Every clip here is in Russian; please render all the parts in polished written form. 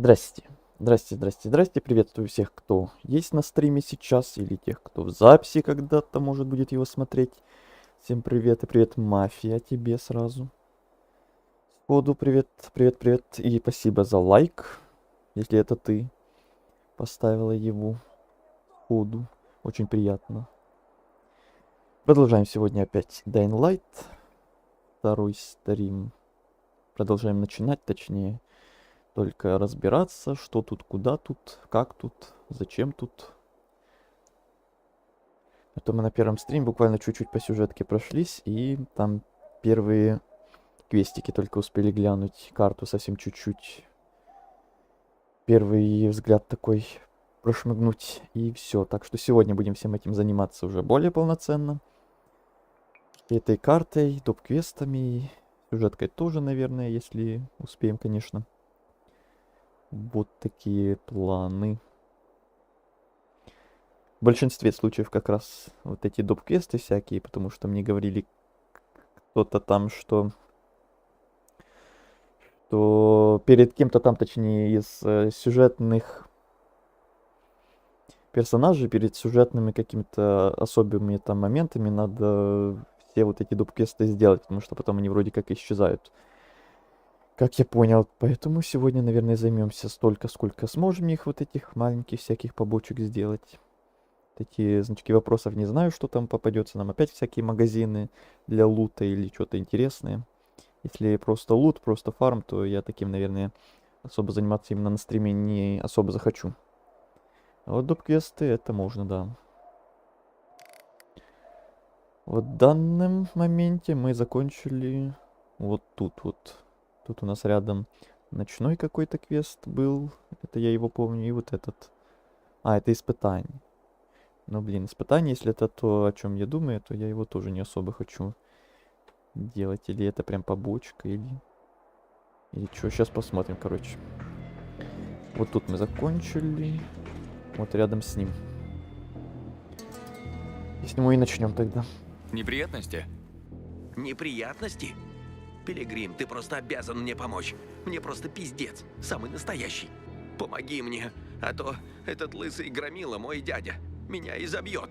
Здрасте. Здрасте, здрасте, здрасте. Приветствую всех, кто есть на стриме сейчас, или тех, кто в записи когда-то может будет его смотреть. Всем привет и привет, Мафия, тебе сразу. Сходу привет, привет, привет. И спасибо за лайк, если это ты поставила его сходу. Очень приятно. Продолжаем сегодня опять Dying Light. Второй стрим. Продолжаем начинать, точнее. Только разбираться, что тут, куда тут, как тут, зачем тут. Это мы на первом стриме буквально чуть-чуть по сюжетке прошлись, и там первые квестики только успели глянуть, карту совсем чуть-чуть. Первый взгляд такой прошмыгнуть, и все. Так что сегодня будем всем этим заниматься уже более полноценно. И этой картой, топ-квестами, сюжеткой тоже, наверное, если успеем, конечно. Вот такие планы. В большинстве случаев как раз вот эти доп-квесты всякие, потому что мне говорили кто-то там, что перед кем-то там, точнее, из сюжетных персонажей, перед сюжетными какими-то особыми там моментами надо все вот эти доп-квесты сделать, потому что потом они вроде как исчезают. Как я понял, поэтому сегодня, наверное, займемся столько, сколько сможем их вот этих маленьких всяких побочек сделать. Такие значки вопросов не знаю, что там попадется. Нам опять всякие магазины для лута или что-то интересное. Если просто лут, просто фарм, то я таким, наверное, особо заниматься именно на стриме не особо захочу. А вот доп-квесты это можно, да. Вот в данном моменте мы закончили вот тут вот. Тут у нас рядом ночной какой-то квест был. Это я его помню. И вот этот. А, это испытание. Ну, блин, испытание, если это то, о чем я думаю, то я его тоже не особо хочу делать. Или это прям побочка, или что. Сейчас посмотрим, короче. Вот тут мы закончили. Вот рядом с ним. И с него и начнем тогда. Неприятности? Неприятности? Пилигрим, ты просто обязан мне помочь. Мне просто пиздец. Самый настоящий. Помоги мне, а то этот лысый громила, мой дядя, меня изобьет.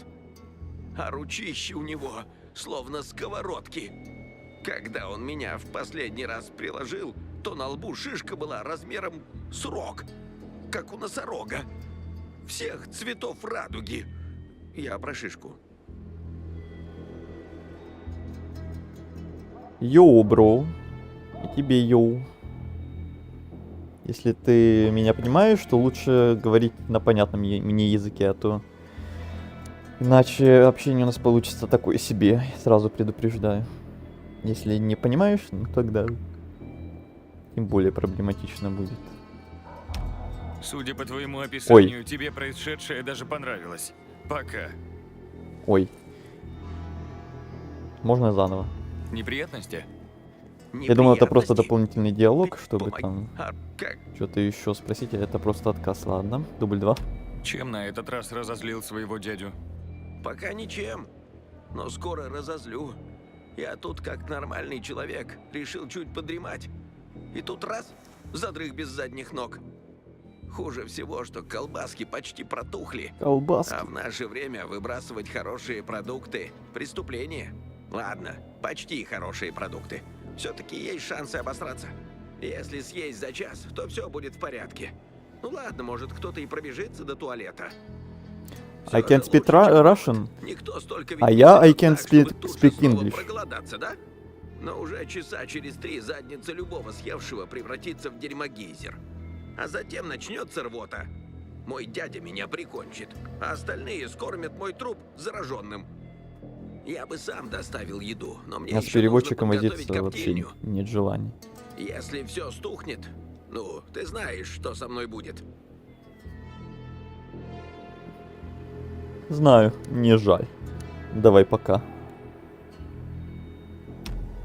А ручище у него словно сковородки. Когда он меня в последний раз приложил, то на лбу шишка была размером с рог, как у носорога. Всех цветов радуги. Я про шишку. Йоу, бро. И тебе йоу. Если ты меня понимаешь, то лучше говорить на понятном мне языке, а то иначе общение у нас получится такое себе, сразу предупреждаю. Если не понимаешь, ну тогда тем более проблематично будет. Судя по твоему описанию, тебе происшедшее даже понравилось. Пока. Ой. Можно заново? Неприятности? Я думал, это просто дополнительный диалог, чтобы Помоги. там Как? что-то еще спросить, а это просто отказ. Ладно, дубль 2. Чем на этот раз разозлил своего дядю? Пока ничем, но скоро разозлю. Я тут, как нормальный человек, решил чуть подремать. И тут раз, задрых без задних ног. Хуже всего, что колбаски почти протухли. Колбаски. А в наше время выбрасывать хорошие продукты – преступление. Ладно, почти хорошие продукты. Все-таки есть шансы обосраться. Если съесть за час, то все будет в порядке. Ну ладно, может кто-то и пробежится до туалета. I can speak Russian. Никто столько А ведь я не I can так, чтобы speak тут же снова English. проголодаться, да? Но уже часа через 3 задница любого съевшего превратится в дерьмогейзер. А затем начнется рвота. Мой дядя меня прикончит, а остальные скормят мой труп зараженным. Я бы сам доставил еду, но мне А с еще переводчиком нужно подготовить возиться вообще коптильню. нет желания. Если все стухнет, ну, ты знаешь, что со мной будет. Знаю, не жаль. Давай пока.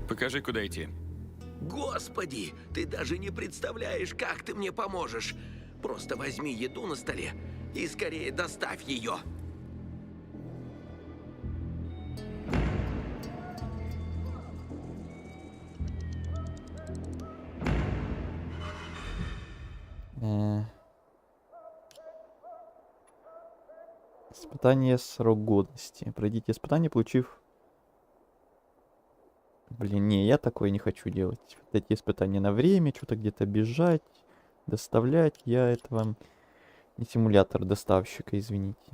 Покажи, куда идти. Господи, ты даже не представляешь, как ты мне поможешь. Просто возьми еду на столе и скорее доставь ее. Испытание срок годности. Пройдите испытание, получив... Блин, не, я такое не хочу делать. Вот эти испытания на время, что-то где-то бежать, доставлять. Это вам не симулятор доставщика, извините.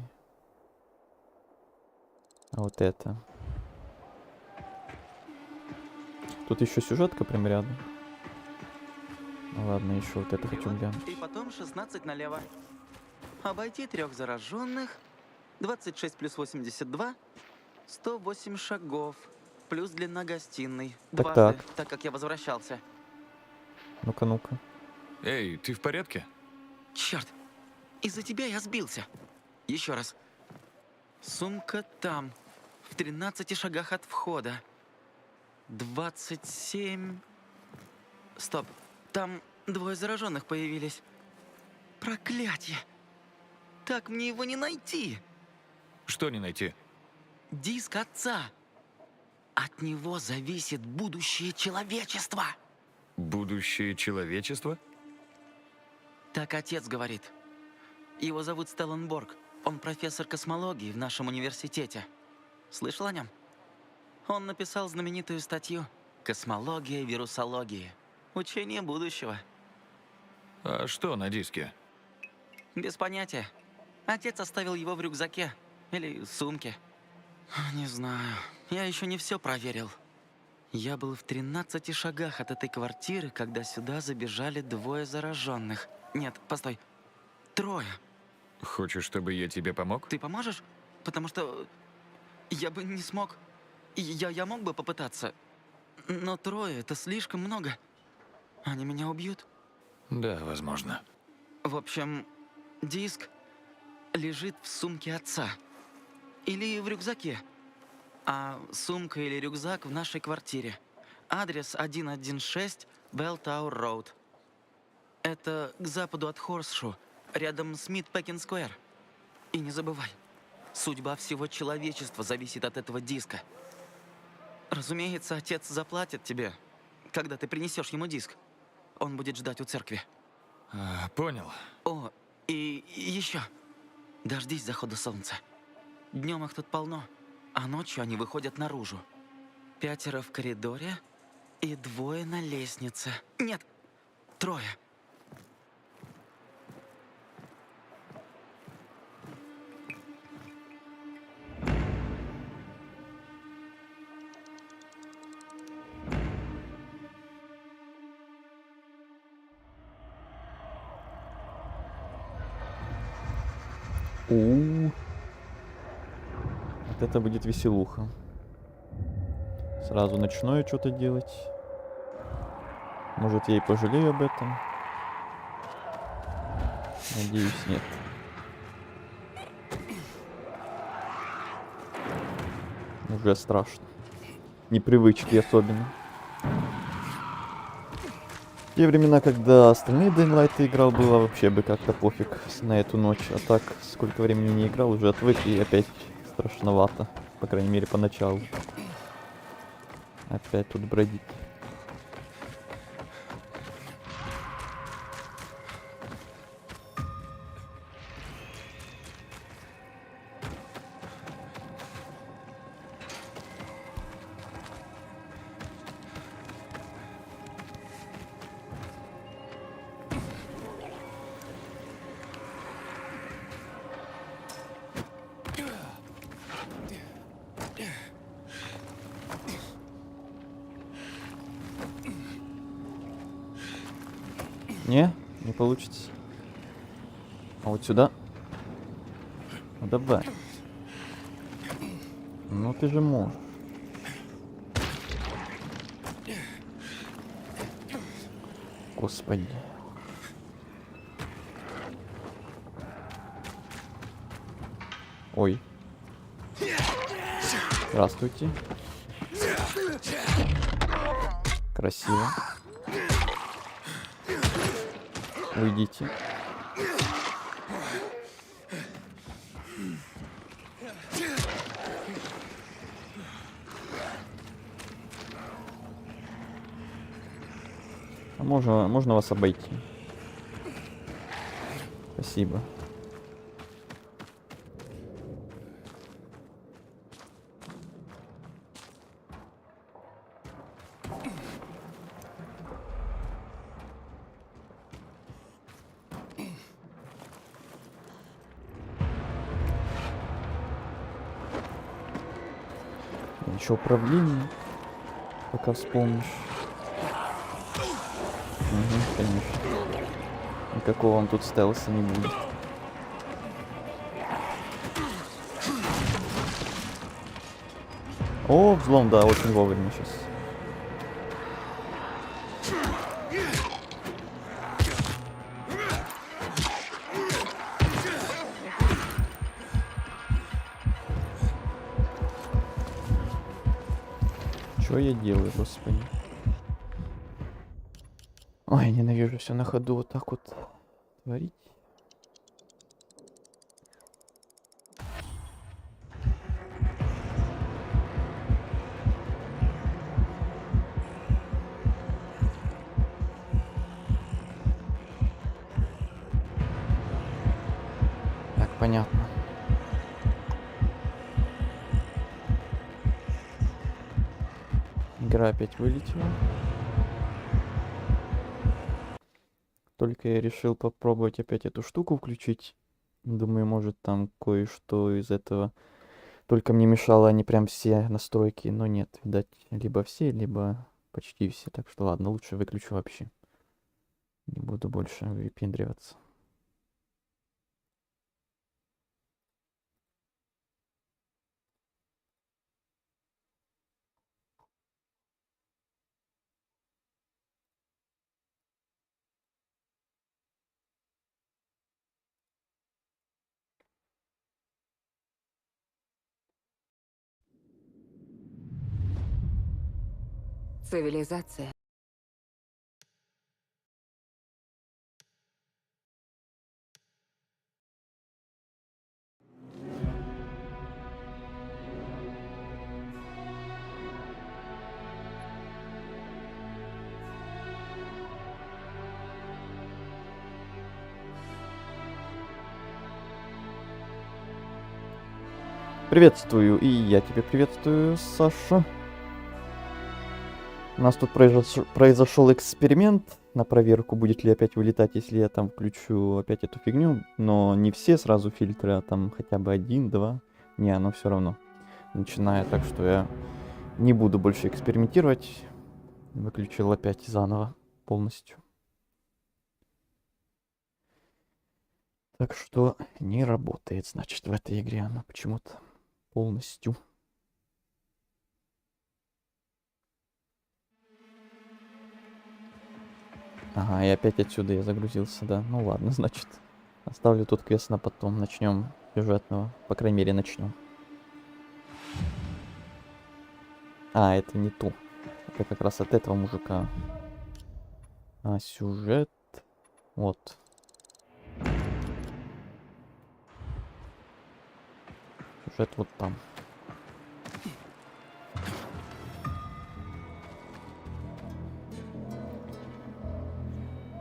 А вот это. Тут еще сюжетка прям рядом. Ну ладно, еще вот это хочу глянуть. И потом 16 налево. Обойти 3 зараженных. 26 плюс 82. 108 шагов. Плюс длина гостиной. Так, Дважды, так как я возвращался. Ну-ка, ну-ка. Эй, ты в порядке? Черт! Из-за тебя я сбился. Еще раз. Сумка там. В 13 шагах от входа. 27... Стоп. Там 2 зараженных появились. Проклятье! Так мне его не найти. Что не найти? Диск отца. От него зависит будущее человечества. Будущее человечества? Так отец говорит. Его зовут Стелленборг. Он профессор космологии в нашем университете. Слышал о нем? Он написал знаменитую статью «Космология вирусологии. Учение будущего». А что на диске? Без понятия. Отец оставил его в рюкзаке. Или сумке. Не знаю. Я еще не все проверил. Я был в 13 шагах от этой квартиры, когда сюда забежали 2 зараженных. Нет, постой. 3. Хочешь, чтобы я тебе помог? Ты поможешь? Потому что я бы не смог. Я мог бы попытаться. Но 3 это слишком много. Они меня убьют. Да, возможно. В общем, диск лежит в сумке отца. Или в рюкзаке. А сумка или рюкзак в нашей квартире. Адрес 116 Bell Tower Road. Это к западу от Хорсшу, рядом с Мид-Пекин-сквер. И не забывай, судьба всего человечества зависит от этого диска. Разумеется, отец заплатит тебе, когда ты принесешь ему диск. Он будет ждать у церкви. Понял. О, и еще. Дождись захода солнца. Днем их тут полно, а ночью они выходят наружу. 5 в коридоре и 2 на лестнице. Нет, 3. Вот это будет веселуха. Сразу ночное что-то делать. Может, я и пожалею об этом. Надеюсь, нет. Уже страшно. Непривычки особенно. В те времена, когда остальные Dying Light играл, было вообще бы как-то пофиг на эту ночь. А так, сколько времени не играл, уже отвык и опять страшновато. По крайней мере, поначалу. Опять тут бродить. Не получится. А вот сюда? Ну давай. Ну ты же можешь. Господи. Ой. Здравствуйте. Красиво. Уйдите. А можно вас обойти. Спасибо. Еще управление. Пока вспомнишь. Угу, конечно. Никакого вам тут стелса не будет. О, взлом, да, очень вовремя сейчас. Что я делаю, господи? Ой, ненавижу все на ходу вот так вот творить. Так, понятно. Игра опять вылетела. Только я решил попробовать опять эту штуку включить. Думаю, может там кое-что из этого. Только мне мешало они прям все настройки. Но нет, видать, либо все, либо почти все. Так что ладно, лучше выключу вообще. Не буду больше выпендриваться. Цивилизация. Приветствую, и я тебя приветствую, Саша. У нас тут произошел эксперимент на проверку, будет ли опять вылетать, если я там включу опять эту фигню. Но не все сразу фильтры, а там хотя бы 1-2. Не, оно все равно начинает, так что я не буду больше экспериментировать. Выключил опять заново полностью. Так что не работает, значит, в этой игре она почему-то полностью. Ага, и опять отсюда я загрузился, да. Ну ладно, значит. Оставлю тут квест на потом. Начнем сюжетного. По крайней мере, начнем. А, это не ту. Это как раз от этого мужика. А, сюжет. Вот. Сюжет вот там.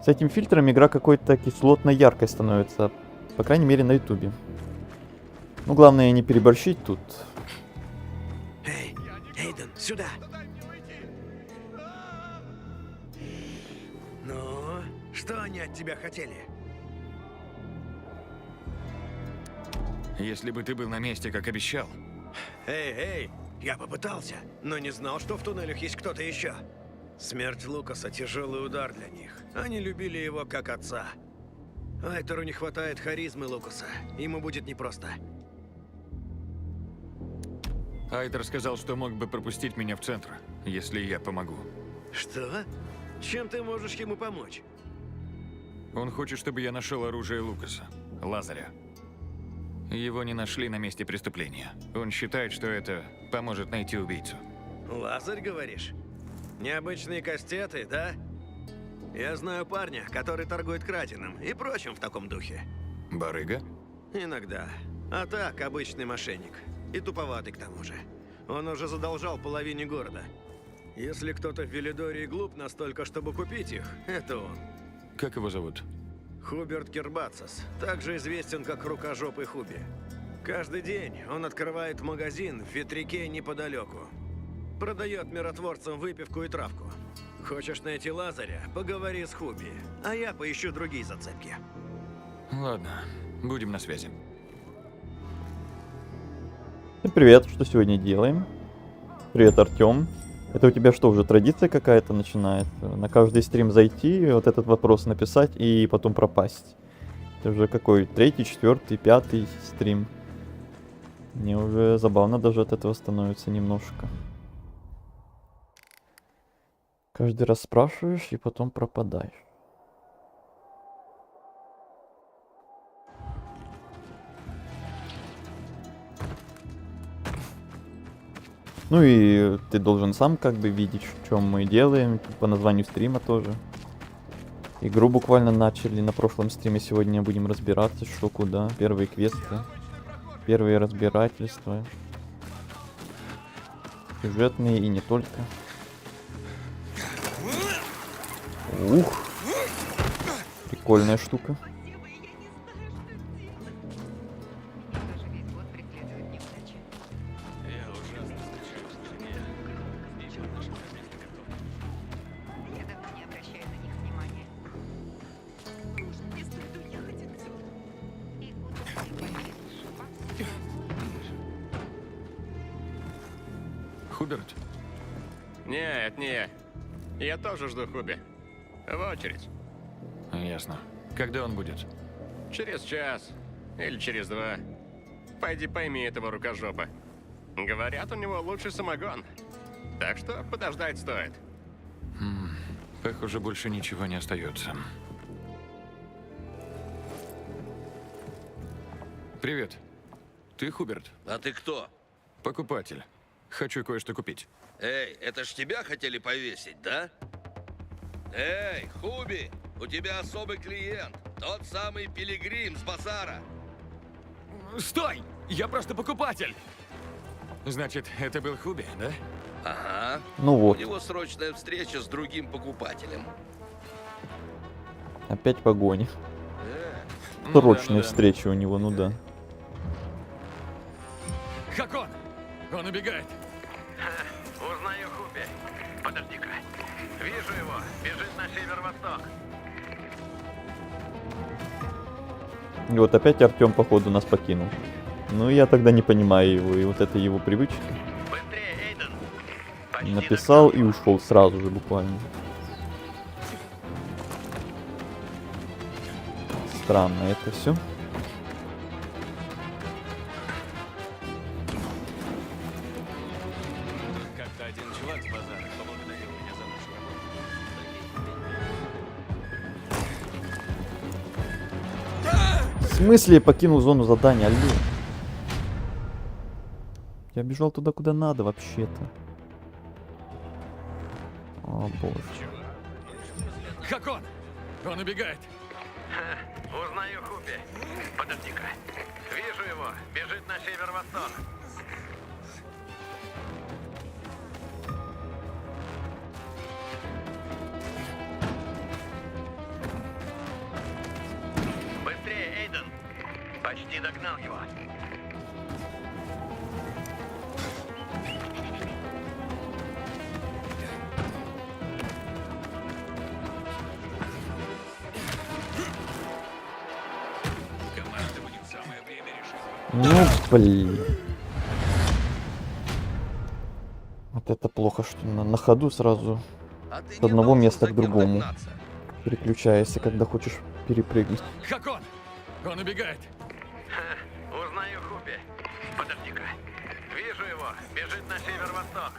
С этим фильтром игра какой-то кислотно-яркой становится. По крайней мере, на ютубе. Ну, главное не переборщить тут. Эй, Эйден, сюда! Ну, что они от тебя хотели? Если бы ты был на месте, как обещал. Эй, я попытался, но не знал, что в туннелях есть кто-то еще. Смерть Лукаса — тяжелый удар для них. Они любили его как отца. Айтеру не хватает харизмы Лукаса. Ему будет непросто. Айтер сказал, что мог бы пропустить меня в центр, если я помогу. Что? Чем ты можешь ему помочь? Он хочет, чтобы я нашел оружие Лукаса, Лазаря. Его не нашли на месте преступления. Он считает, что это поможет найти убийцу. Лазарь, говоришь? Необычные кастеты, да? Я знаю парня, который торгует краденым и прочим в таком духе. Барыга? Иногда. А так, обычный мошенник. И туповатый к тому же. Он уже задолжал половине города. Если кто-то в Велидории глуп настолько, чтобы купить их, это он. Как его зовут? Хуберт Кербацис, также известен как Рукожопый Хуби. Каждый день он открывает магазин в ветряке неподалеку. Продает миротворцам выпивку и травку. Хочешь найти Лазаря? Поговори с Хуби, а я поищу другие зацепки. Ладно, будем на связи. Всем привет, что сегодня делаем? Привет, Артём. Это у тебя что, уже традиция какая-то начинает? На каждый стрим зайти, вот этот вопрос написать и потом пропасть. Это уже какой? 3-й, 4-й, 5-й стрим. Мне уже забавно даже от этого становится немножко. Каждый раз спрашиваешь и потом пропадаешь. Ну и ты должен сам как бы видеть, что мы делаем, по названию стрима тоже. Игру буквально начали на прошлом стриме, сегодня будем разбираться, что куда. Первые квесты, первые разбирательства. Сюжетные и не только. Ух! Прикольная штука. Хуберт? Нет, не я. Я тоже жду Хуби. В очередь. Ясно. Когда он будет? Через час. Или через 2. Пойди пойми этого рукожопа. Говорят, у него лучший самогон. Так что подождать стоит. Похоже, больше ничего не остается. Привет. Ты Хуберт? А ты кто? Покупатель. Хочу кое-что купить. Эй, это ж тебя хотели повесить, да? Эй, Хуби, у тебя особый клиент. Тот самый пилигрим с базара. Стой! Я просто покупатель! Значит, это был Хуби, да? Ага. Ну У вот, него срочная встреча с другим покупателем. опять погони. Ну да, Срочные ну да. встречи у него, ну да. Хакон! Он убегает! Узнаю Хуби. Подожди-ка. Вижу его. Бежит на северо-восток. И вот опять Артём, походу, нас покинул. Ну, я тогда не понимаю его, и вот это его привычки. Быстрее, Эйден. Почти Написал и ушел сразу же, буквально. Странно это все. Как-то один чувак с базара поблагодарил меня за нашу работу. В смысле я покинул зону задания, алло? Я бежал туда, куда надо, вообще-то. О, боже. Хакон! Он убегает! Узнаю Хуби. Подожди-ка. Вижу его. Бежит на северо-восток. Быстрее, Эйден. Почти догнал его. Ну, блин. Вот это плохо, что на ходу сразу А ты с не одного должен места за к кем другому догнаться. переключаешься, когда хочешь перепрыгнуть. Хакон! Он убегает! Узнаю Хуби. Подожди-ка. Вижу его. Бежит на северо-восток.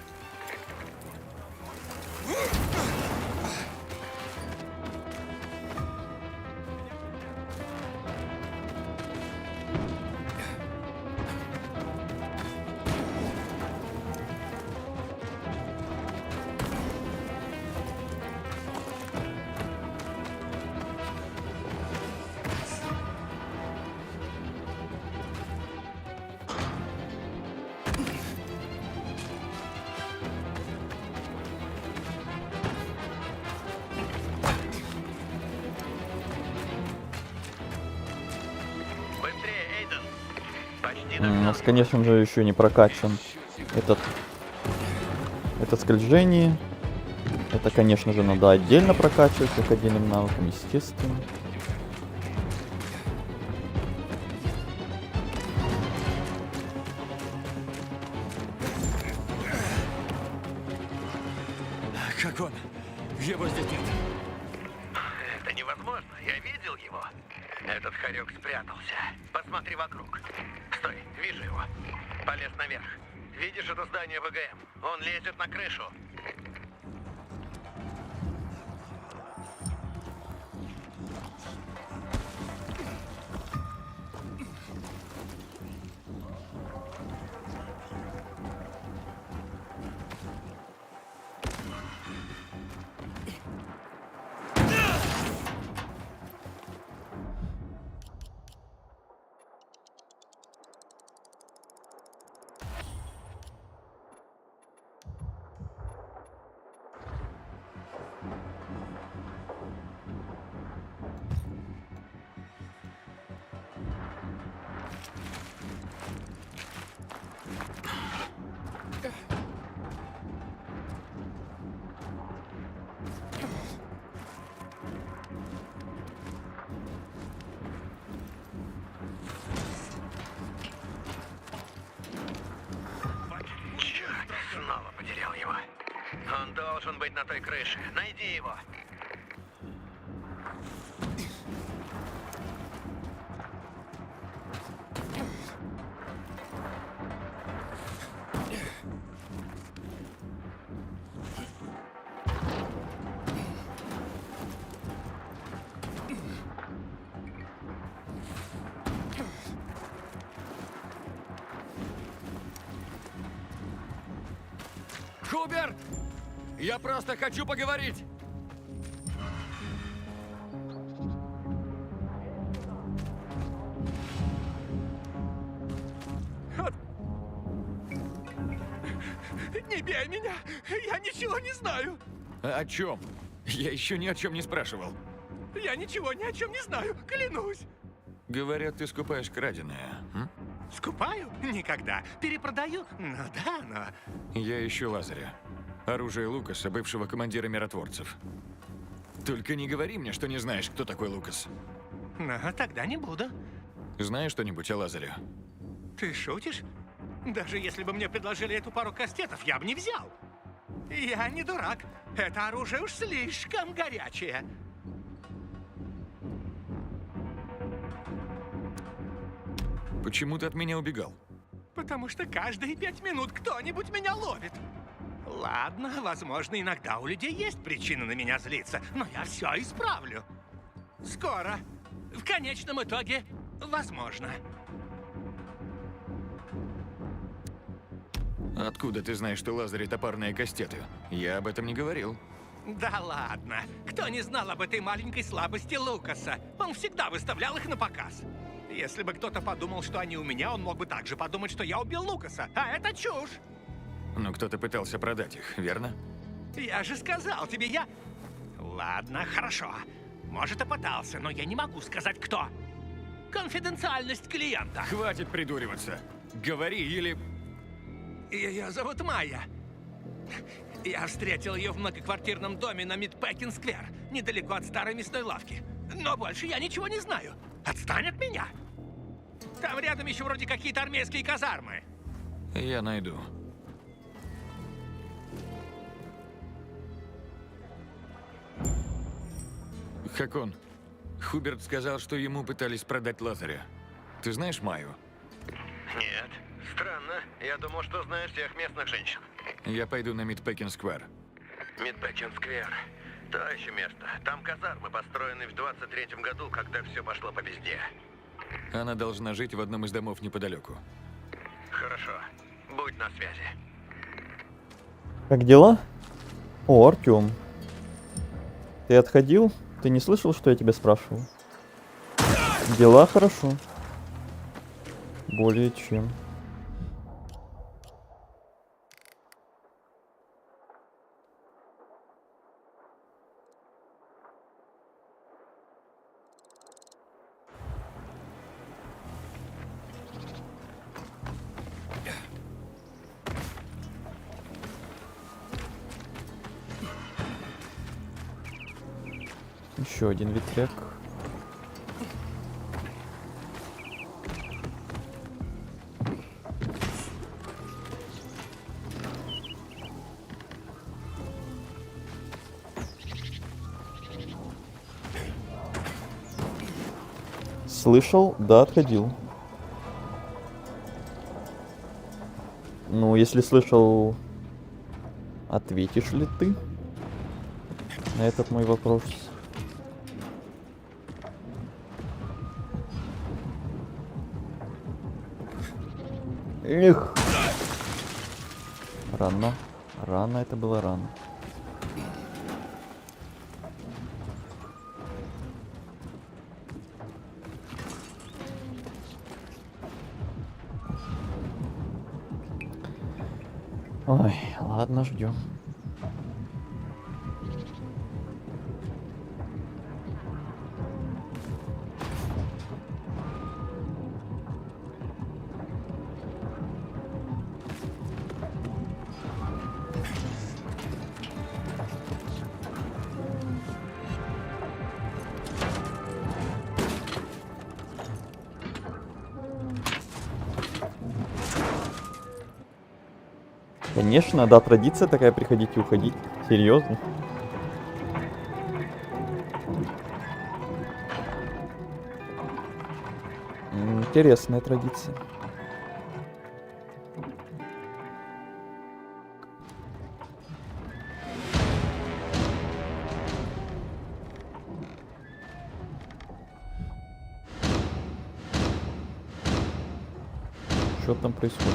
Быстрее, Эйден. Почти У догнал. нас, конечно же, еще не прокачан это скольжение. Это, конечно же, надо отдельно прокачивать, как отдельным навыком, естественно. Как он? Его здесь нет. Это невозможно. Я видел его. Этот хорек спрятался. Посмотри вокруг. Стой, вижу его. Полез наверх. Видишь это здание ВГМ? Он лезет на крышу. Черт, снова потерял его. Он должен быть на той крыше. Найди его. Хуберт! Я просто хочу поговорить! Не бей меня! Я ничего не знаю! О чем? Я еще ни о чем не спрашивал. Я ничего ни о чем не знаю, клянусь! Говорят, ты скупаешь краденое. М? Скупаю? Никогда. Перепродаю? Ну да, но... Я ищу Лазаря. Оружие Лукаса, бывшего командира миротворцев. Только не говори мне, что не знаешь, кто такой Лукас. Ну, тогда не буду. Знаешь что-нибудь о Лазаре? Ты шутишь? Даже если бы мне предложили эту пару кастетов, я бы не взял. Я не дурак. Это оружие уж слишком горячее. Почему ты от меня убегал? Потому что каждые 5 минут кто-нибудь меня ловит. Ладно, возможно, иногда у людей есть причины на меня злиться, но я все исправлю. Скоро. В конечном итоге, возможно. Откуда ты знаешь, что Лазаре топорные кастеты? Я об этом не говорил. Да ладно. Кто не знал об этой маленькой слабости Лукаса? Он всегда выставлял их на показ. Если бы кто-то подумал, что они у меня, он мог бы также подумать, что я убил Лукаса. А это чушь. Но кто-то пытался продать их, верно? Я же сказал тебе, я... Ладно, хорошо. Может, и пытался, но я не могу сказать, кто. Конфиденциальность клиента. Хватит придуриваться. Говори или... Ее зовут Майя. Я встретил ее в многоквартирном доме на Мидпекин-сквер, недалеко от старой мясной лавки. Но больше я ничего не знаю. Отстань от меня. Там рядом еще вроде какие-то армейские казармы. Я найду. Хакон, Хуберт сказал, что ему пытались продать Лазаря. Ты знаешь Майю? Нет. Странно. Я думал, что знаешь всех местных женщин. Я пойду на Мидпекин-сквер. Мидпекин-сквер. То еще место. Там казармы, построенные в 23-м году, когда все пошло по пизде. Она должна жить в одном из домов неподалеку. Хорошо. Будь на связи. Как дела? О, Артём. Ты отходил? Ты не слышал, что я тебя спрашивал? Дела хорошо. Более чем. Еще один ветряк. Слышал? Да, отходил. Ну, если слышал, ответишь ли ты на этот мой вопрос? Эх! Рано. Рано это было рано. Ой, ладно, ждем. Конечно, да, традиция такая, приходить и уходить. Серьезно. Интересная традиция. Что там происходит?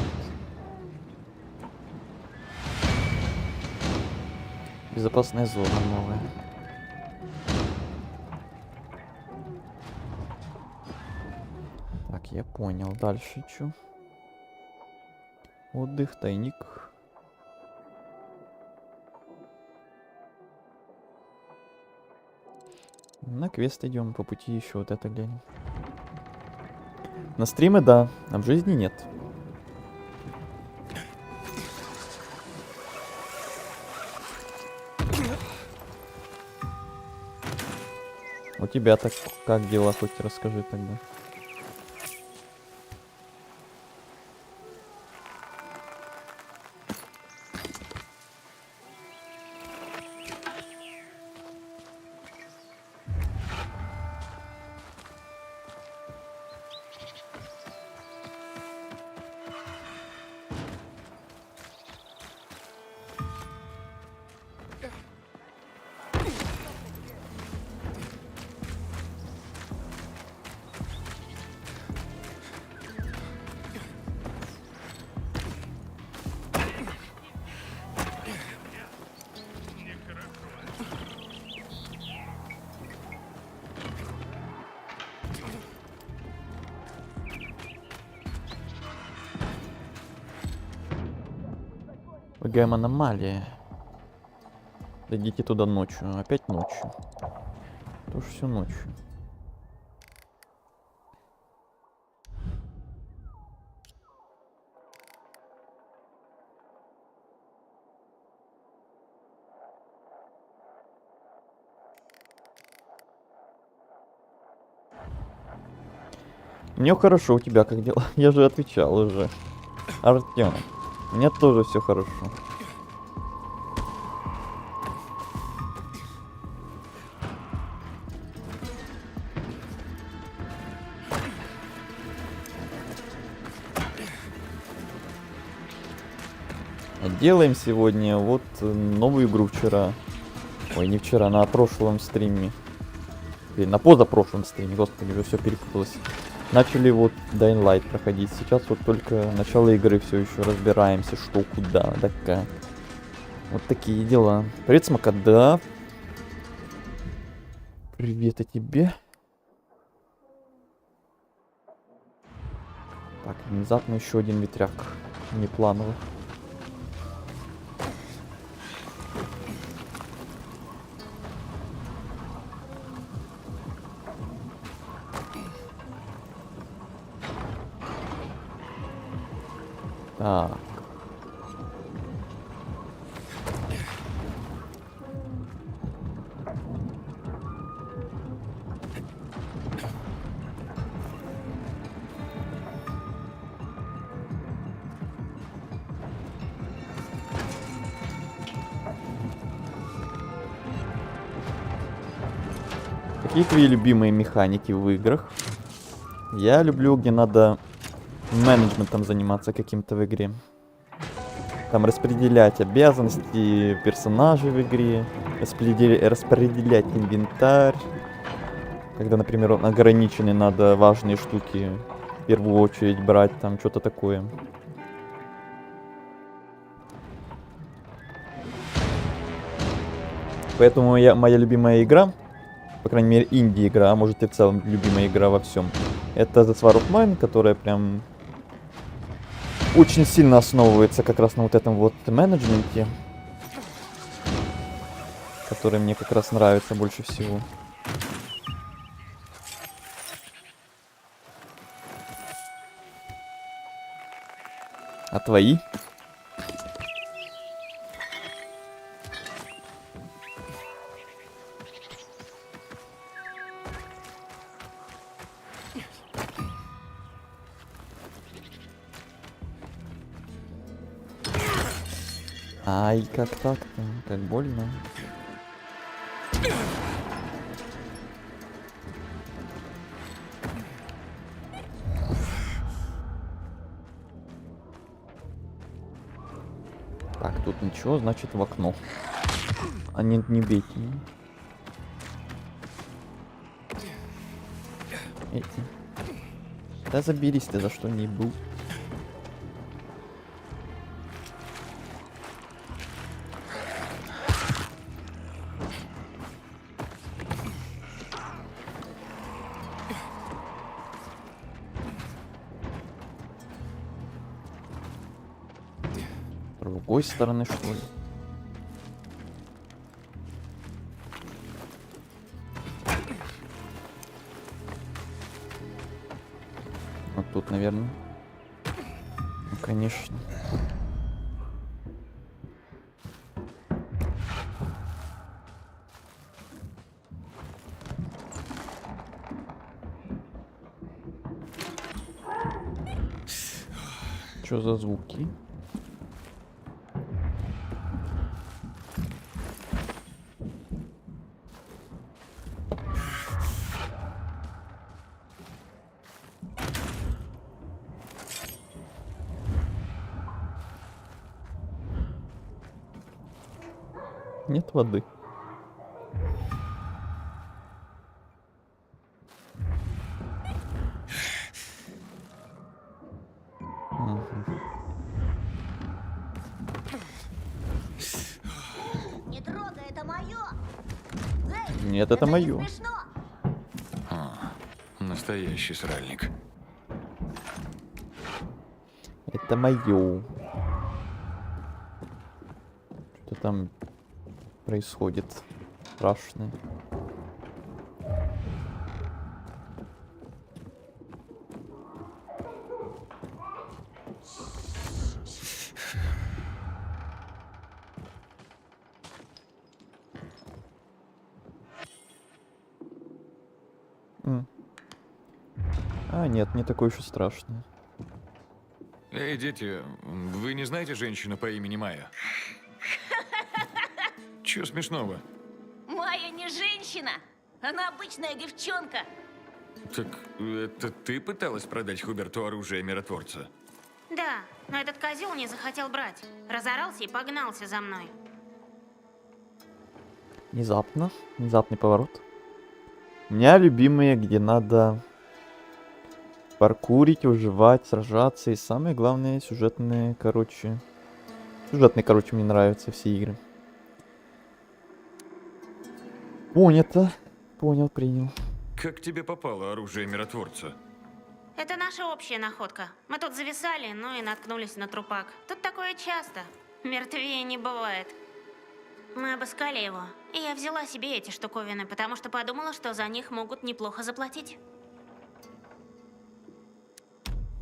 Безопасная зона новая. Так, я понял. Дальше что? Отдых, тайник. На квест идем, по пути еще вот это глянем. На стримы да, а в жизни нет. У тебя так как дела, хоть расскажи тогда. ПГМ аномалия. Дойдите туда ночью. Опять ночью. Тоже всю ночью. Мне хорошо, у тебя как дела? Я же отвечал уже. Артём, у меня тоже все хорошо. Делаем сегодня вот новую игру вчера. Ой, не вчера, на прошлом стриме. Или на позапрошлом стриме, господи, уже все перепуталось. Начали вот Dying Light проходить. Сейчас вот только начало игры, все еще разбираемся, что куда, да как. Вот такие дела. Привет, Смокода. Привет и тебе. Так, внезапно еще один ветряк. Неплановый. Так. Какие твои любимые механики в играх? Я люблю, где надо менеджментом заниматься каким-то в игре. Там распределять обязанности персонажей в игре, распределять инвентарь. Когда, например, он ограниченный, надо важные штуки в первую очередь брать, там что-то такое. Поэтому моя любимая игра, по крайней мере инди-игра, а может и в целом любимая игра во всем, это The War of Mine, которая прям очень сильно основывается как раз на вот этом вот менеджменте, который мне как раз нравится больше всего. А твои? Ай, как так-то? Как больно. Так, тут ничего, значит в окно. А нет, не бейте. Эти. Да заберись ты за что-нибудь. С другой стороны, что ли? Вот тут, наверное. Ну, конечно. Что за звуки? Нет воды. Мгм. Не трогай, это мое! Нет, это мое. Смешно! Настоящий сральник. Это мое. Что там происходит страшное? А, нет, не такое уж и страшное. Эй, дети, вы не знаете женщину по имени Майя? Чё смешного? Майя не женщина! Она обычная девчонка! Так это ты пыталась продать Хуберту оружие миротворца? Да, но этот козел не захотел брать. Разорался и погнался за мной. Внезапно. Внезапный поворот. У меня любимые, где надо паркурить, выживать, сражаться. И самое главное, сюжетные, короче... Сюжетные, короче, мне нравятся все игры. Понято. Понял, принял. Как тебе попало оружие миротворца? Это наша общая находка. Мы тут зависали, ну и наткнулись на трупак. Тут такое часто. Мертвее не бывает. Мы обыскали его, и я взяла себе эти штуковины, потому что подумала, что за них могут неплохо заплатить.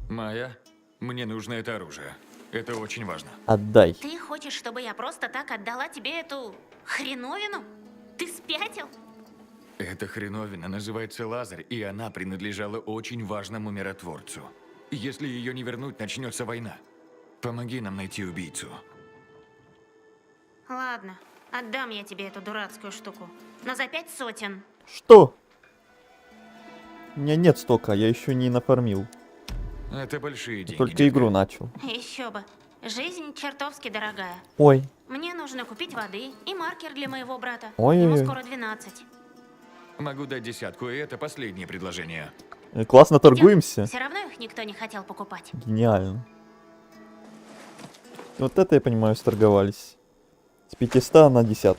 Майя, мне нужно это оружие. Это очень важно. Отдай. Ты хочешь, чтобы я просто так отдала тебе эту хреновину? Ты спятил? Эта хреновина называется Лазарь, и она принадлежала очень важному миротворцу. Если ее не вернуть, начнется война. Помоги нам найти убийцу. Ладно, отдам я тебе эту дурацкую штуку. Но за 5 сотен. Что? У меня нет столько, я еще не нафармил. Это большие деньги. Только детка. игру начал. Еще бы. Жизнь чертовски дорогая. Ой, Мне нужно купить воды и маркер для моего брата. Ой-ой-ой. Ему скоро 12. Могу дать 10, и это последнее предложение. классно торгуемся. Все равно их никто не хотел покупать. Гениально. Вот это, я понимаю, сторговались. С 500 на 10.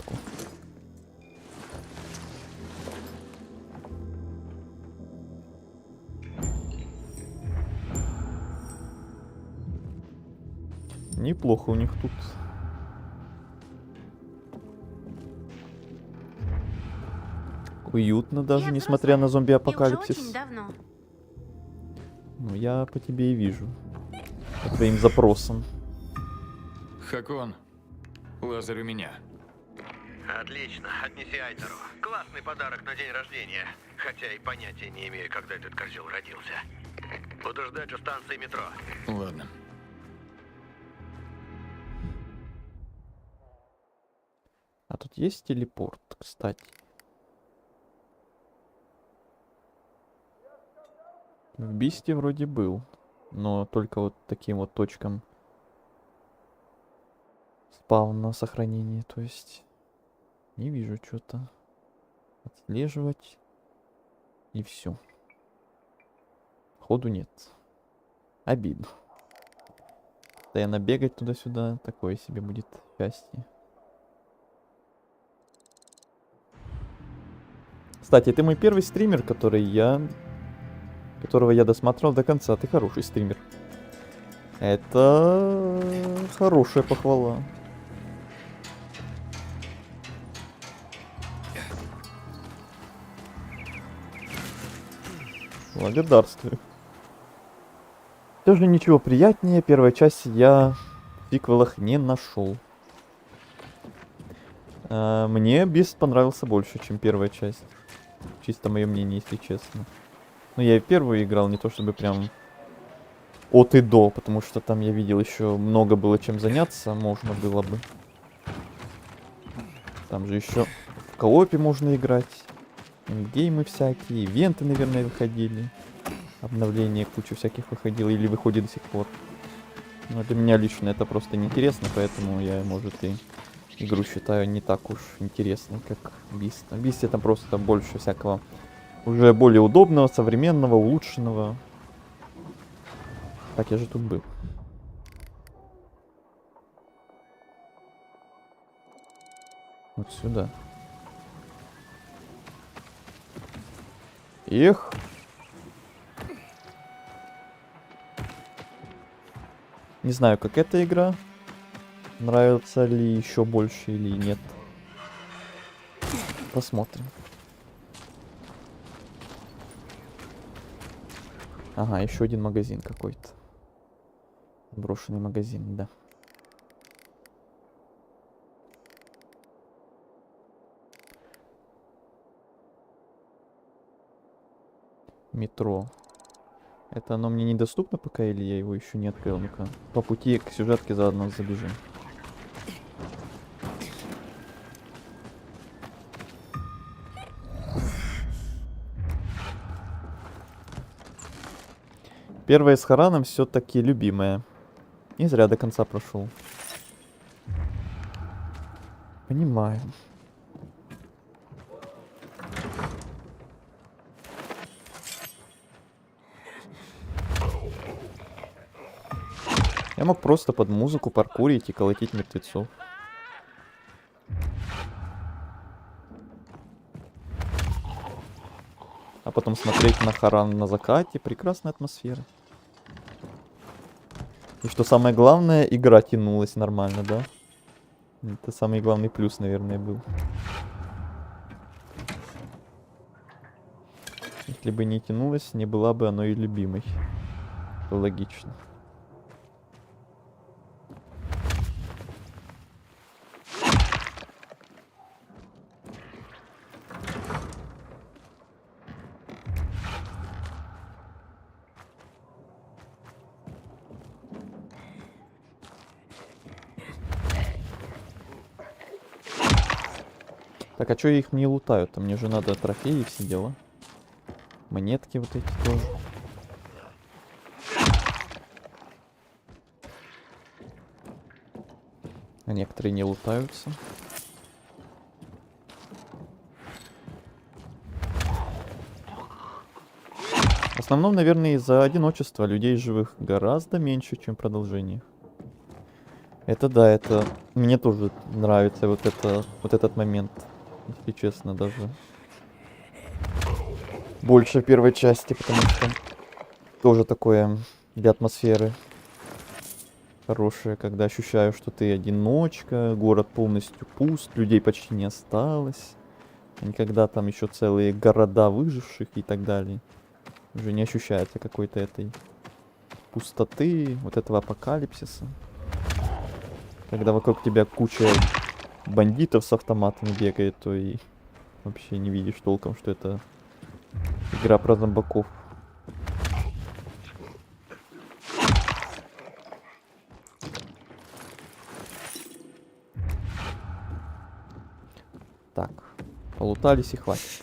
Неплохо у них тут. Уютно даже, Я несмотря на взрослая. И уже очень зомби-апокалипсис. давно. Ну, я по тебе и вижу. По твоим запросам. Хакон, Лазарь у меня. Отлично, отнеси Айтеру. Классный подарок на день рождения. Хотя и понятия не имею, когда этот козел родился. Буду ждать у станции метро. Ладно. А тут есть телепорт, кстати. В Бисте вроде был. Но только вот таким вот точкам спавна сохранения. То есть не вижу что-то. Отслеживать. И все. Ходу нет. Обидно. Постоянно бегать туда-сюда. Такое себе будет счастье. Кстати, ты мой первый стример, которого я досмотрел до конца. Ты хороший стример. Это хорошая похвала. Благодарствую. Тоже ничего приятнее. Первая часть я в сиквелах не нашел. Мне Бист понравился больше, чем первая часть. Чисто мое мнение, если честно. Но я и первую играл, не то чтобы прям от и до, потому что там я видел еще много было чем заняться, можно было бы. Там же еще в коопе можно играть. Геймы всякие, ивенты, наверное, выходили. Обновления куча всяких выходило или выходит до сих пор. Но для меня лично это просто неинтересно, поэтому я, может, и игру считаю не так уж интересной, как Beast. В Beast там просто больше всякого уже более удобного, современного, улучшенного. Так, я же тут был. Вот сюда. Эх. Не знаю, как эта игра. Нравится ли еще больше или нет. Посмотрим. Ага, еще один магазин какой-то. Брошенный магазин, да. Метро. Это оно мне недоступно пока, или я его еще не открыл? Ну-ка. По пути к сюжетке заодно забежим. Первая с Хараном все-таки любимая. Не зря до конца прошел. Понимаю. Я мог просто под музыку паркурить и колотить мертвецов. А потом смотреть на Харан на закате. Прекрасная атмосфера. И что самое главное, игра тянулась нормально, да? Это самый главный плюс, наверное, был. Если бы не тянулась, не была бы оно и любимой. Это логично. Так, а чё их не лутают? Мне же надо трофеи, все дела. Монетки вот эти тоже. А некоторые не лутаются. В основном, наверное, из-за одиночества людей живых гораздо меньше, чем в продолжениях. Это да, это мне тоже нравится вот этот момент, если честно, даже больше в первой части, потому что тоже такое для атмосферы хорошее, когда ощущаю, что ты одиночка, город полностью пуст, людей почти не осталось, а не когда там еще целые города выживших и так далее. Уже не ощущается какой-то этой пустоты, вот этого апокалипсиса. Когда вокруг тебя куча бандитов с автоматами бегает, то и вообще не видишь толком, что это игра про зомбаков. Так, полутались и хватит.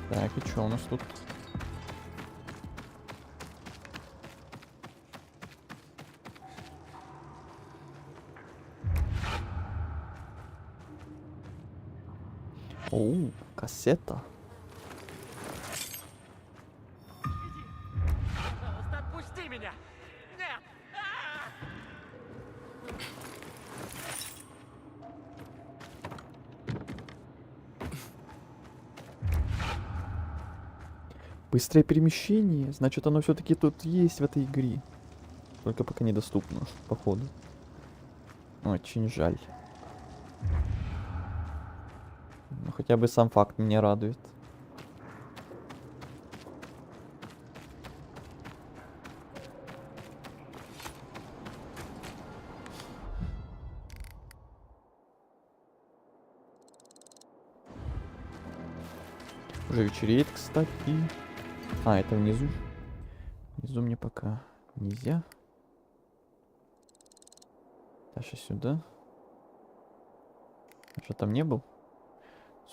Так, и что у нас тут? Оу, кассета. Пожалуйста, отпусти меня! Нет! Быстрое перемещение, значит оно все-таки тут есть в этой игре. Только пока недоступно, походу. Очень жаль. Но хотя бы сам факт меня радует. Уже вечереет, кстати. А, это внизу. Внизу мне пока нельзя. Дальше сюда. А что, там не был?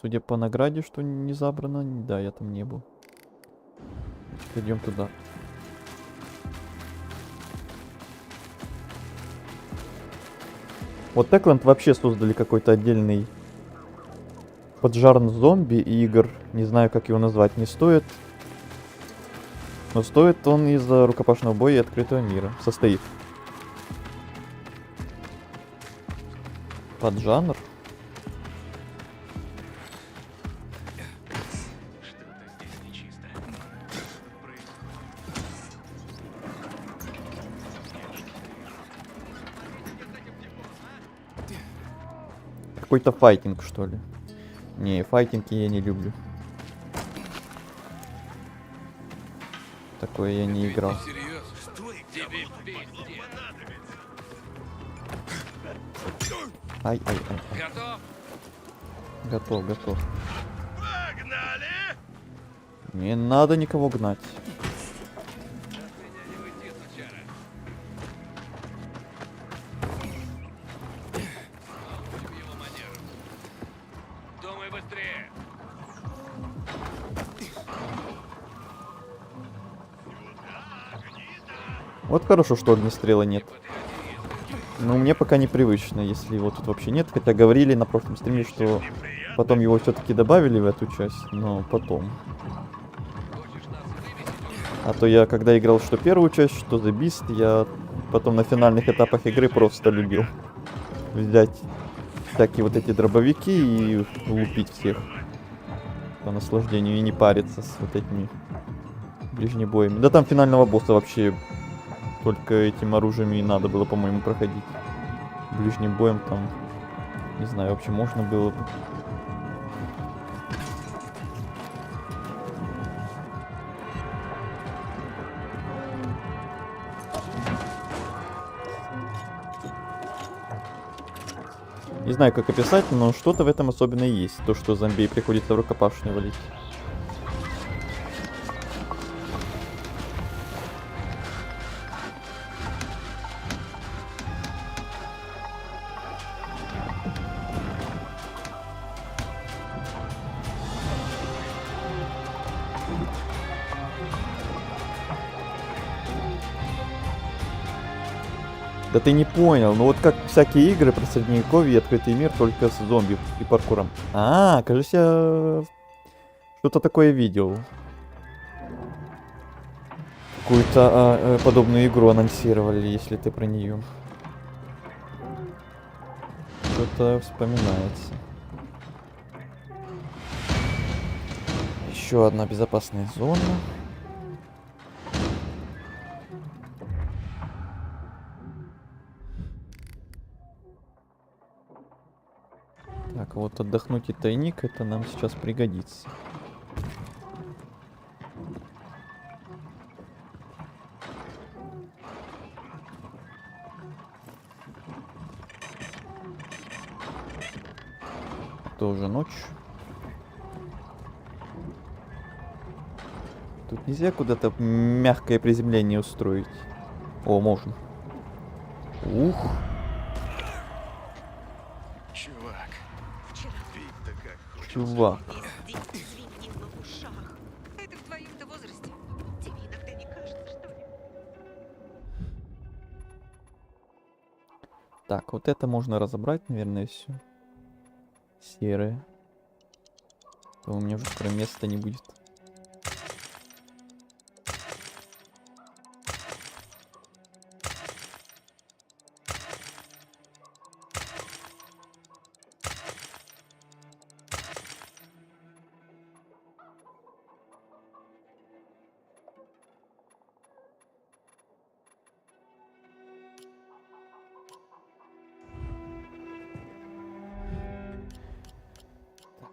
Судя по награде, что не забрано, да, я там не был. Идем туда. Вот Techland вообще создали какой-то отдельный поджарн зомби игр. Не знаю, как его назвать, не стоит. Но стоит он из-за рукопашного боя и открытого мира. Состоит. Поджанр. Какой-то файтинг, что ли. Не, файтинги я не люблю. Такое я не играл. Ай. Готов, готов. Не надо никого гнать. Думай быстрее! Вот хорошо, что огнестрела нет. Но мне пока непривычно, если его тут вообще нет. Хотя говорили на прошлом стриме, что потом его все-таки добавили в эту часть, но потом. А то я, когда играл что первую часть, что The Beast, я потом на финальных этапах игры просто любил взять всякие вот эти дробовики и лупить всех по наслаждению и не париться с вот этими ближнебоями. Да там финального босса вообще только этим оружием и надо было, по-моему, проходить. Ближним боем там, не знаю, вообще можно было бы. Не знаю, как описать, но что-то в этом особенно есть. То, что зомби приходится в рукопашную валить. Да ты не понял, ну вот как всякие игры про средневековье и открытый мир, только с зомби и паркуром. А, кажется, я что-то такое видел. Какую-то подобную игру анонсировали, если ты про нее. Что-то вспоминается. Еще одна безопасная зона. Так, вот отдохнуть и тайник, это нам сейчас пригодится. Тоже ночь. Тут нельзя куда-то мягкое приземление устроить. О, можно. Ух. Чувак, пить-то как хочется. Чувак. Это в твоем-то возрасте. Тебе иногда не кажется, что ли? Так, вот это можно разобрать, наверное, все. Серое. То у меня уже скоро места не будет.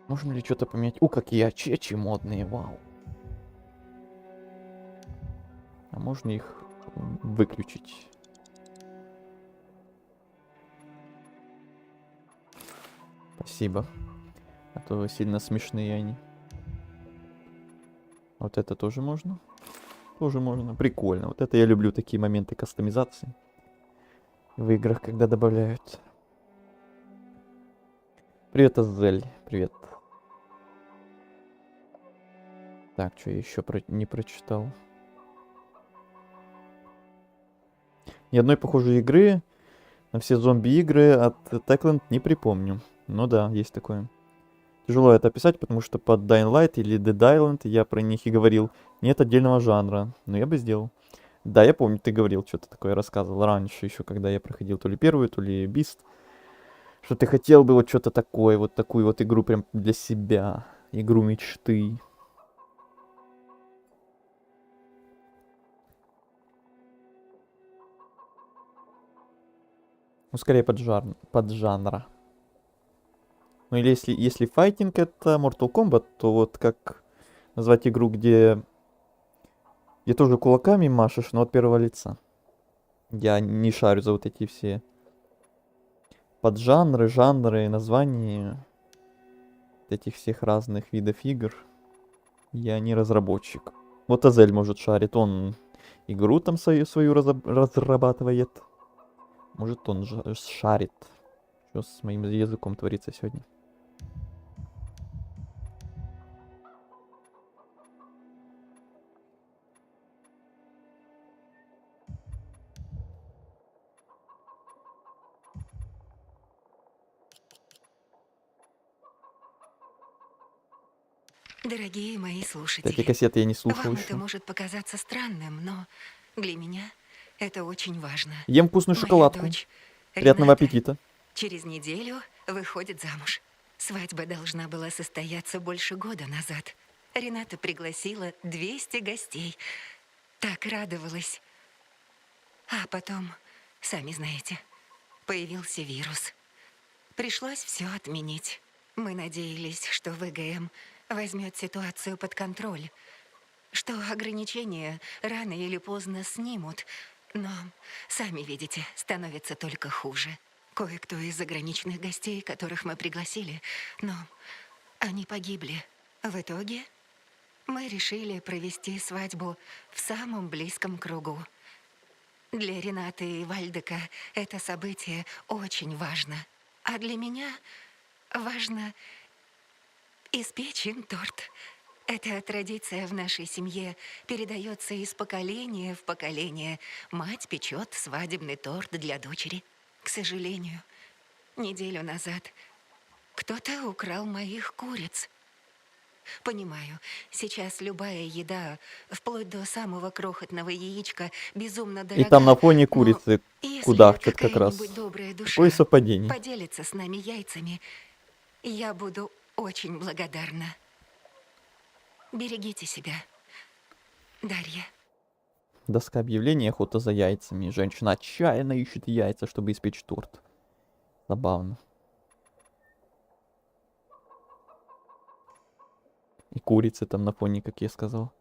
Можно ли что-то поменять? Какие ачечи модные, вау. А можно их выключить? Спасибо. А то сильно смешные они. Вот это тоже можно? Тоже можно. Прикольно. Вот это я люблю, такие моменты кастомизации. В играх, когда добавляют. Привет, Азель. Привет. Так, что я еще не прочитал? Ни одной похожей игры на все зомби-игры от Techland не припомню. Ну да, есть такое. Тяжело это описать, потому что под Dying Light или Dead Island я про них и говорил. Нет отдельного жанра. Но я бы сделал. Да, я помню, ты говорил, что-то такое рассказывал раньше, еще когда я проходил то ли первую, то ли Beast. Что ты хотел бы вот что-то такое, вот такую вот игру прям для себя. Игру мечты. Ну, скорее под жанра. Ну, или если файтинг это Mortal Kombat, то вот как назвать игру, где тоже кулаками машешь, но от первого лица. Я не шарю за вот эти все поджанры, жанры, названия этих всех разных видов игр. Я не разработчик. Вот Азель может шарит, он игру там свою разрабатывает. Может он шарит. Что с моим языком творится сегодня? Дорогие мои Эти слушатели, кассеты я не слушал вам еще. это может показаться странным, но для меня это очень важно. Ем вкусную Моя шоколадку. дочь Приятного Рената аппетита. через неделю выходит замуж. Свадьба должна была состояться больше года назад. Рената пригласила 200 гостей. Так радовалась. А потом, сами знаете, появился вирус. Пришлось все отменить. Мы надеялись, что ВГМ возьмет ситуацию под контроль, что ограничения рано или поздно снимут. Но, сами видите, становится только хуже. кое-кто из заграничных гостей, которых мы пригласили, но они погибли. В итоге мы решили провести свадьбу в самом близком кругу. Для Ренаты и Вальдека это событие очень важно. А для меня важно испечь им торт. Эта традиция в нашей семье передается из поколения в поколение. Мать печет свадебный торт для дочери. К сожалению, неделю назад кто-то украл моих куриц. Понимаю, сейчас любая еда, вплоть до самого крохотного яичка, безумно дорога. И там на фоне но курицы если кудахчет как раз. какая-нибудь добрая душа Какое совпадение. поделится с нами яйцами, я буду очень благодарна. Берегите себя, Дарья. Доска объявлений, охота за яйцами. Женщина отчаянно ищет яйца, чтобы испечь торт. Забавно. И курицы там на фоне, как я сказал.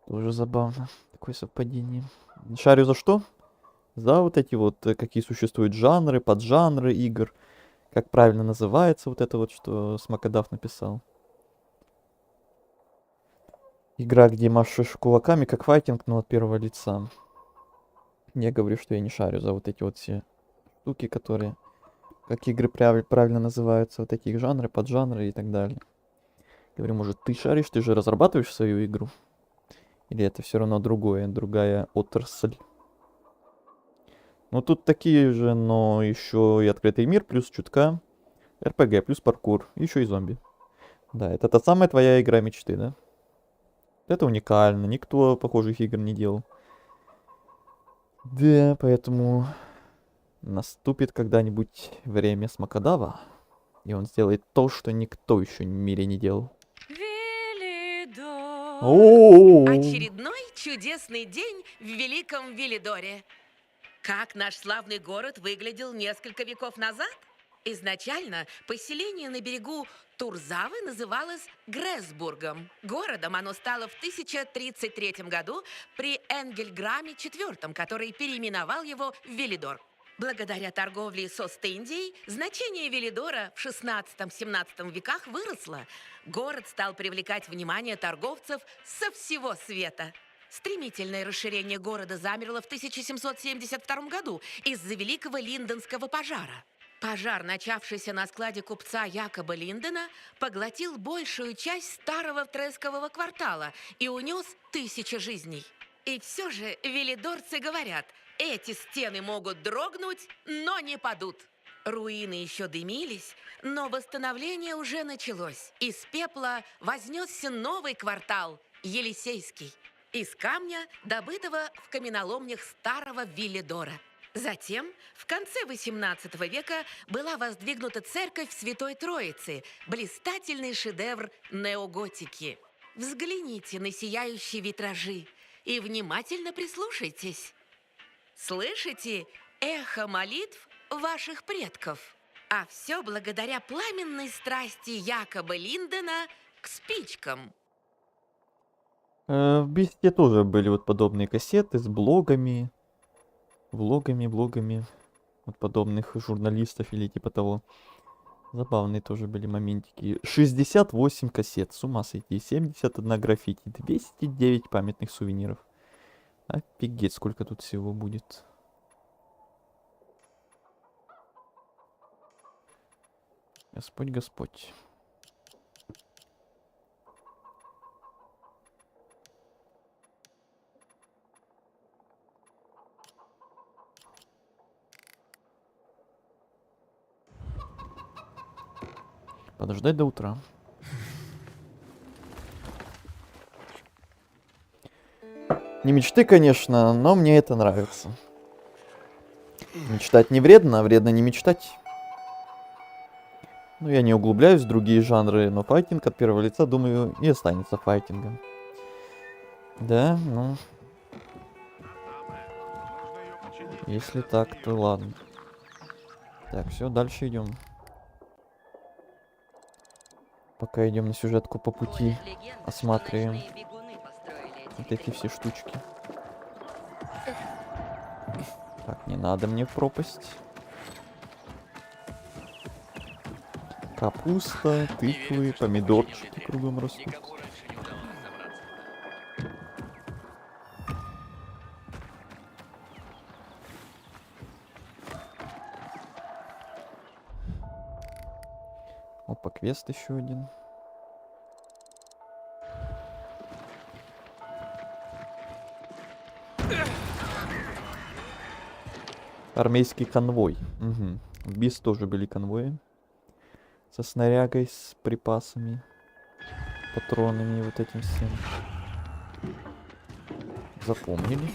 Тоже забавно. Такое совпадение. Шарю за что? За вот эти вот, какие существуют жанры, поджанры игр. Как правильно называется вот это вот, что Смакодав написал. Игра, где машешь кулаками, как файтинг, но от первого лица. Я говорю, что я не шарю за вот эти вот все штуки, которые... Как игры правильно называются, вот эти их жанры, поджанры и так далее. Говорю, может, ты шаришь, ты же разрабатываешь свою игру? Или это все равно другая отрасль? Ну, тут такие же, но еще и открытый мир, плюс чутка, РПГ, плюс паркур, еще и зомби. Да, это та самая твоя игра мечты, да? Это уникально, никто похожих игр не делал. Да, поэтому наступит когда-нибудь время Смакодава, и он сделает то, что никто еще в мире не делал. О-о-о. Очередной чудесный день в Великом Велидоре. Как наш славный город выглядел несколько веков назад? Изначально поселение на берегу Турзавы называлось Гресбургом. Городом оно стало в 1033 году при Энгельграме IV, который переименовал его в Велидор. Благодаря торговле с Ост-Индией значение Велидора в 16-17 веках выросло. Город стал привлекать внимание торговцев со всего света. Стремительное расширение города замерло в 1772 году из-за Великого Линденского пожара. Пожар, начавшийся на складе купца Якоба Линдена, поглотил большую часть старого Трескового квартала и унес 1000 жизней. И все же велидорцы говорят, эти стены могут дрогнуть, но не падут. Руины еще дымились, но восстановление уже началось. Из пепла вознесся новый квартал – Елисейский. Из камня, добытого в каменоломнях старого Велидора. Затем, в конце XVIII века, была воздвигнута церковь Святой Троицы, блистательный шедевр неоготики. Взгляните на сияющие витражи и внимательно прислушайтесь. Слышите эхо молитв ваших предков? А все благодаря пламенной страсти Якоба Линдена к спичкам. В Бисте тоже были вот подобные кассеты с блогами. Влогами вот подобных журналистов или типа того. Забавные тоже были моментики. 68 кассет, с ума сойти. 71 граффити, 209 памятных сувениров. Офигеть, сколько тут всего будет. Господь, Господь. Подождать до утра. Не мечты, конечно, но мне это нравится. Мечтать не вредно, а вредно не мечтать. Ну, я не углубляюсь в другие жанры, но файтинг от первого лица, думаю, и останется файтингом. Да, ну... Если так, то ладно. Так, все, дальше идем. Пока идем на сюжетку по пути, осматриваем вот эти все штучки. Так, не надо мне в пропасть. Капуста, тыквы, помидорчики кругом растут. Опа, квест еще один. Армейский конвой. Угу. В БИС тоже были конвои. Со снарягой, с припасами, патронами и вот этим всем. Запомнили.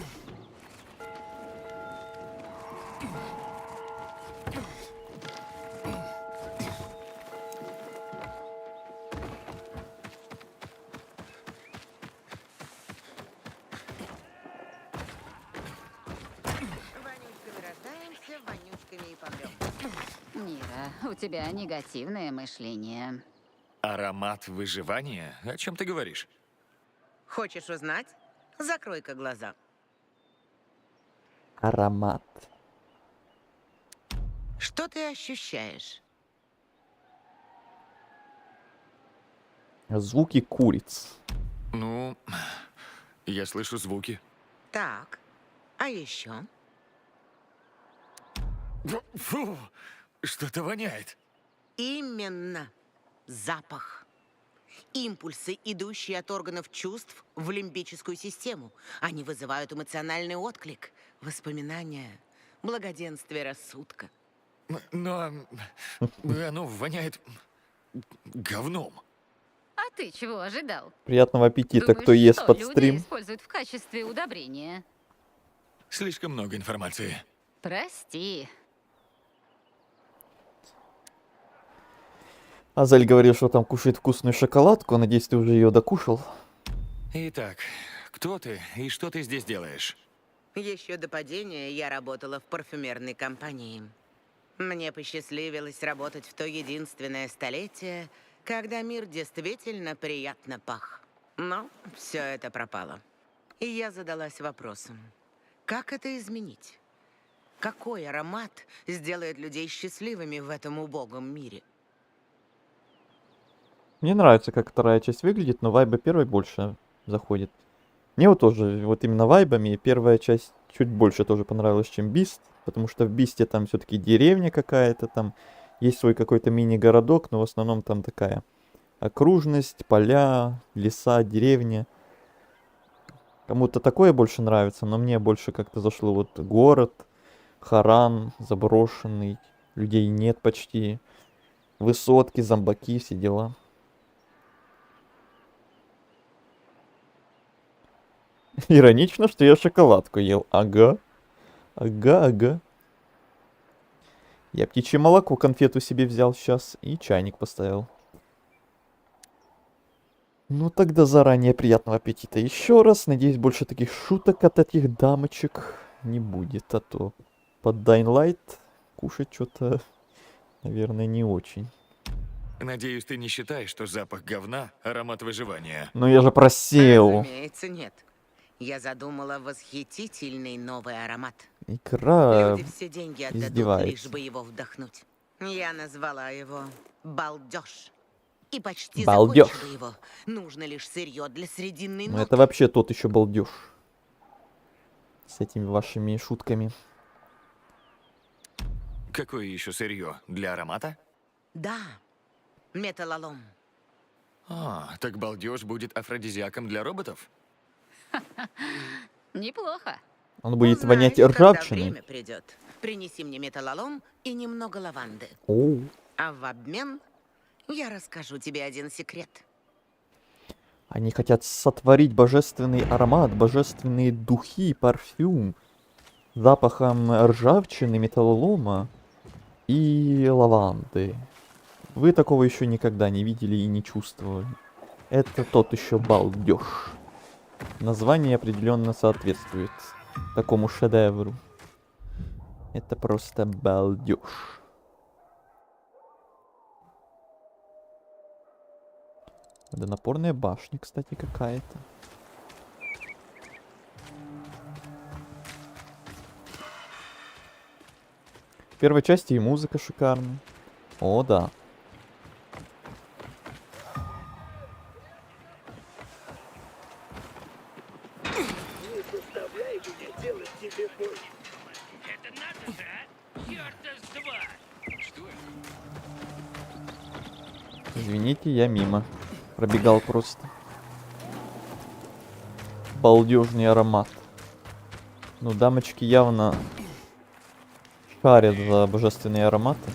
Вонючками рождаемся, вонючками и помрем. Мира, у тебя негативное мышление. Аромат выживания? О чем ты говоришь? Хочешь узнать? Закрой-ка глаза. Аромат. Что ты ощущаешь? Звуки куриц. Ну, я слышу звуки. Так. А еще? Фу, что-то воняет. Именно. Запах. Импульсы, идущие от органов чувств в лимбическую систему. Они вызывают эмоциональный отклик, воспоминания, благоденствие рассудка. Но оно воняет говном. А ты чего ожидал? Приятного аппетита, Думаешь, кто ест что под люди стрим. используют в качестве удобрения? Слишком много информации. Прости. Азель говорил, что там кушает вкусную шоколадку. Надеюсь, ты уже ее докушал. Итак, кто ты и что ты здесь делаешь? Еще до падения я работала в парфюмерной компании. Мне посчастливилось работать в то единственное столетие, когда мир действительно приятно пах. Но все это пропало. И я задалась вопросом, как это изменить? Какой аромат сделает людей счастливыми в этом убогом мире? Мне нравится, как вторая часть выглядит, но вайбы первой больше заходит. Мне вот тоже, вот именно вайбами, первая часть чуть больше тоже понравилась, чем Бист, потому что в Бисте там все-таки деревня какая-то, там есть свой какой-то мини-городок, но в основном там такая окружность, поля, леса, деревня. Кому-то такое больше нравится, но мне больше как-то зашло вот город, Харан, заброшенный, людей нет почти, высотки, зомбаки, все дела. Иронично, что я шоколадку ел. Ага. Ага, ага. Я птичье молоко, конфету себе взял сейчас и чайник поставил. Ну тогда заранее приятного аппетита еще раз. Надеюсь, больше таких шуток от этих дамочек не будет. А то под Dying Light кушать что-то, наверное, не очень. Надеюсь, ты не считаешь, что запах говна — аромат выживания. Но я же просел. Разумеется, нет. Я задумала восхитительный новый аромат. Икра Люди все деньги отдадут, лишь издевается. бы его вдохнуть. Я назвала его «Балдеж». И почти Балдеж. закончила его. Нужно лишь сырье для срединной Ну ноты. это вообще тот еще балдеж. С этими вашими шутками. Какое еще сырье? Для аромата? Да, металлолом. А, так балдеж будет афродизиаком для роботов? Неплохо. Он будет Узнаешь, вонять когда ржавчиной. время придет. Принеси мне металлолом и немного лаванды. Оу. А в обмен я расскажу тебе один секрет. Они хотят сотворить божественный аромат, божественные духи, парфюм. С запахом ржавчины, металлолома и лаванды. Вы такого еще никогда не видели и не чувствовали. Это тот еще балдеж. Название определенно соответствует такому шедевру. Это просто балдеж. Водонапорная башня, кстати, какая-то. В первой части и музыка шикарная. О, да. Извините, я мимо. Пробегал просто. Балдежный аромат. Ну, дамочки явно шарят за божественные ароматы.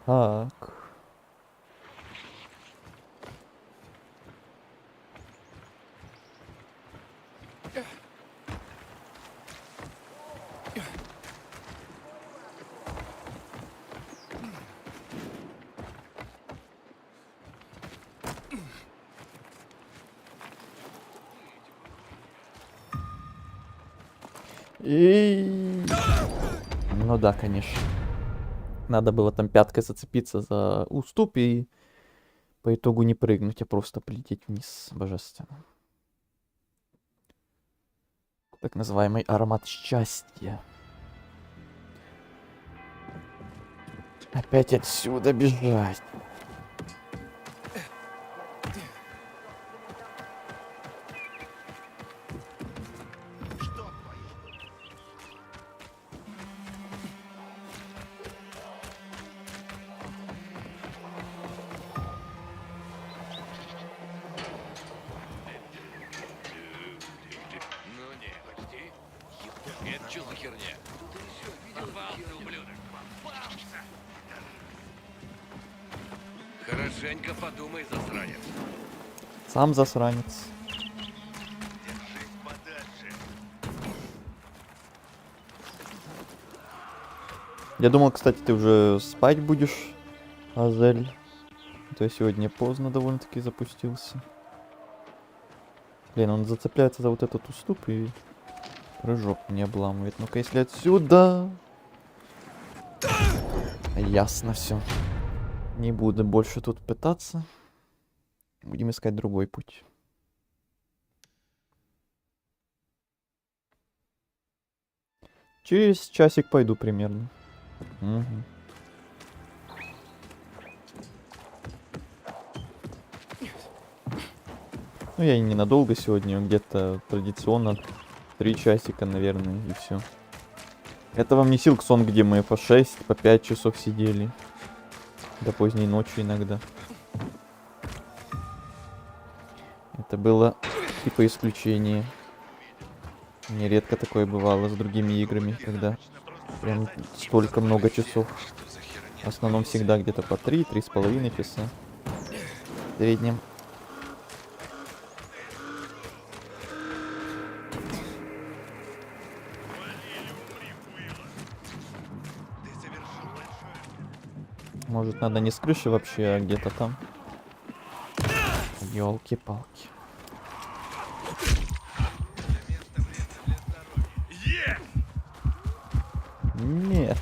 Так. И... Ну да, конечно. Надо было там пяткой зацепиться за уступ и по итогу не прыгнуть, а просто полететь вниз. Божественно. Так называемый аромат счастья. Опять отсюда бежать. Это что за херня? Попался, ублюдок. Попался! Хорошенько подумай, засранец. Сам засранец. Держись подальше. Я думал, кстати, ты уже спать будешь, Азель. То есть сегодня поздно довольно-таки запустился. Блин, он зацепляется за вот этот уступ и прыжок не обламывает. Ну-ка, если отсюда... Ясно все. Не буду больше тут пытаться. Будем искать другой путь. Через часик пойду примерно. Мгм. Ну, я и ненадолго сегодня, где-то традиционно 3 часика, наверное, и все. Это вам не Silksong, где мы по 6, по 5 часов сидели. До поздней ночи иногда. Это было типа исключение. Нередко такое бывало с другими играми, когда прям столько много часов. В основном всегда где-то по 3-3,5 часа. В среднем. Может, надо не с крыши вообще, а где-то там. Ёлки-палки. Нет.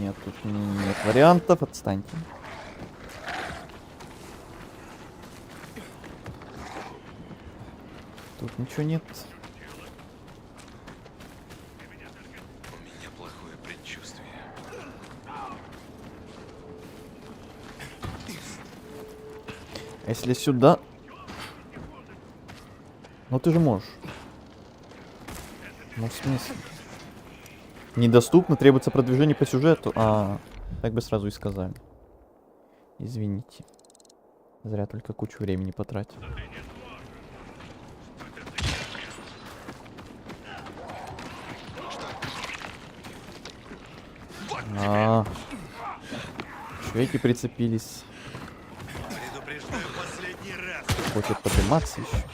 Нет, тут нет вариантов, отстаньте. Тут ничего нет. У меня плохое предчувствие. Если сюда... Ну ты же можешь. Ну в смысле? Недоступно, требуется продвижение по сюжету. А, так бы сразу и сказали. Извините. Зря только кучу времени потратил. А, еще эти прицепились. Предупреждаю последний раз. Хочет подниматься еще.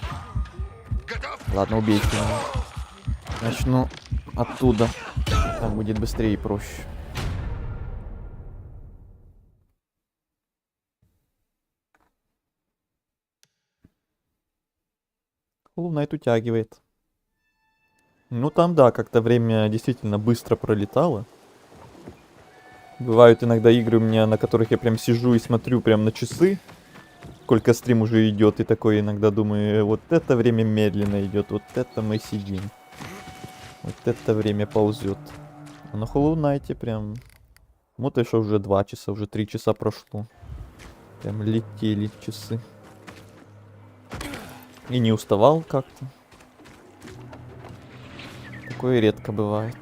Ладно, убейте его. Начну оттуда. Там будет быстрее и проще. Hollow Knight утягивает. Ну там, да, как-то время действительно быстро пролетало. Бывают иногда игры у меня, на которых я прям сижу и смотрю прям на часы, сколько стрим уже идет, и такой иногда думаю, вот это время медленно идет, вот это мы сидим. Вот это время ползет. А на Hollow Knight прям... Смотришь, что уже 2 часа, уже 3 часа прошло. Прям летели часы. И не уставал как-то. Такое редко бывает.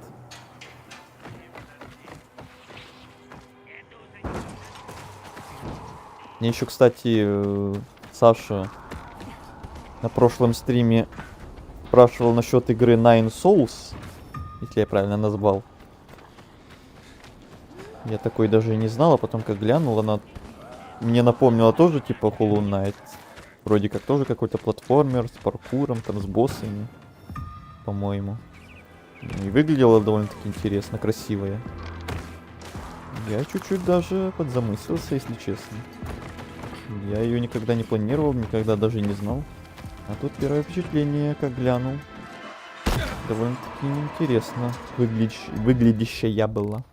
Мне еще, кстати, Саша на прошлом стриме спрашивал насчет игры Nine Souls, если я правильно назвал. Я такой даже не знал, а потом как глянул, она мне напомнила тоже типа Hollow Knight. Вроде как тоже какой-то платформер с паркуром, там с боссами, по-моему. И выглядела довольно-таки интересно, красивая. Я чуть-чуть даже подзамыслился, если честно. Я ее никогда не планировал, никогда даже не знал. А тут первое впечатление, как глянул. Довольно-таки интересно выглядящая была.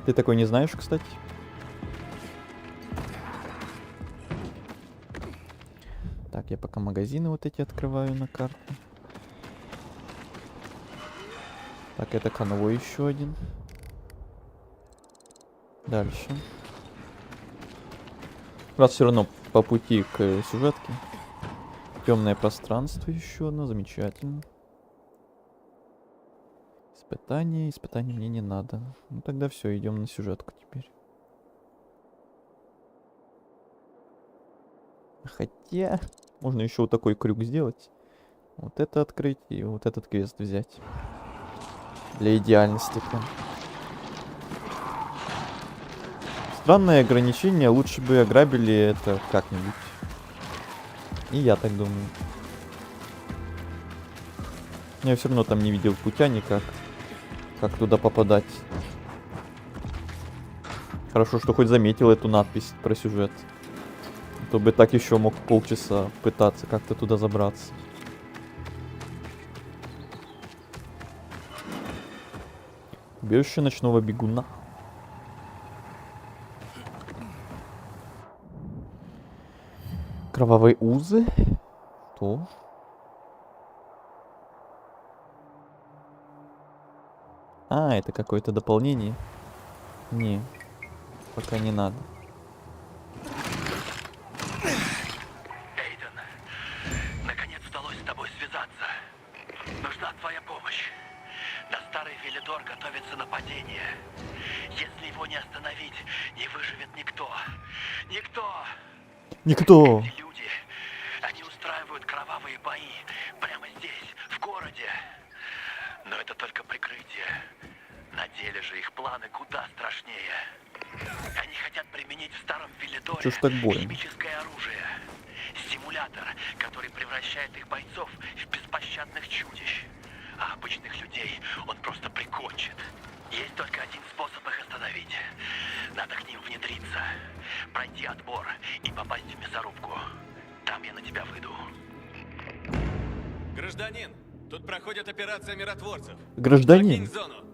Ты такой не знаешь, кстати? Так, я пока магазины вот эти открываю на карте. Так, это конвой еще один. Дальше. Раз все равно по пути к сюжетке. Темное пространство еще одно, замечательно. Испытание, испытание мне не надо. Ну тогда все, идем на сюжетку теперь. Хотя, можно еще вот такой крюк сделать. Вот это открыть и вот этот квест взять. Для идеальности прям. Странное ограничение, лучше бы ограбили это как-нибудь. И я так думаю. Я все равно там не видел путя никак. Как туда попадать. Хорошо, что хоть заметил эту надпись про сюжет. А то бы так еще мог полчаса пытаться как-то туда забраться. Убежище ночного бегуна. Кровавые узы. Что? А, это какое-то дополнение. Не, пока не надо. Эйден, наконец удалось с тобой связаться. Нужна твоя помощь. На старый Велидор готовится нападение. Если его не остановить, не выживет никто. Никто! Никто! Эти люди, они устраивают кровавые бои прямо здесь, в городе. Но это только прикрытие. На деле же их планы куда страшнее. Они хотят применить в старом Велидоре Чё ж так больно? химическое оружие. Стимулятор, который превращает их бойцов в беспощадных чудищ. А обычных людей он просто прикончит. Есть только один способ их остановить. Надо к ним внедриться, пройти отбор и попасть в мясорубку. Там я на тебя выйду. Гражданин, тут проходит операция миротворцев. Гражданин. Покинь зону.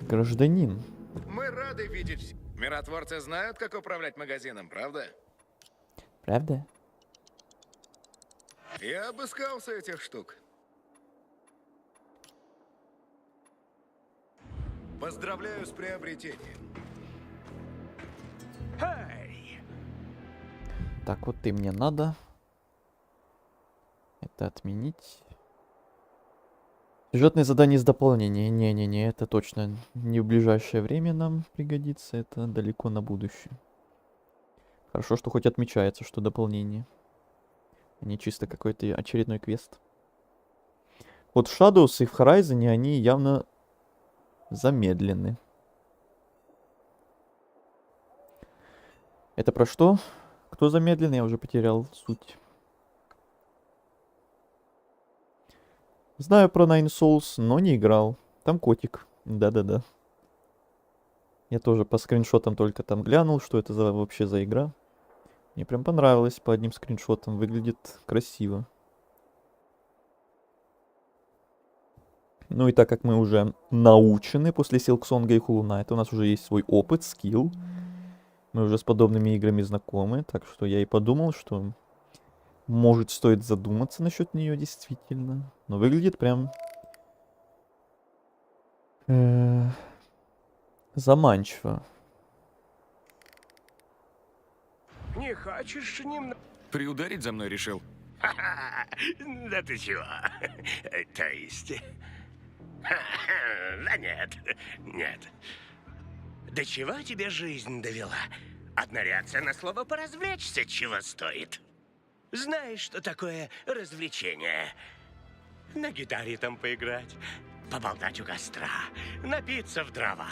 Гражданин. Мы рады видеть. Миротворцы знают, как управлять магазином, правда? Правда? Я обыскался этих штук. Поздравляю с приобретением. Так, вот ты мне надо. Это отменить. Сюжетное задание с дополнением. Не-не-не, это точно не в ближайшее время нам пригодится. Это далеко на будущее. Хорошо, что хоть отмечается, что дополнение. А не чисто какой-то очередной квест. Вот в Shadows и в Horizon они явно замедлены. Это про что? Кто замедлен? Я уже потерял суть. Знаю про Nine Souls, но не играл. Там котик. Да-да-да. Я тоже по скриншотам только там глянул, что это вообще за игра. Мне прям понравилось по одним скриншотам. Выглядит красиво. Ну и так как мы уже научены после Силксонга и Hollow Knight, у нас уже есть свой опыт, скилл. Мы уже с подобными играми знакомы, так что я и подумал, что может стоит задуматься насчет нее действительно. Но выглядит прям заманчиво. Не хочешь немного... Приударить за мной решил? Да ты чего? То есть... Да нет, нет. До чего тебе жизнь довела? Одна реакция на слово «поразвлечься» чего стоит? Знаешь, что такое развлечение? На гитаре там поиграть, поболтать у костра, напиться в дрова.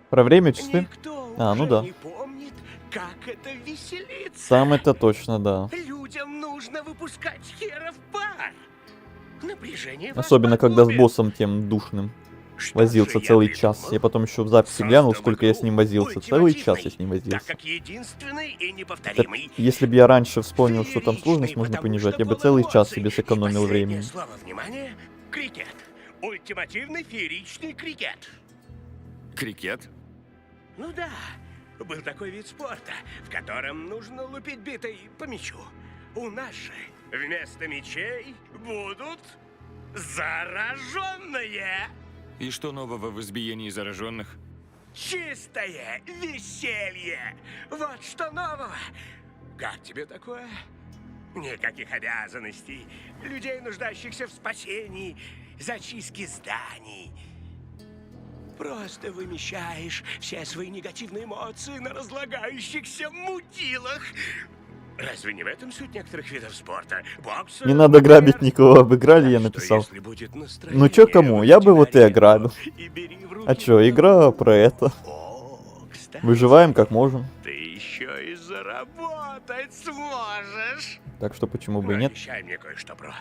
Про время часы? Никто Ну уже да. не помнит, как это веселиться. Сам это точно, да. Людям нужно выпускать хера в пар. Напряжение вас Особенно когда с погубит. боссом тем душным Что возился же я целый придумал? час. Я потом еще в записи глянул, Создам сколько я с игру ним возился. Целый час я ультимативной, с ним так возился. как единственный и Это неповторимый. если бы я раньше вспомнил, что там Фееричный, сложность можно потому понижать, что я бы полон целый час эмоций. себе сэкономил И последнее времени. слово, внимание, крикет. Ультимативный фееричный крикет. Крикет? Ну да, был такой вид спорта, в котором нужно лупить битой по мячу. У нас же вместо мячей будут зараженные. И что нового в избиении зараженных? Чистое веселье. Вот что нового. Как тебе такое? Никаких обязанностей. Людей, нуждающихся в спасении, зачистки зданий. Просто вымещаешь все свои негативные эмоции на разлагающихся мудилах. Разве не в этом суть некоторых видов спорта? Бокса, Не надо грабить никого, обыграли, я так что, написал. если будет Ну настроение, чё кому? Я бы вот и выйди на ограбил. арену и бери в руки А чё, игра про это. О, кстати, Выживаем как можем. ты еще и заработать сможешь. Так что почему бы Ну, и нет. обещай мне кое-что, бро.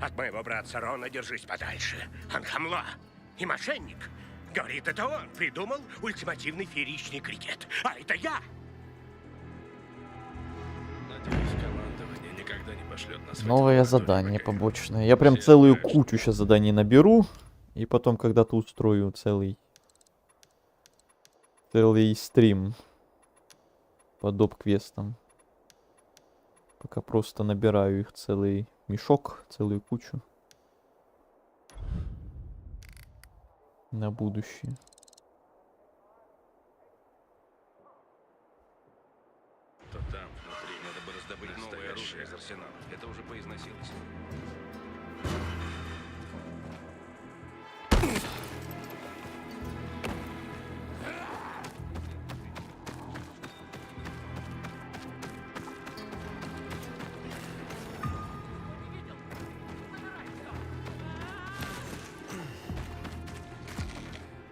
От моего братца Рона держись подальше. Он хамло и мошенник. Говорит, это он придумал ультимативный фееричный крикет. А это я! Надеюсь, командование никогда не пошлет нас в Новое эти задание лаборатории, побочное. Я прям Все целую знают, кучу сейчас заданий наберу. И потом когда-то устрою целый стрим по доп-квестам. Пока просто набираю их целый мешок, целую кучу. На будущее. то там, внутри, надо бы раздобыть новое оружие из арсенала. Это уже поизносилось.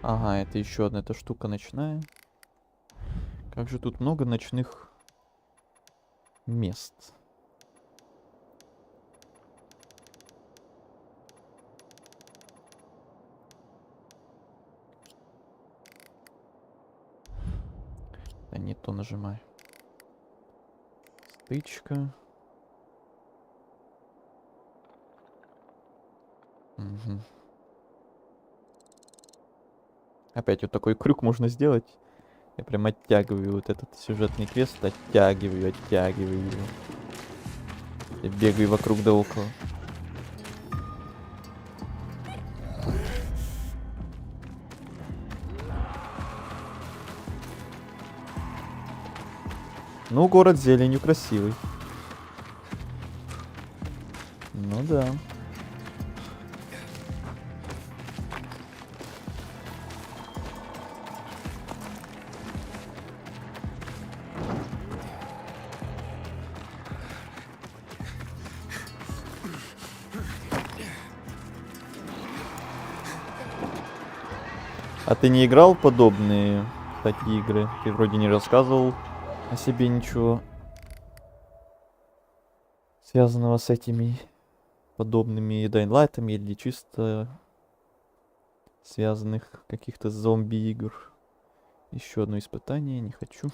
Ага, это еще одна эта штука ночная. Как же тут много ночных мест. Да не то нажимаю. Стычка. Угу. Опять вот такой крюк можно сделать. Я прям оттягиваю вот этот сюжетный квест, оттягиваю его. Я бегаю вокруг да около. Ну, город с зеленью красивый. Ну да. А ты не играл в подобные, кстати, игры? Ты вроде не рассказывал о себе ничего связанного с этими подобными Dying Light'ами или чисто связанных каких-то зомби-игр. Еще одно испытание, не хочу.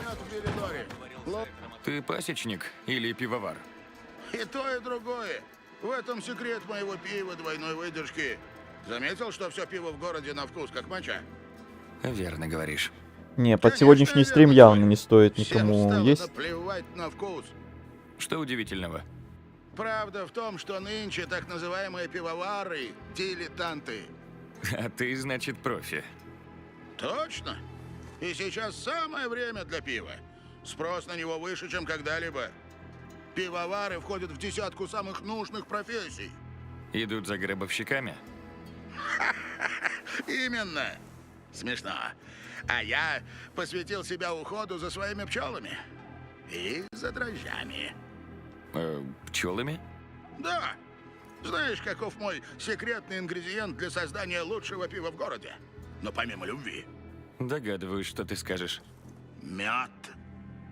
мед в Велидоре. Ты пасечник или пивовар? И то, и другое. В этом секрет моего пива двойной выдержки. Заметил, что все пиво в городе на вкус как моча? Верно говоришь. Не, под Конечно, сегодняшний стрим верно явно говорю. не стоит Всем никому стало есть. наплевать на вкус. Что удивительного? Правда в том, что нынче так называемые пивовары – дилетанты. А ты, значит, профи. Точно. И сейчас самое время для пива. Спрос на него выше, чем когда-либо. Пивовары входят в десятку самых нужных профессий. Идут за гробовщиками? Именно. Смешно. А я посвятил себя уходу за своими пчелами. И за дрожжами. Пчелами? Да. Знаешь, каков мой секретный ингредиент для создания лучшего пива в городе? Но помимо любви. Догадываюсь, что ты скажешь. Мед.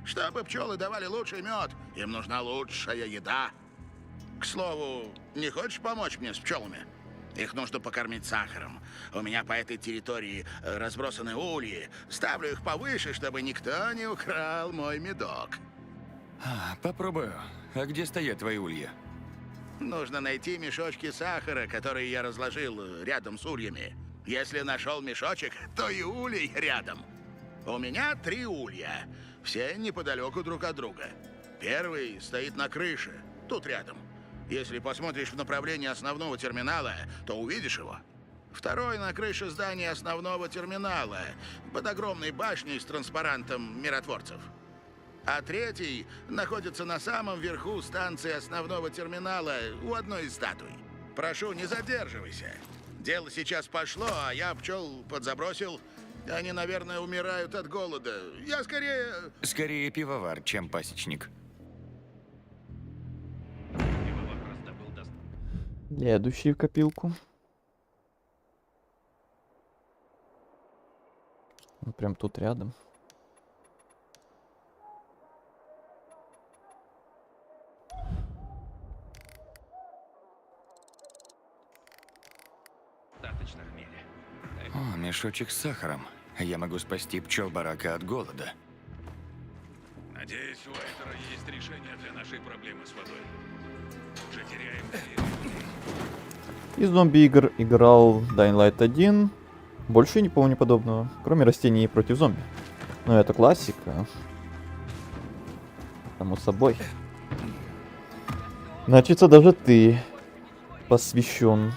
Чтобы пчелы давали лучший мед, им нужна лучшая еда. К слову, не хочешь помочь мне с пчелами? Их нужно покормить сахаром. У меня по этой территории разбросаны ульи. Ставлю их повыше, чтобы никто не украл мой медок. Попробую. А где стоят твои улья? Нужно найти мешочки сахара, которые я разложил рядом с ульями. Если нашел мешочек, то и улей рядом. У меня 3 улья. Все неподалеку друг от друга. Первый стоит на крыше, тут рядом. Если посмотришь в направлении основного терминала, то увидишь его. Второй на крыше здания основного терминала, под огромной башней с транспарантом миротворцев. А третий находится на самом верху станции основного терминала у одной из статуй. Прошу, не задерживайся. Дело сейчас пошло, а я пчел подзабросил. Они, наверное, умирают от голода. Я скорее... Скорее пивовар, чем пасечник. Следующий в копилку. Ну, прям тут рядом. О, мешочек с сахаром. Я могу спасти пчел барака от голода. Надеюсь, у Айтера есть решение для нашей проблемы с водой. Уже теряем. Из зомби-игр играл Dying Light 1. Больше не помню подобного, кроме растений против зомби. Но это классика. Само собой. Значится, даже ты посвящен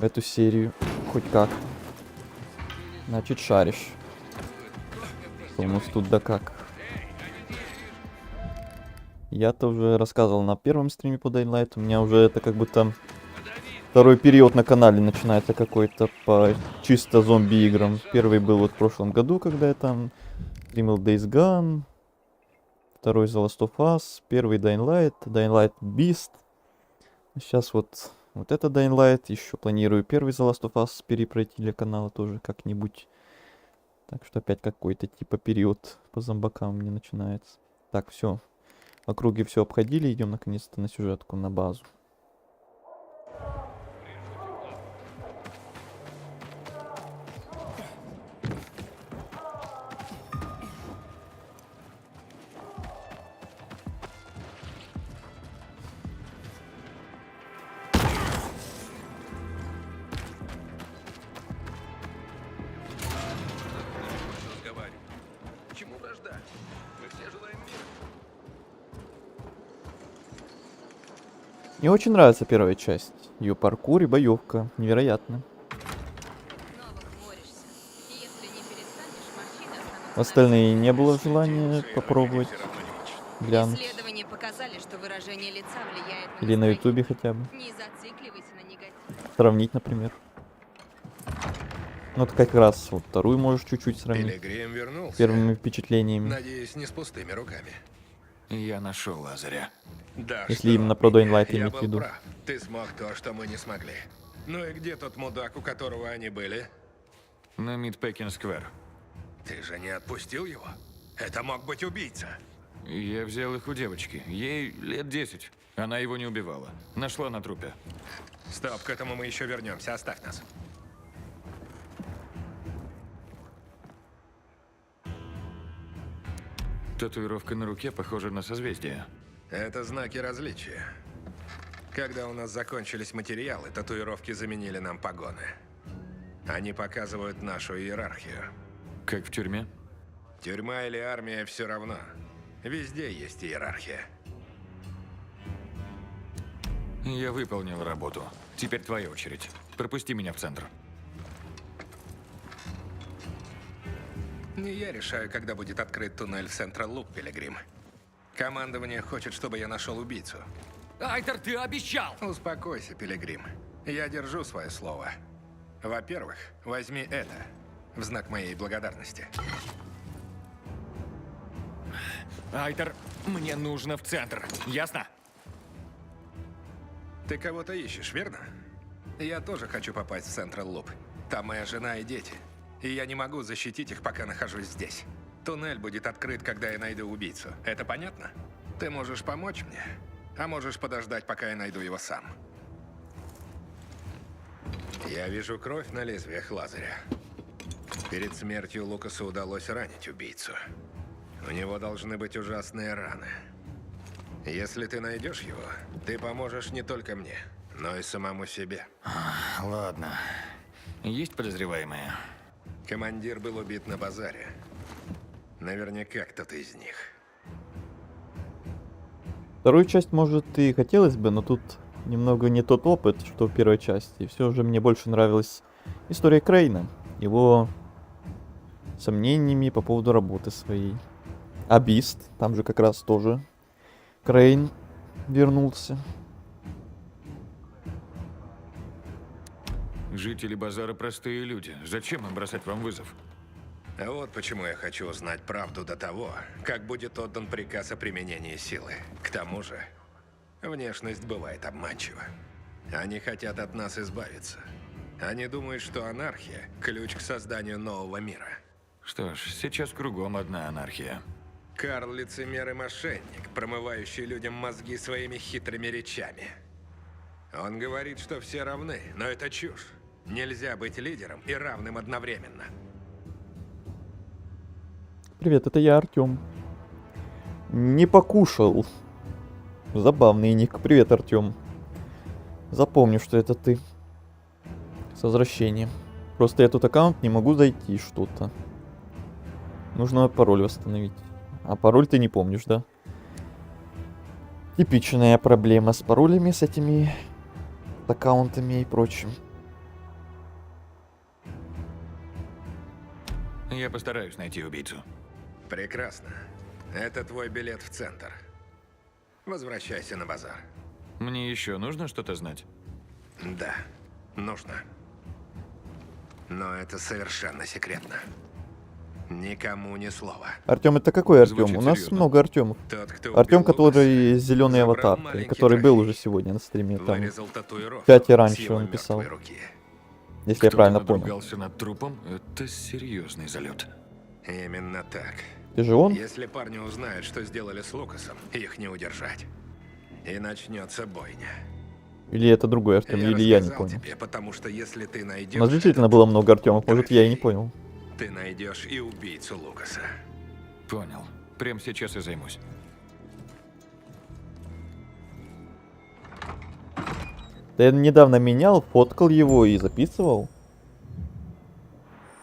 в эту серию. Хоть как. Значит, шаришь. Что у нас тут да как. Я-то уже рассказывал на первом стриме по Dying Light. У меня уже это как будто второй период на канале начинается какой-то по чисто зомби-играм. Первый был вот в прошлом году, когда я там стримил Days Gone. Второй The Last of Us. Первый Dying Light Beast. Сейчас вот это Dying Light. Еще планирую первый The Last of Us перепройти для канала тоже как-нибудь. Так что опять какой-то типа период по зомбакам у меня начинается. Так, все. В округе все обходили. Идем наконец-то на сюжетку, на базу. Чему вражда? Мы все желаем мира. Мне очень нравится первая часть. Ее паркур и боевка. Невероятно. Остальные не было желания попробовать. Глянуть. Исследования показали, что выражение лица влияет на Или на ютубе хотя бы. Не зацикливайся на негативе. Сравнить, например. Ну, вот как раз вот вторую можешь чуть-чуть сравнить. Пилигрим вернулся. С первыми впечатлениями. Надеюсь, не с пустыми руками. Я нашел Лазаря. Да Если что именно про Dying Light я иметь был в виду. прав. Ты смог то, что мы не смогли. Ну и где тот мудак, у которого они были? На Мидпекин-сквер. Ты же не отпустил его? Это мог быть убийца. Я взял их у девочки. Ей лет 10. Она его не убивала. Нашла на трупе. Стоп, к этому мы еще вернемся. Оставь нас. Татуировка на руке похожа на созвездие. Это знаки различия. Когда у нас закончились материалы, татуировки заменили нам погоны. Они показывают нашу иерархию. Как в тюрьме? Тюрьма или армия все равно. Везде есть иерархия. Я выполнил работу. Теперь твоя очередь. Пропусти меня в центр. Не я решаю, когда будет открыт туннель в Централ Луп, Пилигрим. Командование хочет, чтобы я нашел убийцу. Айтер, ты обещал! Успокойся, Пилигрим. Я держу свое слово. Во-первых, возьми это в знак моей благодарности. Айтер, мне нужно в центр. Ясно? Ты кого-то ищешь, верно? Я тоже хочу попасть в Централ Луп. Там моя жена и дети. И я не могу защитить их, пока нахожусь здесь. Туннель будет открыт, когда я найду убийцу. Это понятно? Ты можешь помочь мне, а можешь подождать, пока я найду его сам. Я вижу кровь на лезвиях Лазаря. Перед смертью Лукасу удалось ранить убийцу. У него должны быть ужасные раны. Если ты найдешь его, ты поможешь не только мне, но и самому себе. Ладно. Есть подозреваемые? Командир был убит на базаре. Наверняка кто-то из них. Вторую часть, может, и хотелось бы, но тут немного не тот опыт, что в первой части. Все же мне больше нравилась история Крейна. Его сомнениями по поводу работы своей. А Бист, там же как раз тоже Крейн вернулся. Жители базара простые люди. Зачем им бросать вам вызов? А вот почему я хочу узнать правду до того, как будет отдан приказ о применении силы. К тому же, внешность бывает обманчива. Они хотят от нас избавиться. Они думают, что анархия – ключ к созданию нового мира. Что ж, сейчас кругом одна анархия. Карл – лицемер и мошенник, промывающий людям мозги своими хитрыми речами. Он говорит, что все равны, но это чушь. Нельзя быть лидером и равным одновременно. Привет, это я, Артём. Не покушал. Забавный ник. Привет, Артём. Запомню, что это ты. С возвращением. Просто я тут аккаунт не могу зайти что-то. Нужно пароль восстановить. А пароль ты не помнишь, да? Типичная проблема с паролями, с этими аккаунтами и прочим. Я постараюсь найти убийцу. Прекрасно. Это твой билет в центр. Возвращайся на базар. Мне еще нужно что-то знать? Да, нужно. Но это совершенно секретно. Никому ни слова. Артём, это какой Артём? Звучит У нас серьезно. много Артёмов. Тот, кто Артём, убил который с зеленой забрал аватаркой, маленький который был трофей. уже сегодня на стриме. Там Вырезал татуировку в чате с раньше его он писал. мертвой руки. Если я Кто-то правильно понял. надругался над трупом? Это серьезный залет. Именно так. Ты же он? Если парни узнают, что сделали с Лукасом, их не удержать. И начнется бойня. Или это другой Артём, или я не рассказал понял. тебе, потому что если ты У найдешь, нас действительно было много Артёмов, может я и не понял. ты найдешь и убийцу Лукаса. Понял. Прямо сейчас и займусь. Да я недавно менял, фоткал его и записывал.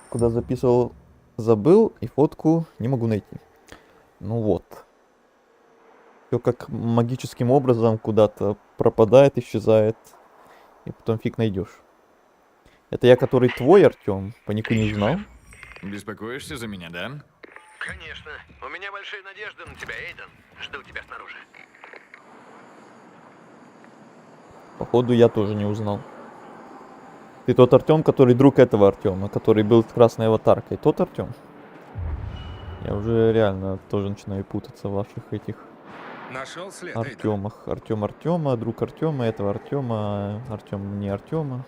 Куда записывал, забыл, и фотку не могу найти. Ну вот. Все как магическим образом куда-то пропадает, исчезает. И потом фиг найдешь. Это я, который твой, Артём? По нику не знал. Беспокоишься за меня, да? Конечно. У меня большие надежды на тебя, Эйден. Жду тебя снаружи. Походу, я тоже не узнал. Ты тот Артём, который друг этого Артёма, который был с красной аватаркой. Тот Артём? Я уже реально тоже начинаю путаться в ваших этих Нашел след, Эйден? Артёмах. Артём Артёма, друг Артёма, этого Артёма, Артём не Артёма.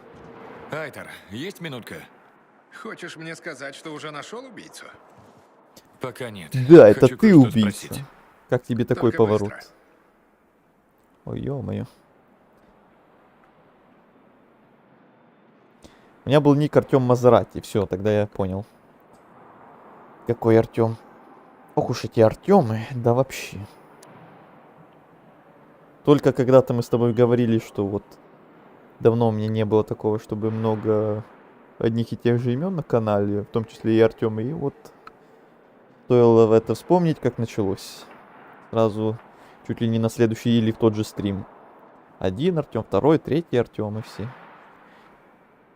Айтер, есть минутка? Хочешь мне сказать, что уже нашел убийцу? Пока нет. Да, это Хочу ты кое-что убийца. спросить. Как тебе такой Только поворот? быстро. Ой, ё-моё. У меня был ник Артём Мазерати. Все, тогда я понял. Какой Артём? Ох уж эти Артемы, да вообще. Только когда-то мы с тобой говорили, что вот давно у меня не было такого, чтобы много одних и тех же имен на канале, в том числе и Артема, и вот стоило это вспомнить, как началось. Сразу чуть ли не на следующий или в тот же стрим. Один Артем, второй, третий Артем, и все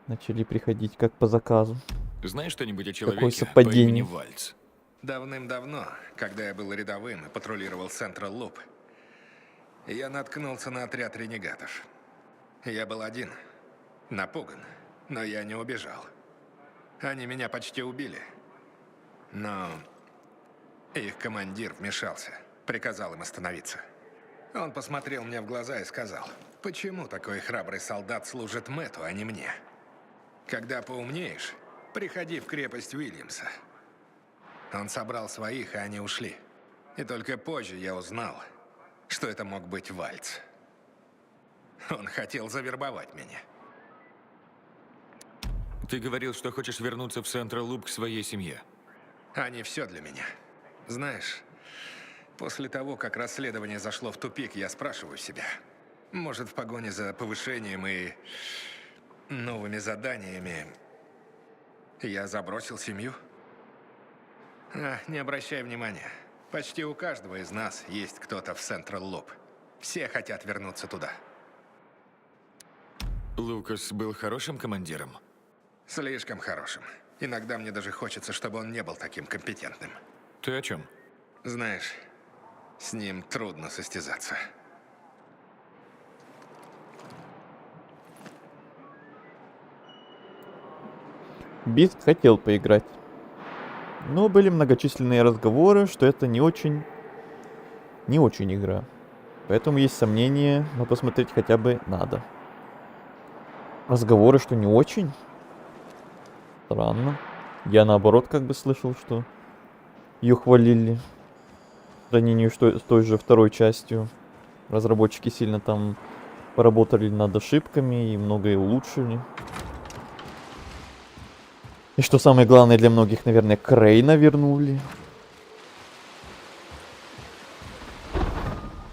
начали приходить как по заказу. Знаешь что-нибудь о Какое человеке по совпадение. имени Вальц? Давным-давно, когда я был рядовым и патрулировал Централ Луп, я наткнулся на отряд ренегатов. Я был один, напуган, но я не убежал. Они меня почти убили. Но их командир вмешался, приказал им остановиться. Он посмотрел мне в глаза и сказал: «Почему такой храбрый солдат служит Мэтту, а не мне? Когда поумнеешь, приходи в крепость Уильямса». Он собрал своих, и они ушли. И только позже я узнал, что это мог быть Вальц. Он хотел завербовать меня. Ты говорил, что хочешь вернуться в Централ Луп к своей семье. Они все для меня. Знаешь, после того, как расследование зашло в тупик, я спрашиваю себя, может, в погоне за повышением и новыми заданиями я забросил семью? Не обращай внимания. Почти у каждого из нас есть кто-то в Централ Луп. Все хотят вернуться туда. Лукас был хорошим командиром? Слишком хорошим. Иногда мне даже хочется, чтобы он не был таким компетентным. Ты о чем? Знаешь, с ним трудно состязаться. Бист хотел поиграть. Но были многочисленные разговоры, что это не очень игра. Поэтому есть сомнения, но посмотреть хотя бы надо. Разговоры, что не очень? Странно. Я наоборот как бы слышал, что ее хвалили. В сравнении с той же второй частью. Разработчики сильно там поработали над ошибками и многое улучшили. И что самое главное для многих, наверное, Крейна вернули.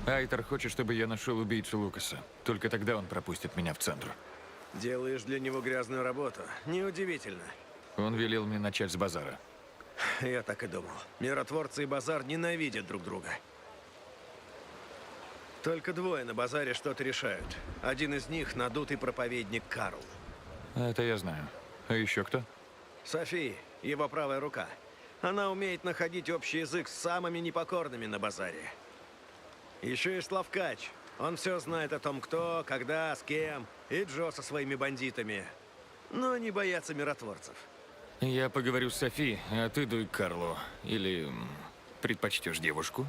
Айтер хочет, чтобы я нашел убийцу Лукаса. Только тогда он пропустит меня в центр. Делаешь для него грязную работу. Неудивительно. Он велел мне начать с базара. Я так и думал. Миротворцы и базар ненавидят друг друга. Только двое на базаре что-то решают. Один из них — надутый проповедник Карл. Это я знаю. А еще кто? Софи, его правая рука. Она умеет находить общий язык с самыми непокорными на базаре. Еще и Славкач. Он все знает о том, кто, когда, с кем. И Джо со своими бандитами. Но они боятся миротворцев. Я поговорю с Софи, а ты дуй к Карлу. Или предпочтешь девушку?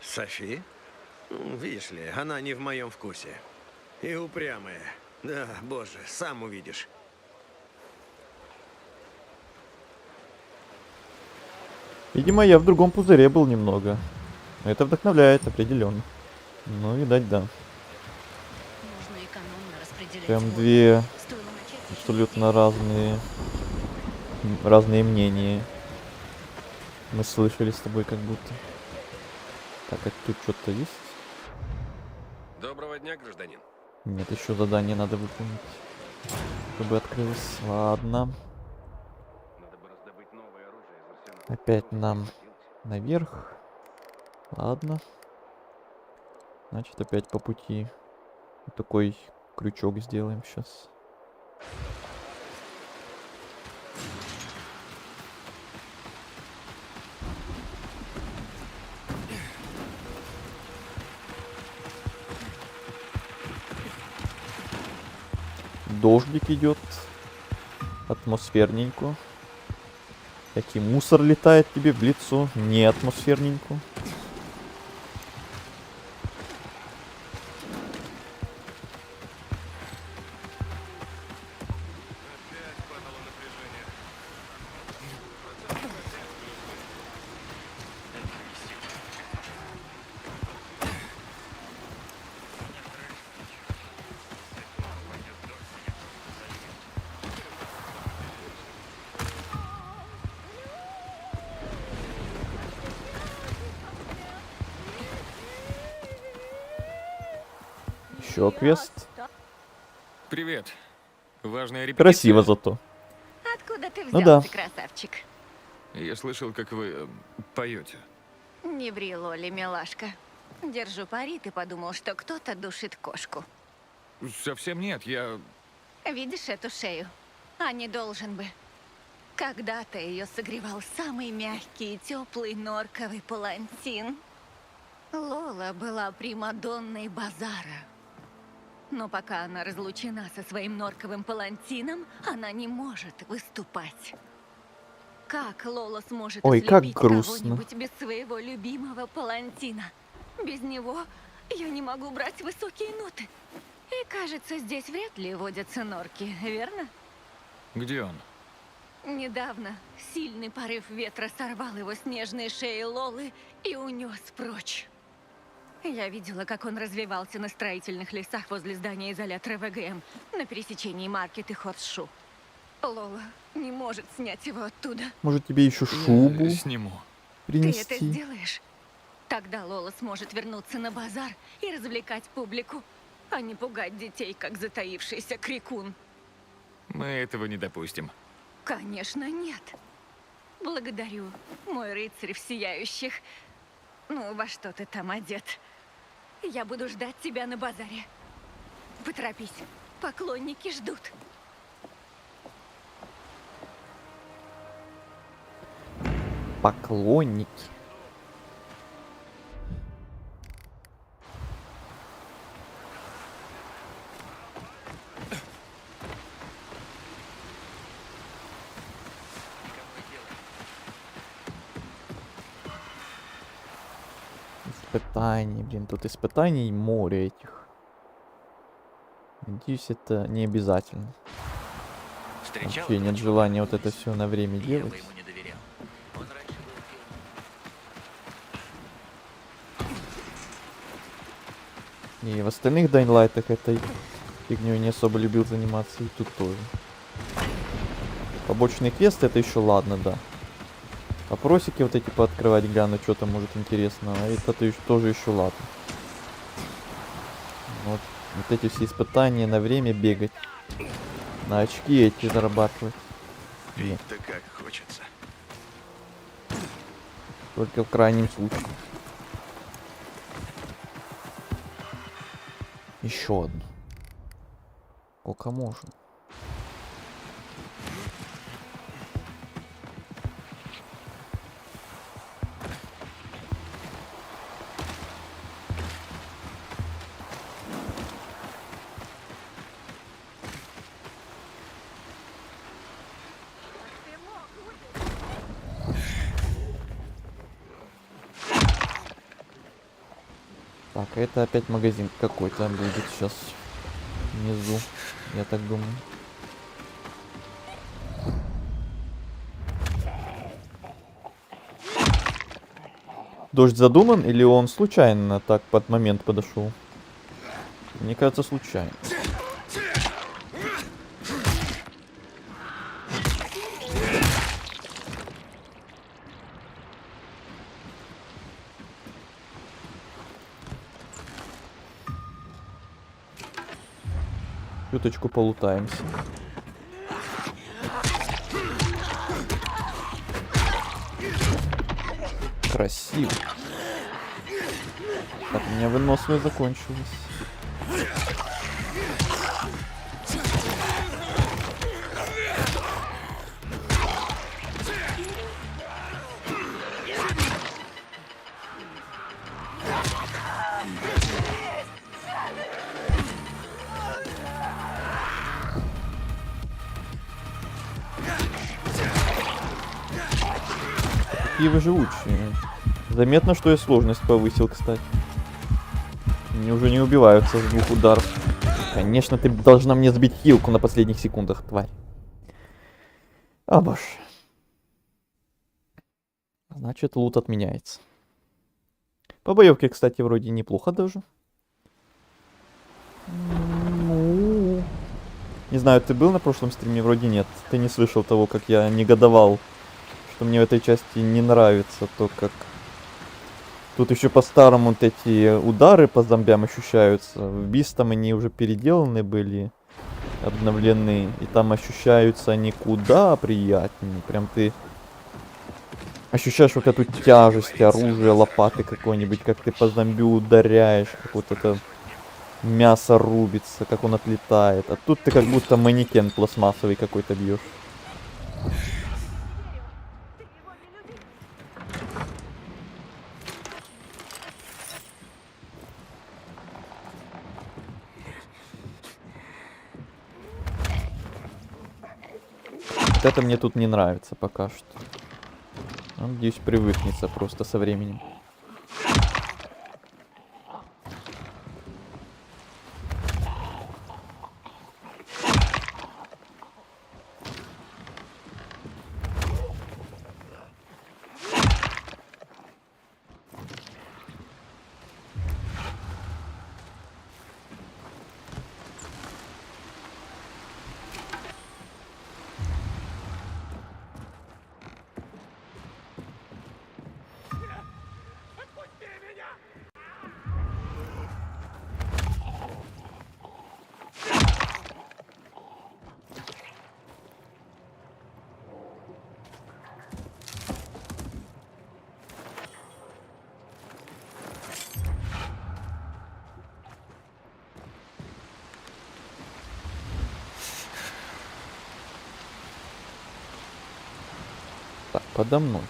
Софи? Видишь ли, она не в моем вкусе. И упрямая. Да, боже, сам увидишь. Видимо, я в другом пузыре был немного. Это вдохновляет определенно. Ну, видать, да. Нужно экономно распределять Прям воду. две Стоило начать еще абсолютно разные мнения. Мы слышали с тобой как будто. Так, а тут что-то есть? Доброго дня, гражданин. Нет, еще задание надо выполнить, чтобы открылось. Ладно. Опять нам наверх. Ладно. Значит, опять по пути. Вот такой крючок сделаем сейчас. Дождик идет. Атмосферненько. Такий мусор летает тебе в лицо. Не атмосферненько. Еще квест. Привет. Важная репетиция. Красиво зато. Откуда ты Ну взялся, да. красавчик? Я слышал, как вы поете. Не ври, Лоли, милашка. Держу пари, ты подумал, что кто-то душит кошку. Совсем нет, я... Видишь эту шею? А не должен бы. Когда-то ее согревал самый мягкий и теплый норковый палантин. Лола была примадонной базара. Но пока она разлучена со своим норковым палантином, она не может выступать. Как Лола сможет Ой, как ослепить грустно. кого-нибудь без своего любимого палантина? Без него я не могу брать высокие ноты. И кажется, здесь вряд ли водятся норки, верно? Где он? Недавно сильный порыв ветра сорвал его с нежной шеи Лолы и унес прочь. Я видела, как он развивался на строительных лесах возле здания изолятора ВГМ на пересечении Маркет и Хорсшу. Лола не может снять его оттуда. Может тебе еще шубу Сниму. Ты это принести? сделаешь? Тогда Лола сможет вернуться на базар и развлекать публику, а не пугать детей, как затаившийся крикун. Мы этого не допустим. Конечно, нет. Благодарю, мой рыцарь в сияющих. Ну, во что ты там одет? Я буду ждать тебя на базаре. Поторопись, поклонники ждут. Поклонники. Испытаний, блин, тут испытаний море этих. Надеюсь, это не обязательно. Вообще нет желания вот это все на время делать. И в остальных Дайнлайтах этой фигней не особо любил заниматься, и тут тоже. Побочные квесты это еще ладно, да. Опросики вот эти пооткрывать, глянуть, что там может интересного. А это тоже еще ладно. Вот эти все испытания на время бегать. На очки эти зарабатывать. Нет, Пить-то как хочется. только в крайнем случае. Еще одну. Сколько можно? Так, это опять магазин какой-то будет сейчас внизу, я так думаю. Дождь задуман или он случайно так под момент подошел? Мне кажется, случайно. Чуточку полутаемся. Красиво. Так, у меня выносливость закончилась. Какие вы живучие. Заметно, что я сложность повысил, кстати. Они уже не убиваются с 2 ударов. Конечно, ты должна мне сбить хилку на последних секундах, тварь. А боже. Значит, лут отменяется. По боевке, кстати, вроде неплохо даже. Ну... Не знаю, ты был на прошлом стриме? Вроде нет. Ты не слышал того, как я негодовал, что мне в этой части не нравится то, как Тут еще по-старому вот эти удары по зомбям ощущаются. В Бистом они уже переделаны были, обновлены. И там ощущаются они куда приятнее. Прям ты ощущаешь вот эту тяжесть оружия, лопаты какой-нибудь, как ты по зомби ударяешь, как вот это мясо рубится, как он отлетает. А тут ты как будто манекен пластмассовый какой-то бьешь. Вот это мне тут не нравится пока что. Ну, надеюсь, привыкнется просто со временем. Так, подо мной.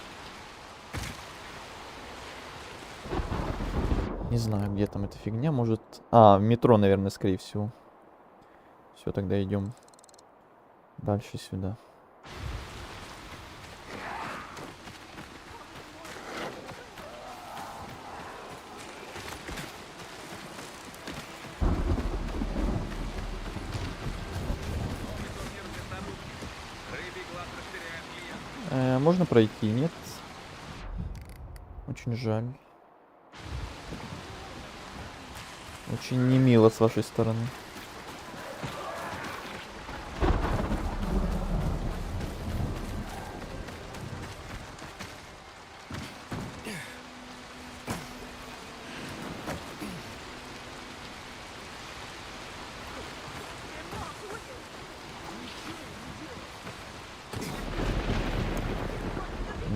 Не знаю, где там эта фигня. Может... А, в метро, наверное, скорее всего. Все, тогда идем дальше сюда. Можно пройти? Нет? Очень жаль. Очень не мило с вашей стороны.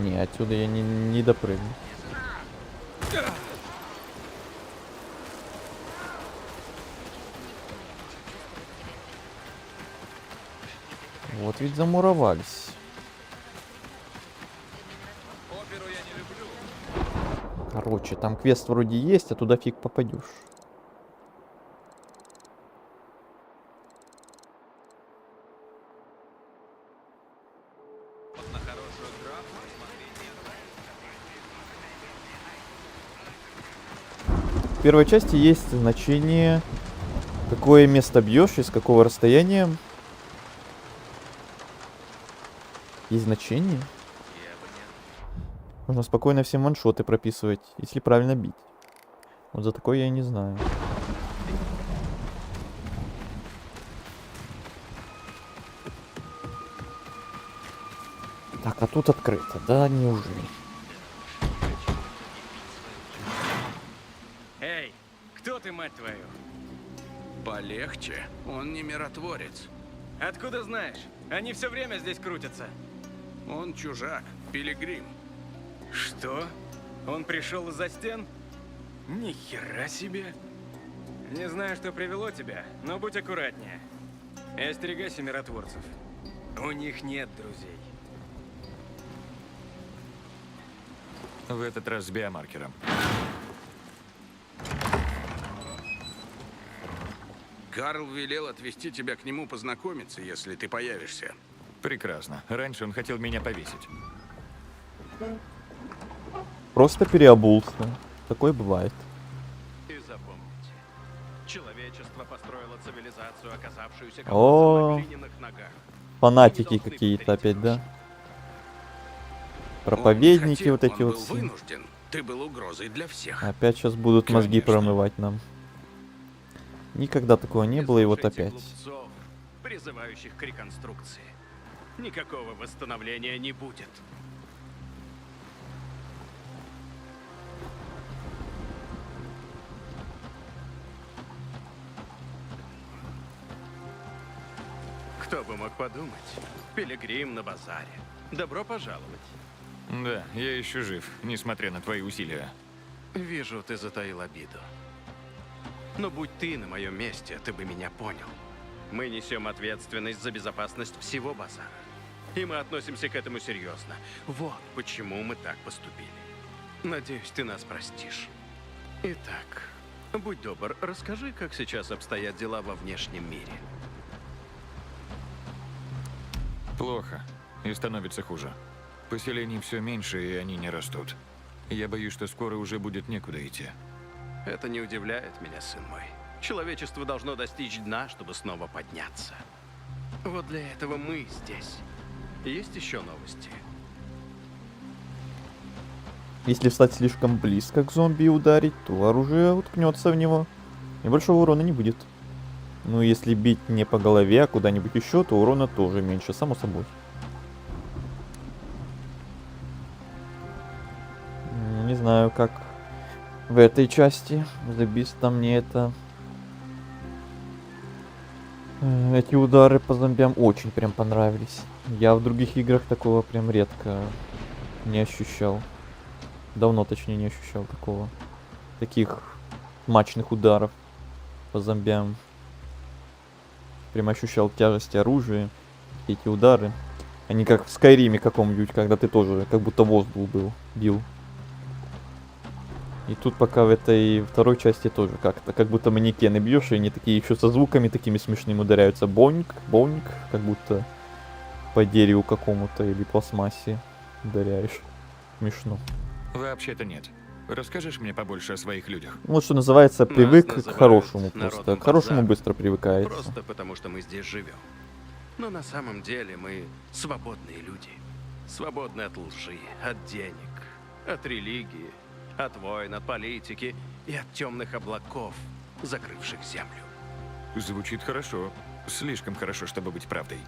Не, отсюда я не допрыгну. Вот ведь замуровались. Короче, там квест вроде есть, а туда фиг попадешь. В первой части есть значение, какое место бьешь и с какого расстояния. Есть значение. Можно спокойно всем ваншоты прописывать, если правильно бить. Вот за такое я не знаю. Так, а тут открыто, да, неужели? Эй, кто ты, мать твою? Полегче, он не миротворец. Откуда знаешь? Они все время здесь крутятся. Он чужак, пилигрим. Что? Он пришел из-за стен? Ни хера себе. Не знаю, что привело тебя, но будь аккуратнее. И остерегайся миротворцев. У них нет друзей. В этот раз с биомаркером. Карл велел отвезти тебя к нему познакомиться, если ты появишься. Прекрасно. Раньше он хотел меня повесить. Просто переобулся. Такое бывает. И запомните, человечество построило цивилизацию, оказавшуюся О, на глиняных ногах. фанатики какие-то опять, да? Проповедники вот эти вот все. Вынужден. Ты был угрозой для всех. Опять сейчас будут мозги промывать нам. Никогда такого не было, и вот опять. Глупцов, призывающих к реконструкции. Никакого восстановления не будет. Кто бы мог подумать? Пилигрим на базаре. Добро пожаловать. Да, я еще жив, несмотря на твои усилия. Вижу, ты затаил обиду. Но будь ты на моем месте, ты бы меня понял. Мы несем ответственность за безопасность всего базара. И мы относимся к этому серьезно. Вот почему мы так поступили. Надеюсь, ты нас простишь. Итак, будь добр, расскажи, как сейчас обстоят дела во внешнем мире. Плохо. И становится хуже. Поселений все меньше, и они не растут. Я боюсь, что скоро уже будет некуда идти. Это не удивляет меня, сын мой. Человечество должно достичь дна, чтобы снова подняться. Вот для этого мы здесь. Есть еще новости? Если встать слишком близко к зомби и ударить, то оружие уткнется в него. И большого урона не будет. Ну, если бить не по голове, а куда-нибудь еще, то урона тоже меньше, само собой. Не знаю, как в этой части. The Beast мне это... Эти удары по зомбям очень прям понравились. Я в других играх такого прям редко не ощущал. Давно, точнее, не ощущал такого. Таких мощных ударов по зомбям. Прям ощущал тяжесть оружия. Эти удары. Они как в Скайриме каком-нибудь, когда ты тоже как будто воздух бил. И тут пока в этой второй части тоже как-то, как будто манекены бьешь, и они такие еще со звуками такими смешными ударяются. Боньк, боньк, как будто по дереву какому-то или пластмассе ударяешь. Смешно. Вообще-то нет. Расскажешь мне побольше о своих людях? Вот что называется, привык к называют хорошему народным просто. К хорошему базаром. быстро привыкается. Просто потому, что мы здесь живем. Но на самом деле мы свободные люди. Свободны от лжи, от денег, от религии, от войн, от политики и от темных облаков, закрывших землю. Звучит хорошо. Слишком хорошо, чтобы быть правдой.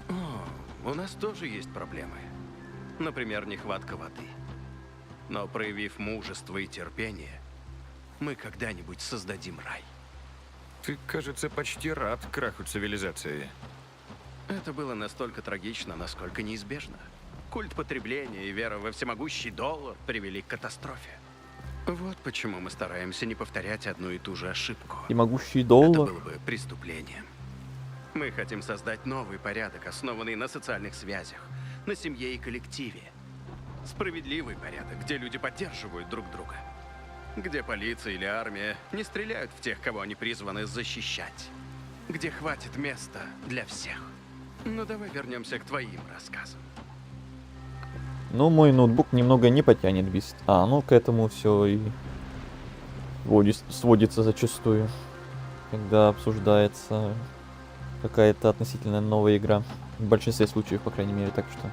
О, у нас тоже есть проблемы. Например, нехватка воды. Но проявив мужество и терпение, мы когда-нибудь создадим рай. Ты, кажется, почти рад краху цивилизации. Это было настолько трагично, насколько неизбежно. Культ потребления и вера во всемогущий доллар привели к катастрофе. Вот почему мы стараемся не повторять одну и ту же ошибку. И могущий Это доллар. было бы преступлением. Мы хотим создать новый порядок, основанный на социальных связях, на семье и коллективе. Справедливый порядок, где люди поддерживают друг друга. Где полиция или армия не стреляют в тех, кого они призваны защищать. Где хватит места для всех. Ну давай вернемся к твоим рассказам. Ну, мой ноутбук немного не потянет бист. Ну к этому все и сводится зачастую, когда обсуждается какая-то относительно новая игра. В большинстве случаев, по крайней мере, так что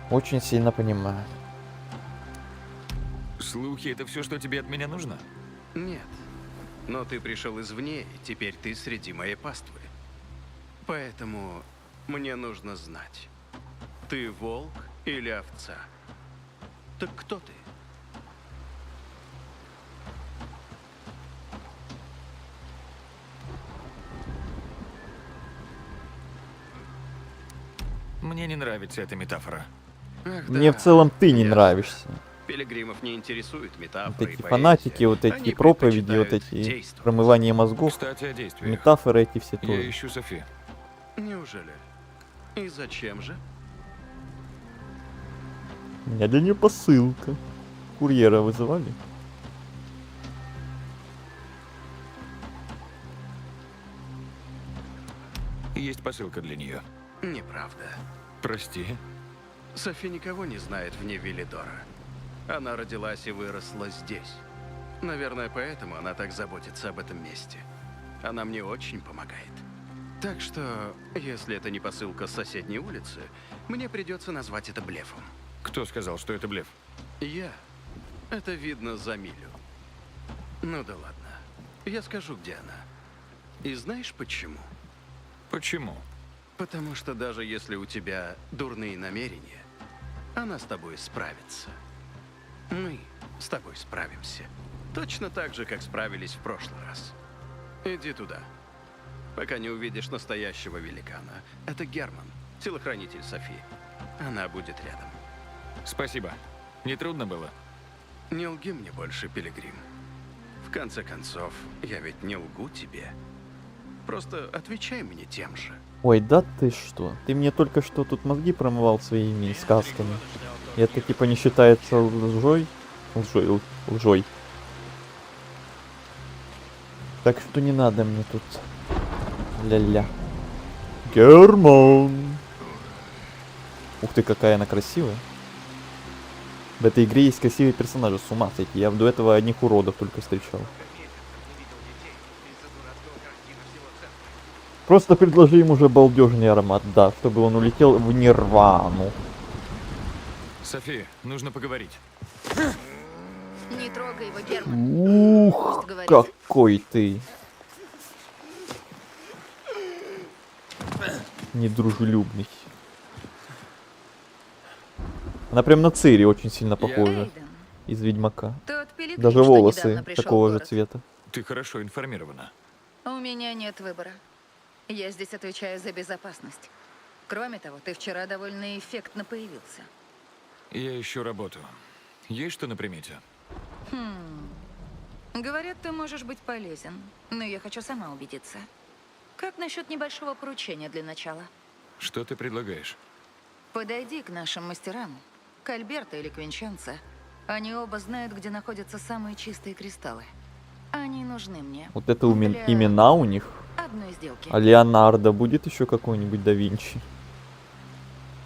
очень сильно понимаю. Слухи — это все, что тебе от меня нужно? Нет. Но ты пришел извне, и теперь ты среди моей паствы. Поэтому мне нужно знать, ты волк или овца? Так кто ты? Мне не нравится эта метафора. Ах, Мне в да. целом ты не Ясно. нравишься. Пилигримов не интересует метафоры Вот и эти поэзия. фанатики, вот эти Они проповеди, вот предпочитают эти действовать. промывание мозгов, Кстати, о действиях. метафоры эти все Я тоже. ищу Софи. Неужели? И зачем же? У меня для нее посылка. Курьера вызывали? Есть посылка для нее. Неправда. Прости. Софи никого не знает вне Велидора. Она родилась и выросла здесь. Наверное, поэтому она так заботится об этом месте. Она мне очень помогает. Так что, если это не посылка с соседней улицы, мне придется назвать это блефом. Кто сказал, что это блеф? Я. Это видно за милю. Ну да ладно. Я скажу, где она. И знаешь почему? Почему? Потому что даже если у тебя дурные намерения, она с тобой справится. Мы с тобой справимся. Точно так же, как справились в прошлый раз. Иди туда. пока не увидишь настоящего великана. Это Герман, телохранитель Софи. Она будет рядом. Спасибо. Не трудно было? Не лги мне больше, Пилигрим. В конце концов, я ведь не лгу тебе. Просто отвечай мне тем же. Ой, да ты что? Ты мне только что тут мозги промывал своими сказками. И это типа не считается лжой? Лжой. Так что не надо мне тут. Ля-ля. Герман! Ух ты, какая она красивая. В этой игре есть красивые персонажи, с ума сойти. Я до этого одних уродов только встречал. Просто предложи ему уже балдежный аромат, да, чтобы он улетел в нирвану. София, нужно поговорить. Не трогай его, Герман. Ух, Пусть говорит. какой ты. Недружелюбный. Она прям на Цири очень сильно похожа. Из Ведьмака. Тот Пилигрим, Даже что волосы недавно пришел такого в же город. цвета. Ты хорошо информирована. У меня нет выбора. Я здесь отвечаю за безопасность. Кроме того, ты вчера довольно эффектно появился. Я ищу работу. Есть что на примете? Говорят, ты можешь быть полезен, но я хочу сама убедиться. Как насчет небольшого поручения для начала? Что ты предлагаешь? Подойди к нашим мастерам, к Альберто или к Винченцо. Они оба знают, где находятся самые чистые кристаллы. Они нужны мне. Вот это Для имена у них. одной сделки. А Леонардо будет еще какой-нибудь да Винчи?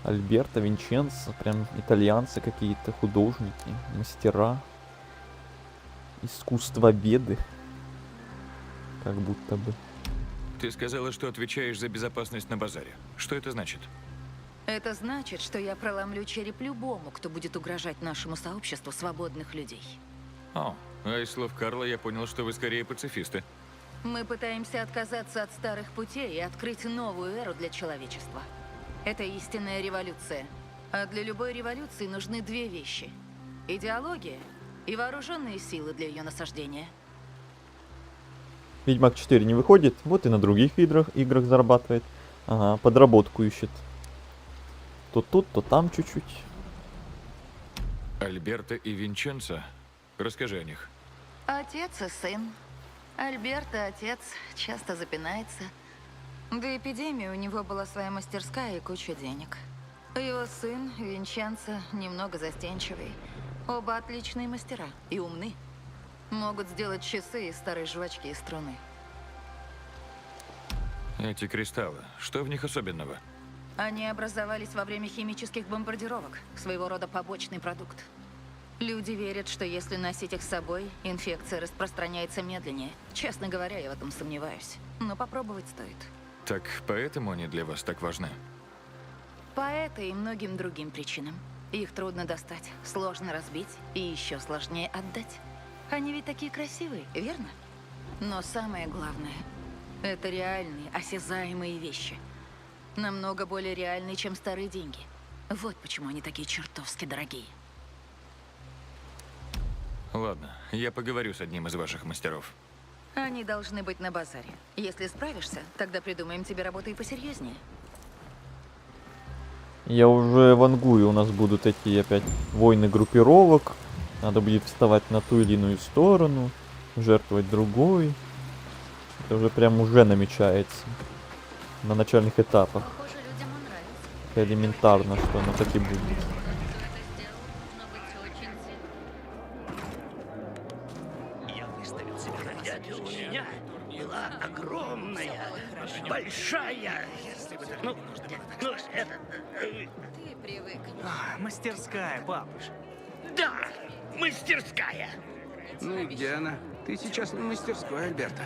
Альберто, Винченцо, прям итальянцы какие-то, художники, мастера. Искусствоведы. Как будто бы. Ты сказала, что отвечаешь за безопасность на базаре. Что это значит? Это значит, что я проломлю череп любому, кто будет угрожать нашему сообществу свободных людей. О, а из слов Карла я понял, что вы скорее пацифисты. Мы пытаемся отказаться от старых путей и открыть новую эру для человечества. Это истинная революция. А для любой революции нужны две вещи. Идеология и вооруженные силы для ее насаждения. Ведьмак 4 не выходит, вот и на других играх зарабатывает. Ага, подработку ищет. То тут, то там чуть-чуть. Альберто и Винченцо? Расскажи о них. Отец и сын. Альберто, отец, часто запинается. До эпидемии у него была своя мастерская и куча денег. Его сын, Винченцо, немного застенчивый. Оба отличные мастера и умны. Могут сделать часы из старой жвачки и струны. Эти кристаллы, что в них особенного? Они образовались во время химических бомбардировок, своего рода побочный продукт. Люди верят, что если носить их с собой, инфекция распространяется медленнее. Честно говоря, я в этом сомневаюсь. Но попробовать стоит. Так поэтому они для вас так важны? По этой и многим другим причинам. Их трудно достать, сложно разбить и еще сложнее отдать. Они ведь такие красивые, верно? Но самое главное – это реальные, осязаемые вещи. Намного более реальные, чем старые деньги. Вот почему они такие чертовски дорогие. Ладно, я поговорю с одним из ваших мастеров. Они должны быть на базаре. Если справишься, тогда придумаем тебе работу и посерьезнее. Я уже вангую, у нас будут эти опять войны группировок. Надо будет вставать на ту или иную сторону, жертвовать другой. Это уже прям уже намечается. На начальных этапах. Это элементарно, что оно так и будет. Я выставил себя на дядю. У меня была огромная, большая. Ну, это... Ты привык. Мастерская, папуш. Да, мастерская. Ну и где она? Ты сейчас на мастерской, Альберто.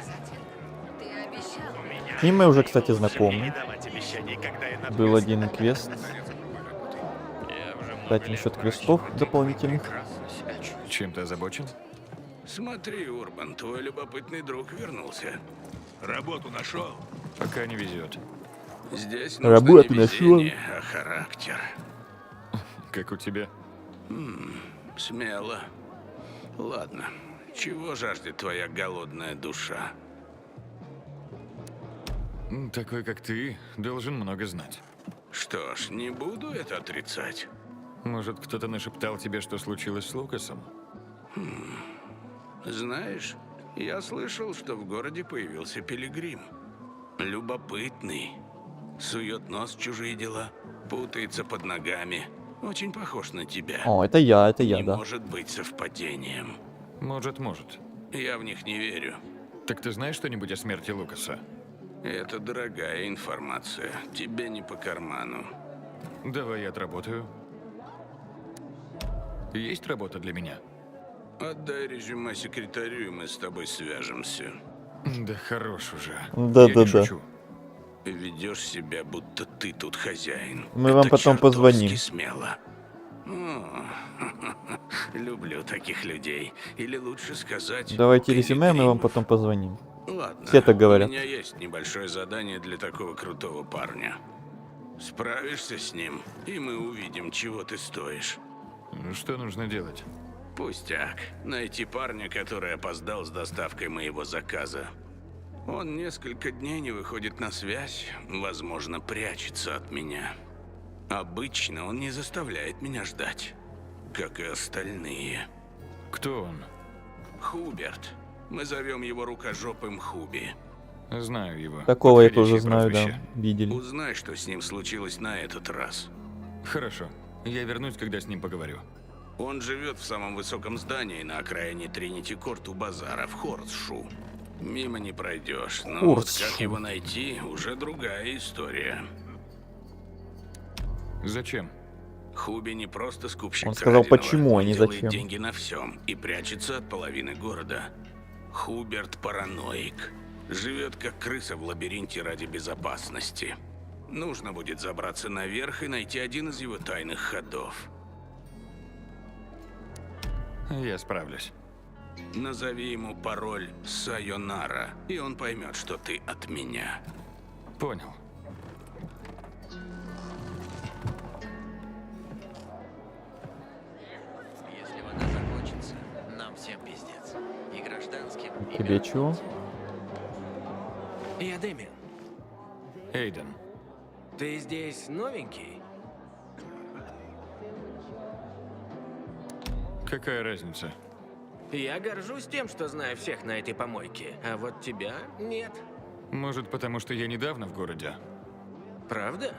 Ты обещал. С ним мы уже, кстати, знакомы. Был один квест. Кстати, насчет квестов дополнительных. Чем ты озабочен? Смотри, Урбан, твой любопытный друг вернулся. Работу нашел? Пока не везет. Здесь нужно Работу не нашел. везение, а характер. Как у тебя? Смело. Ладно, чего жаждет твоя голодная душа? Такой, как ты, должен много знать. Что ж, не буду это отрицать. Может, кто-то нашептал тебе, что случилось с Лукасом? Знаешь, я слышал, что в городе появился пилигрим. Любопытный. Сует нос в чужие дела, путается под ногами. Очень похож на тебя. О, это я, Не да. может быть совпадением. Может. Я в них не верю. Так ты знаешь что-нибудь о смерти Лукаса? Это дорогая информация. Тебе не по карману. Давай я отработаю. Есть работа для меня? Отдай резюме секретарю, и мы с тобой свяжемся. Да хорош уже. Да. Ведешь себя, будто ты тут хозяин. Мы вам Это потом чертовски позвоним. смело. О, люблю таких людей. Или лучше сказать... Давайте резюме, мы вам потом позвоним. Ладно, Все так говорят. у меня есть небольшое задание для такого крутого парня. Справишься с ним, и мы увидим, чего ты стоишь. Что нужно делать? Пустяк. Найти парня, который опоздал с доставкой моего заказа. Он несколько дней не выходит на связь, возможно, прячется от меня. Обычно он не заставляет меня ждать, как и остальные. Кто он? Хуберт. Мы зовем его рукожопым Хуби. Знаю его. Такого я тоже Подходящее знаю, да. прозвище. Видели. Узнай, что с ним случилось на этот раз. Хорошо. Я вернусь, когда с ним поговорю. Он живет в самом высоком здании на окраине Тринити-Корт у базара в Хорсшу. Мимо не пройдешь, но вот Хорсшу. как его найти, уже другая история. Зачем? Хуби не просто скупщик Он сказал, краденого, почему, а он не делает зачем. деньги на всем и прячется от половины города. Хуберт параноик. Живет как крыса в лабиринте ради безопасности. Нужно будет забраться наверх и найти один из его тайных ходов. Я справлюсь. Назови ему пароль «Сайонара», и он поймет, что ты от меня. Понял. Если вода закончится, нам всем пиздец. И гражданским, и Тебе чего? Я Дэмиан. Эйден. Ты здесь новенький? Какая разница? Я горжусь тем, что знаю всех на этой помойке, а вот тебя нет. Может, потому что я недавно в городе? Правда?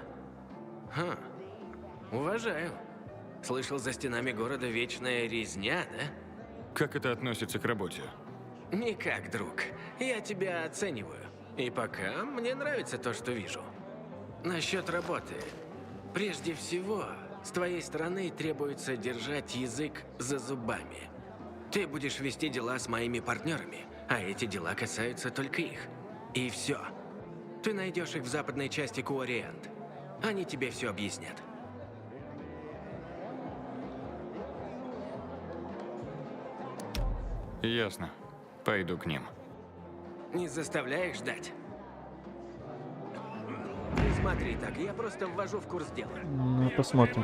Ха. Уважаю. Слышал, за стенами города вечная резня, да? Как это относится к работе? Никак, друг. Я тебя оцениваю. И пока мне нравится то, что вижу. Насчет работы. Прежде всего, с твоей стороны требуется держать язык за зубами. Ты будешь вести дела с моими партнерами, а эти дела касаются только их. И все. Ты найдешь их в западной части Куориант. Они тебе все объяснят. Ясно. Пойду к ним. Не заставляешь ждать? Не смотри так, я просто ввожу в курс дела. Ну, посмотрим.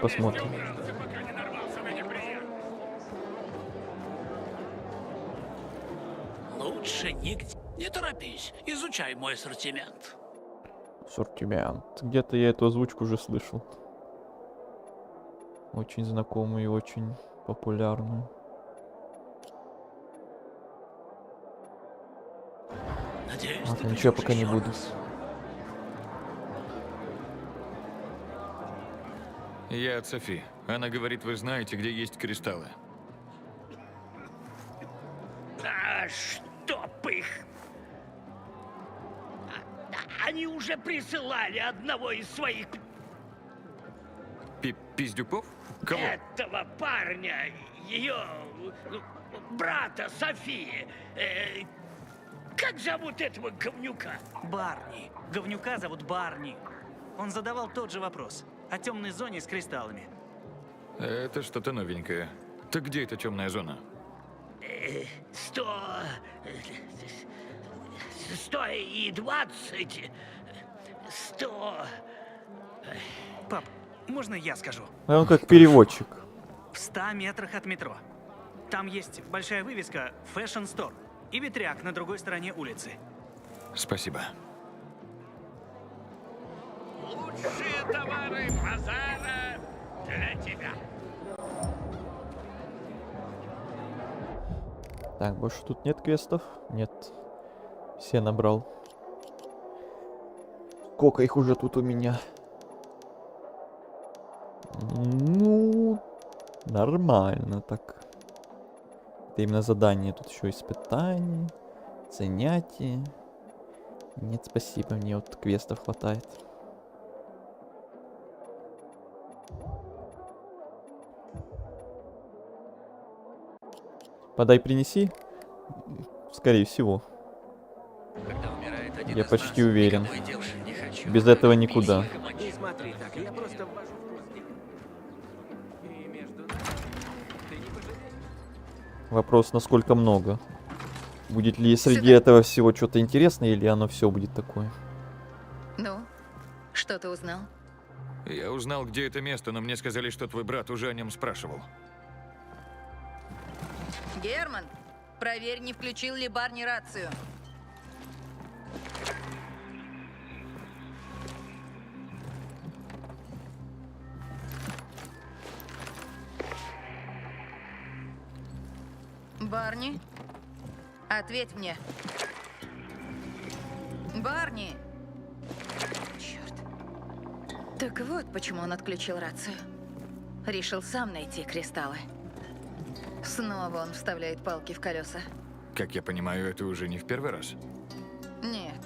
Лучше нигде. Не торопись, изучай мой ассортимент. Ассортимент. Где-то я эту озвучку уже слышал. Очень знакомую и очень популярную. Надеюсь, Ладно, ничего пока не буду. Я от Софи. Она говорит, вы знаете, где есть кристаллы. А чтоб их! Они уже присылали одного из своих... Пиздюков? Кого? Этого парня, ее брата Софии. Как зовут этого говнюка? Барни. Говнюка зовут Барни. Он задавал тот же вопрос о темной зоне с кристаллами. Это что-то новенькое. Так где эта темная зона? 120. 100. Пап, можно я скажу? А он как переводчик. В 100 метрах от метро. Там есть большая вывеска Fashion Store и ветряк на другой стороне улицы. Спасибо. Лучшие товары базара для тебя. Так, больше тут нет квестов? Нет. Все набрал. Сколько их уже тут у меня? Ну, нормально так. Это именно задание. Тут еще испытания, занятия. Нет, спасибо, мне вот квестов хватает. Подай, принеси. Скорее всего. Когда умирает один Я из почти нас, уверен. никому и делать не хочу. Без этого никуда. Не смотри так, я просто ввожу в курс дела. И между нами ты не пожалеешь. Вопрос, насколько много. Будет ли среди этого всего что-то интересное, или оно все будет такое? Ну, что ты узнал? Я узнал, где это место, но мне сказали, что твой брат уже о нем спрашивал. Герман, проверь, не включил ли Барни рацию. Барни, ответь мне. Барни! Черт. Так вот, почему он отключил рацию. Решил сам найти кристаллы. Снова он вставляет палки в колеса. Как я понимаю, это уже не в первый раз. Нет.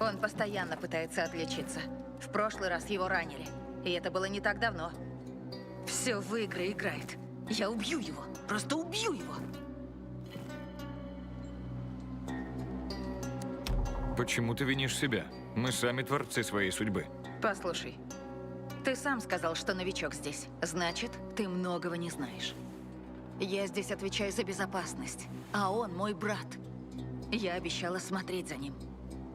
Он постоянно пытается отличиться. В прошлый раз его ранили. И это было не так давно. Все в игры играет. Я убью его. Просто убью его. Почему ты винишь себя? Мы сами творцы своей судьбы. Послушай. Ты сам сказал, что новичок здесь. Значит, ты многого не знаешь. Я здесь отвечаю за безопасность. А он мой брат. Я обещала смотреть за ним.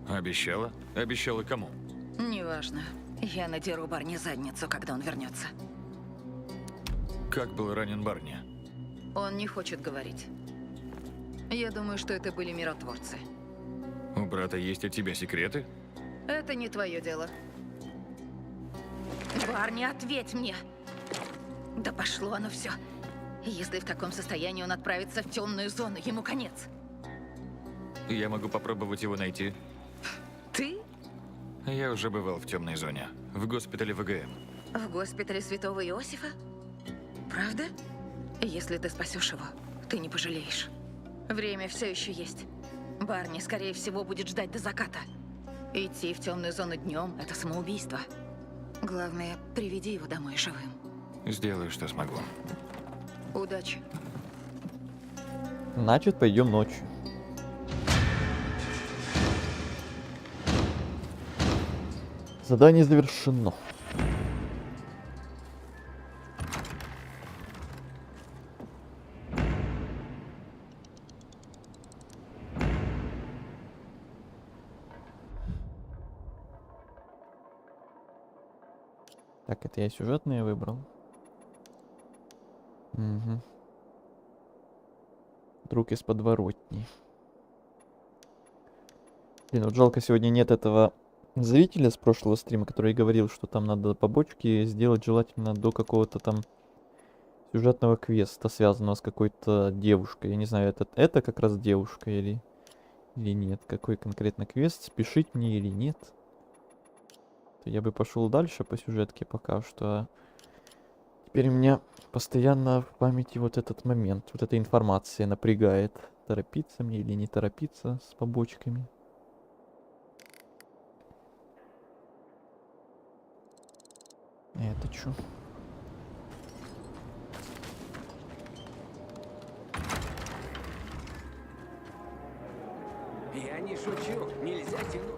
Обещала? Обещала кому? Неважно. Я надеру Барни задницу, когда он вернется. Как был ранен Барни? Он не хочет говорить. Я думаю, что это были миротворцы. У брата есть от тебя секреты? Это не твое дело. Барни, ответь мне! Да пошло оно все. Если в таком состоянии он отправится в темную зону, ему конец. Я могу попробовать его найти. Ты? Я уже бывал в темной зоне. В госпитале ВГМ. В госпитале Святого Иосифа? Правда? Если ты спасешь его, ты не пожалеешь. Время все еще есть. Барни, скорее всего, будет ждать до заката. Идти в темную зону днем – это самоубийство. Главное, приведи его домой живым. Сделаю, что смогу. Удачи. Значит, пойдем ночью. Задание завершено. Так, это я сюжетные выбрал. Угу. Друг из подворотни. Блин, вот жалко, сегодня нет этого зрителя с прошлого стрима, который говорил, что там надо побочки сделать желательно до какого-то там сюжетного квеста, связанного с какой-то девушкой. Я не знаю, это как раз девушка или нет. Какой конкретно квест, спешить мне или нет. То я бы пошел дальше по сюжетке пока что. А теперь у меня постоянно в памяти вот этот момент, вот эта информация напрягает. Торопиться мне или не торопиться с побочками. Это чё? Я не шучу, нельзя тянуть.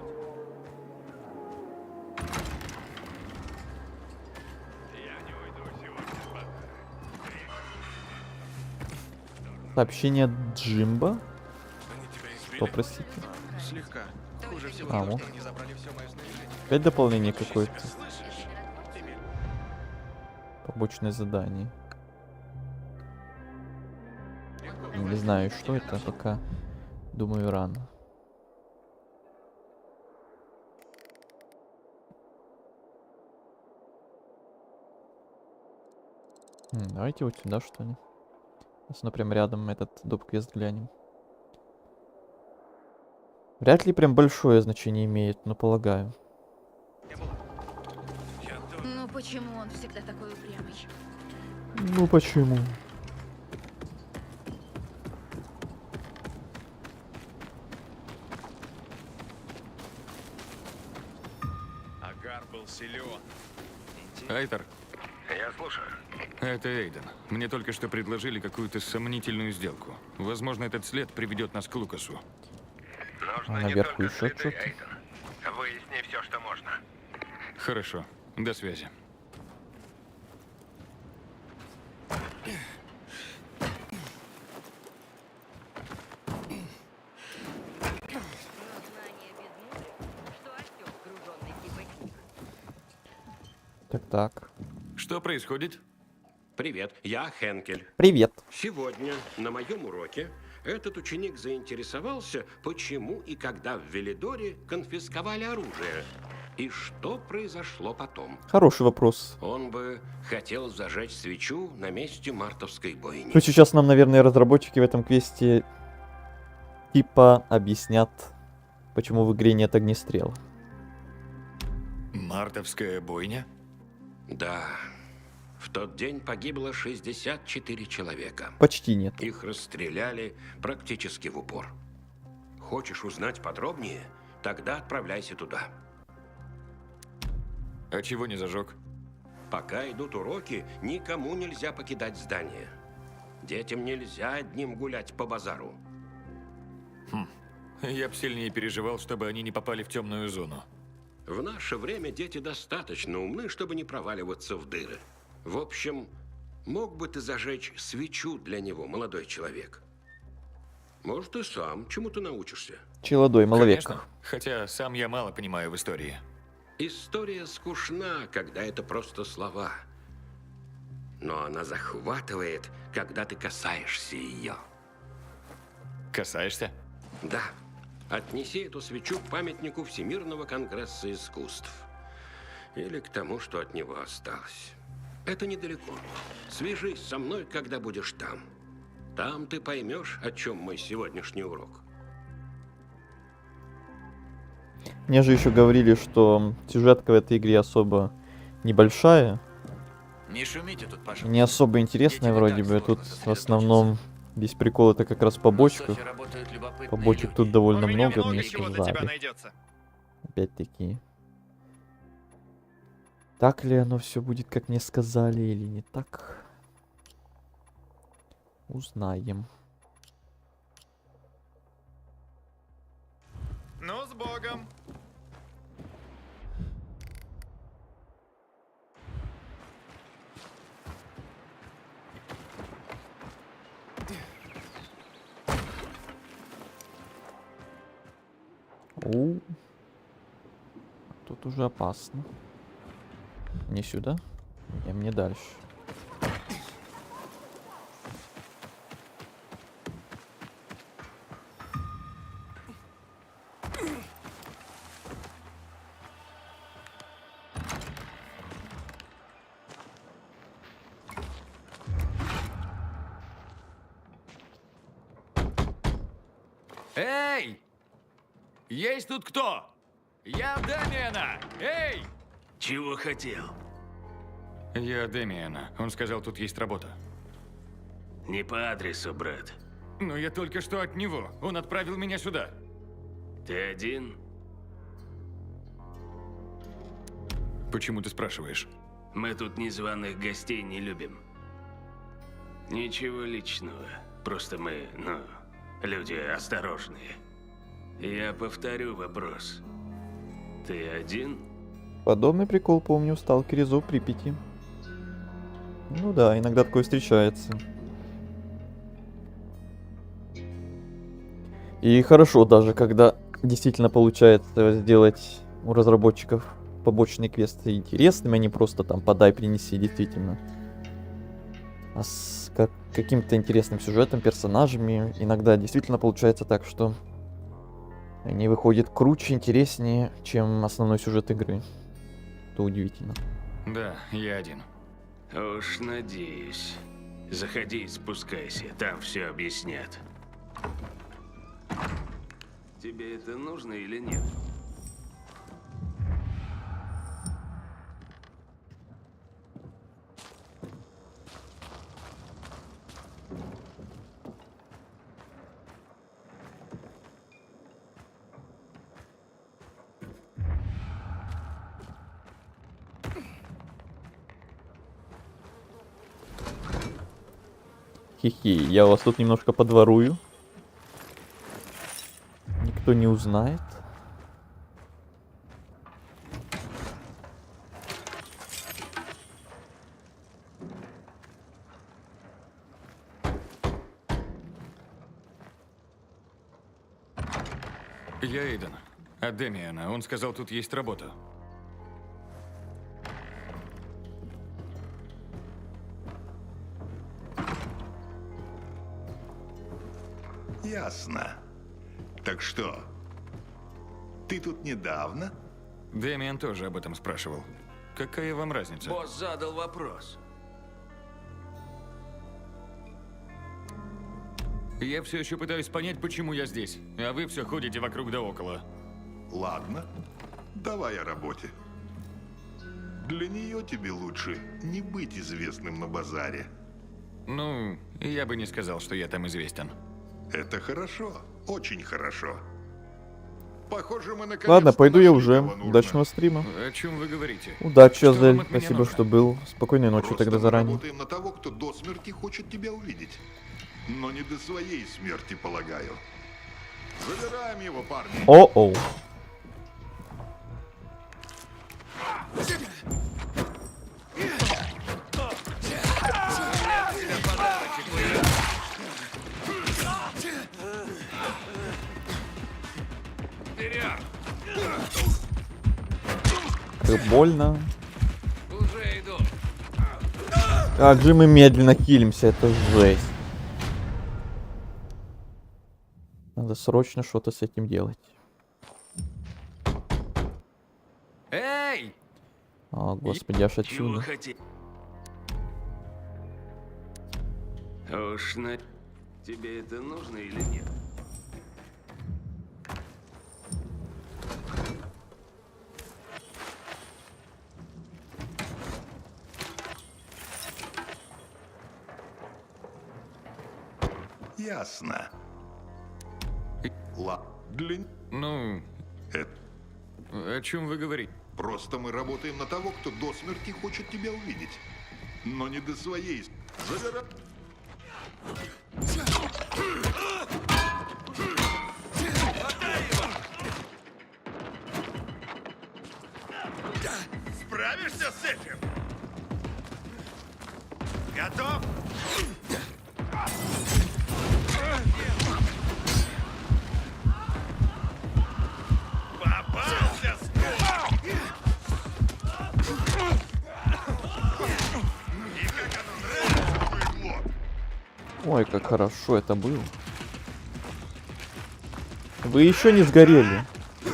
Сообщение от Джимба. Что, простите? Слегка. Хуже всего А, то, вот. что они забрали все мое снаряжение. Опять дополнение какое-то. Побочное задание. Не знаю, что это, пока думаю рано. Давайте вот сюда, что ли. Сейчас, ну, прям рядом этот доп-квест глянем. Вряд ли прям большое значение имеет, но полагаю. Ну почему он всегда такой упрямый? Ну почему? Агар был силен. Айтер, Я слушаю. это Эйден. Мне только что предложили какую-то сомнительную сделку. Возможно, этот след приведет нас к Лукасу. Нужно не Наверху только еще следы, что-то. Эйден. Выясни все, что можно. Хорошо. До связи. Так. Что происходит? Привет, я Хенкель. Привет. Сегодня на моем уроке этот ученик заинтересовался, почему и когда в Велидоре конфисковали оружие. И что произошло потом. Хороший вопрос. Он бы хотел зажечь свечу на месте мартовской бойни. То есть сейчас нам, наверное, разработчики в этом квесте типа объяснят, почему в игре нет огнестрела. Мартовская бойня? Да. В тот день погибло 64 человека. Почти нет. Их расстреляли практически в упор. Хочешь узнать подробнее? Тогда отправляйся туда. А чего не зажег? Пока идут уроки, никому нельзя покидать здание. Детям нельзя одним гулять по базару. Я б сильнее переживал, чтобы они не попали в темную зону. В наше время дети достаточно умны, чтобы не проваливаться в дыры. В общем, мог бы ты зажечь свечу для него, молодой человек? Может, и сам чему-то научишься. Челодой, маловек. Конечно. Хотя сам я мало понимаю в истории. История скучна, когда это просто слова. Но она захватывает, когда ты касаешься ее. Касаешься? Да. Отнеси эту свечу к памятнику Всемирного конгресса искусств. Или к тому, что от него осталось. Это недалеко. Свяжись со мной, когда будешь там. Там ты поймешь, о чем мой сегодняшний урок. Мне же еще говорили, что сюжетка в этой игре особо небольшая. Не шумите тут, пожалуйста. Не особо интересная вроде бы. Тут в основном весь прикол это как раз в побочках. Побочек тут довольно много, мне сказали. Опять-таки. Так ли оно все будет, как мне сказали, или не так? Узнаем. Ну, с Богом. У. Тут уже опасно. Не сюда? Не, мне дальше. Эй! Есть тут кто? Я Дэмиана! Эй! Чего хотел? Я Дэмиана. Он сказал, тут есть работа. Не по адресу, брат. Но я только что от него. Он отправил меня сюда. Ты один? Почему ты спрашиваешь? Мы тут незваных гостей не любим. Ничего личного. Просто мы, люди осторожные. Я повторю вопрос. Ты один? Подобный прикол, помню, в Сталкере Зов Припяти. Ну да, иногда такое встречается. И хорошо даже, когда действительно получается сделать у разработчиков побочные квесты интересными, а не просто там подай, принеси, действительно. А с каким-то интересным сюжетом, персонажами иногда действительно получается так, что они выходят круче, интереснее, чем основной сюжет игры. Это удивительно. Да, я один. Уж надеюсь. Заходи и спускайся, там все объяснят. Тебе это нужно или нет? Хи-хи, я вас тут немножко подворую. Никто не узнает. Я Эйден. От Демиана. Он сказал, тут есть работа. Ясно. Так что, ты тут недавно? Демиан тоже об этом спрашивал. Какая вам разница? Босс задал вопрос. Я все еще пытаюсь понять, почему я здесь, а вы все ходите вокруг да около. Ладно, давай о работе. Для нее тебе лучше не быть известным на базаре. Ну, я бы не сказал, что я там известен. Это хорошо, очень хорошо. Похоже, мы наконец-то Ладно, пойду я нашли, уже. кого нужно. Удачного стрима. О чем вы говорите? Удачи, Что вам Азель. от меня Спасибо, нужно? что был. Спокойной ночи Просто тогда мы заранее. работаем на того, кто до смерти хочет тебя увидеть. Но не до своей смерти, полагаю. Забираем его, парни. О-оу. Как больно. Уже иду. Как же мы медленно хилимся, это жесть. Надо срочно что-то с этим делать. Эй! О, господи, аж Чего отсюда. хотел? Уж на... Тебе это нужно или нет? Ясно. Для... Ну, о чем вы говорите? Просто мы работаем на того, кто до смерти хочет тебя увидеть. Но не до своей... Забира... Справишься с этим? Готов? Попался, Ой, как хорошо это было. Вы еще не сгорели. Вы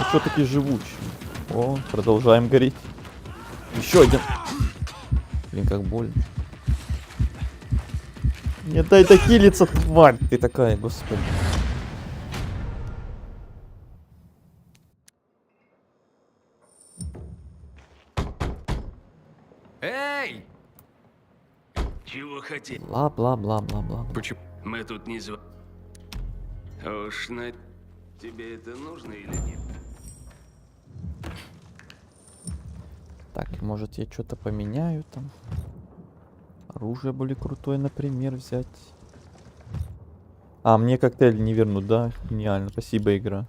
что такие живучие? О, продолжаем гореть. Еще один. Блин, как больно. Не дай дохилиться, тварь ты такая, господи. Эй! Чего хотел? Бла-бла-бла-бла-бла. Почему? Мы тут не зв... Уж на... Тебе это нужно или нет? Так, может я что-то поменяю там. Оружие более крутое, например, взять. А, мне коктейль не вернут, да? Гениально, спасибо, игра.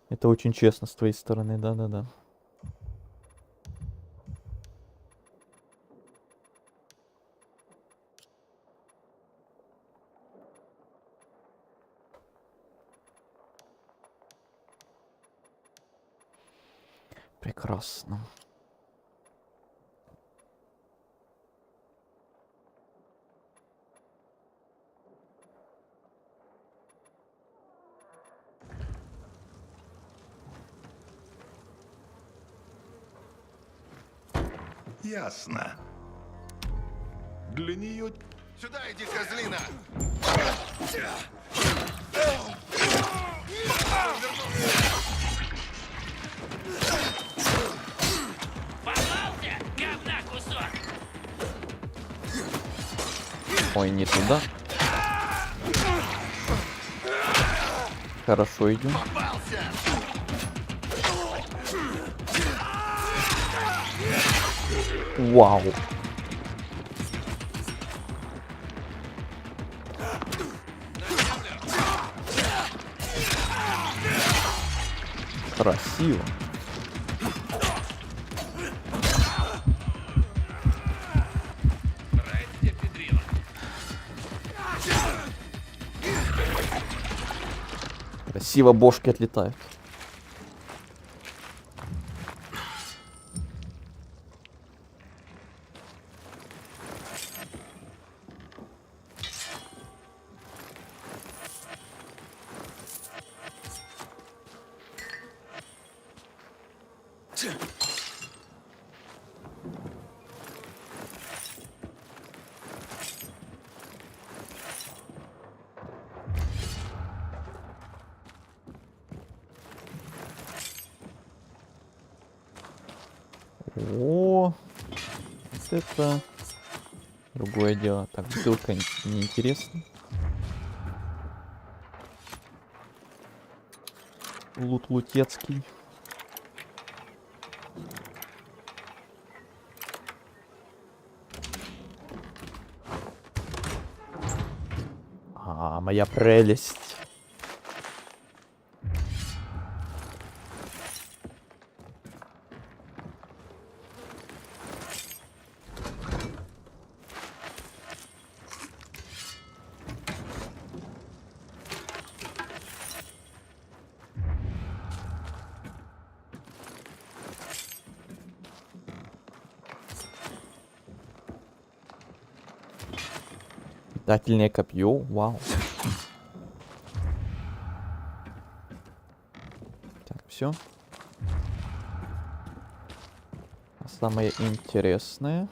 Это очень честно с твоей стороны, да-да-да. Прекрасно. Ясно. Для нее... Сюда иди, козлина! Попался, говна кусок! Ой, не туда. Хорошо идем. Вау. Красиво. Красиво бошки отлетают. О, вот это другое дело. Так, бутылка неинтересна. Лут лутецкий. А, моя прелесть. Метательное копье, вау. Так, все. А самое интересное.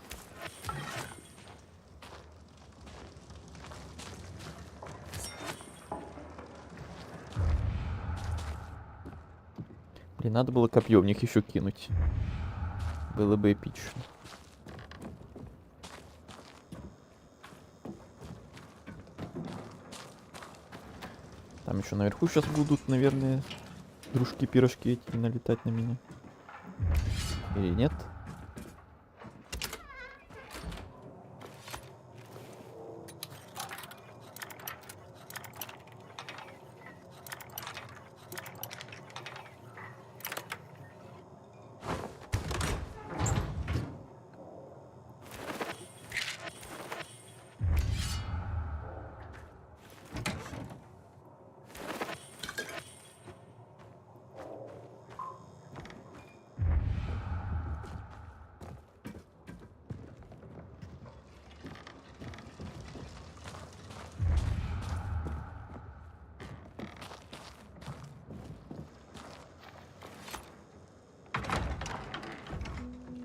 Блин, надо было копье в них еще кинуть. Было бы эпично. Там еще наверху сейчас будут, наверное, дружки-пирожки эти налетать на меня. Или нет?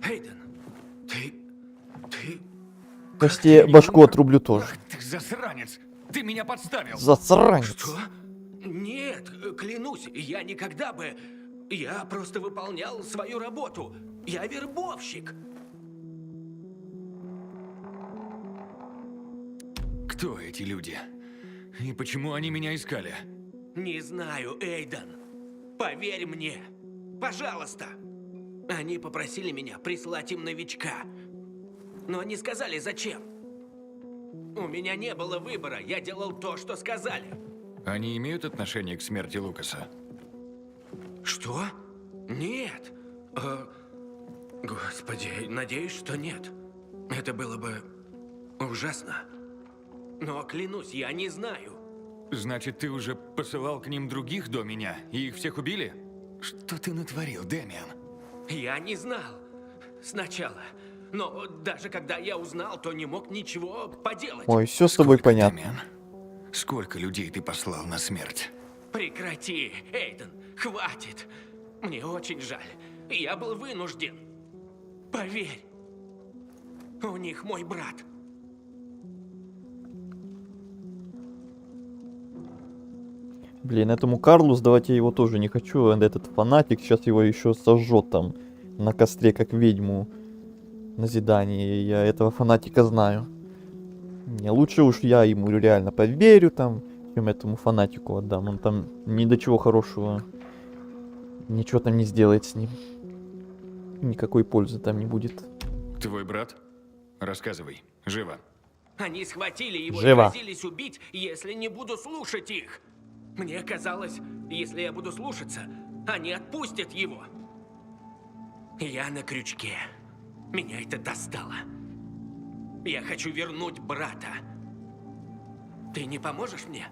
Эйден, ты... Почти башку отрублю тоже. Ты засранец! Ты меня подставил! Засранец! Что? Нет, клянусь, я никогда бы... Я просто выполнял свою работу. Я вербовщик. Кто эти люди? И почему они меня искали? Не знаю, Эйден. Поверь мне. Пожалуйста. Они попросили меня прислать им новичка. Но они сказали, зачем. У меня не было выбора. Я делал то, что сказали. Они имеют отношение к смерти Лукаса? Что? Нет. Господи, надеюсь, что нет. Это было бы ужасно. Но клянусь, я не знаю. Значит, ты уже посылал к ним других до меня, и их всех убили? Что ты натворил, Дэмиан? Я не знал сначала. Но даже когда я узнал, то не мог ничего поделать. Ой, все с тобой понятно. Дэмиан? Сколько людей ты послал на смерть? Прекрати, Эйден, хватит. Мне очень жаль. Я был вынужден. Поверь, У них мой брат. Блин, этому Карлу сдавать я его тоже не хочу. Этот фанатик сейчас его еще сожжет там на костре, как ведьму. Назидание. Я этого фанатика знаю. Не, лучше уж я ему реально поверю там, чем этому фанатику отдам. Он там ни до чего хорошего. Ничего там не сделает с ним. Никакой пользы там не будет. Твой брат? Рассказывай. Живо. Они схватили его Живо. и грозились убить, если не буду слушать их. Мне казалось, если я буду слушаться, они отпустят его. Я на крючке. Меня это достало. Я хочу вернуть брата. Ты не поможешь мне?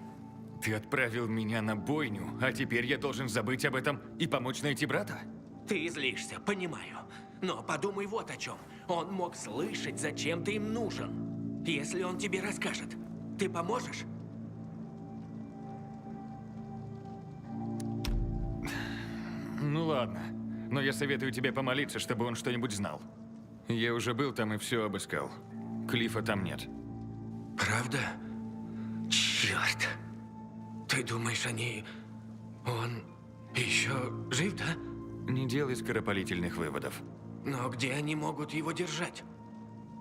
Ты отправил меня на бойню, а теперь я должен забыть об этом и помочь найти брата? Ты злишься, понимаю. Но подумай вот о чем. Он мог слышать, зачем ты им нужен. Если он тебе расскажет, ты поможешь? Ну ладно, но я советую тебе помолиться, чтобы он что-нибудь знал. Я уже был там и все обыскал. Клифа там нет. Правда? Черт. Ты думаешь, Он еще жив, да? Не делай скоропалительных выводов. Но где они могут его держать?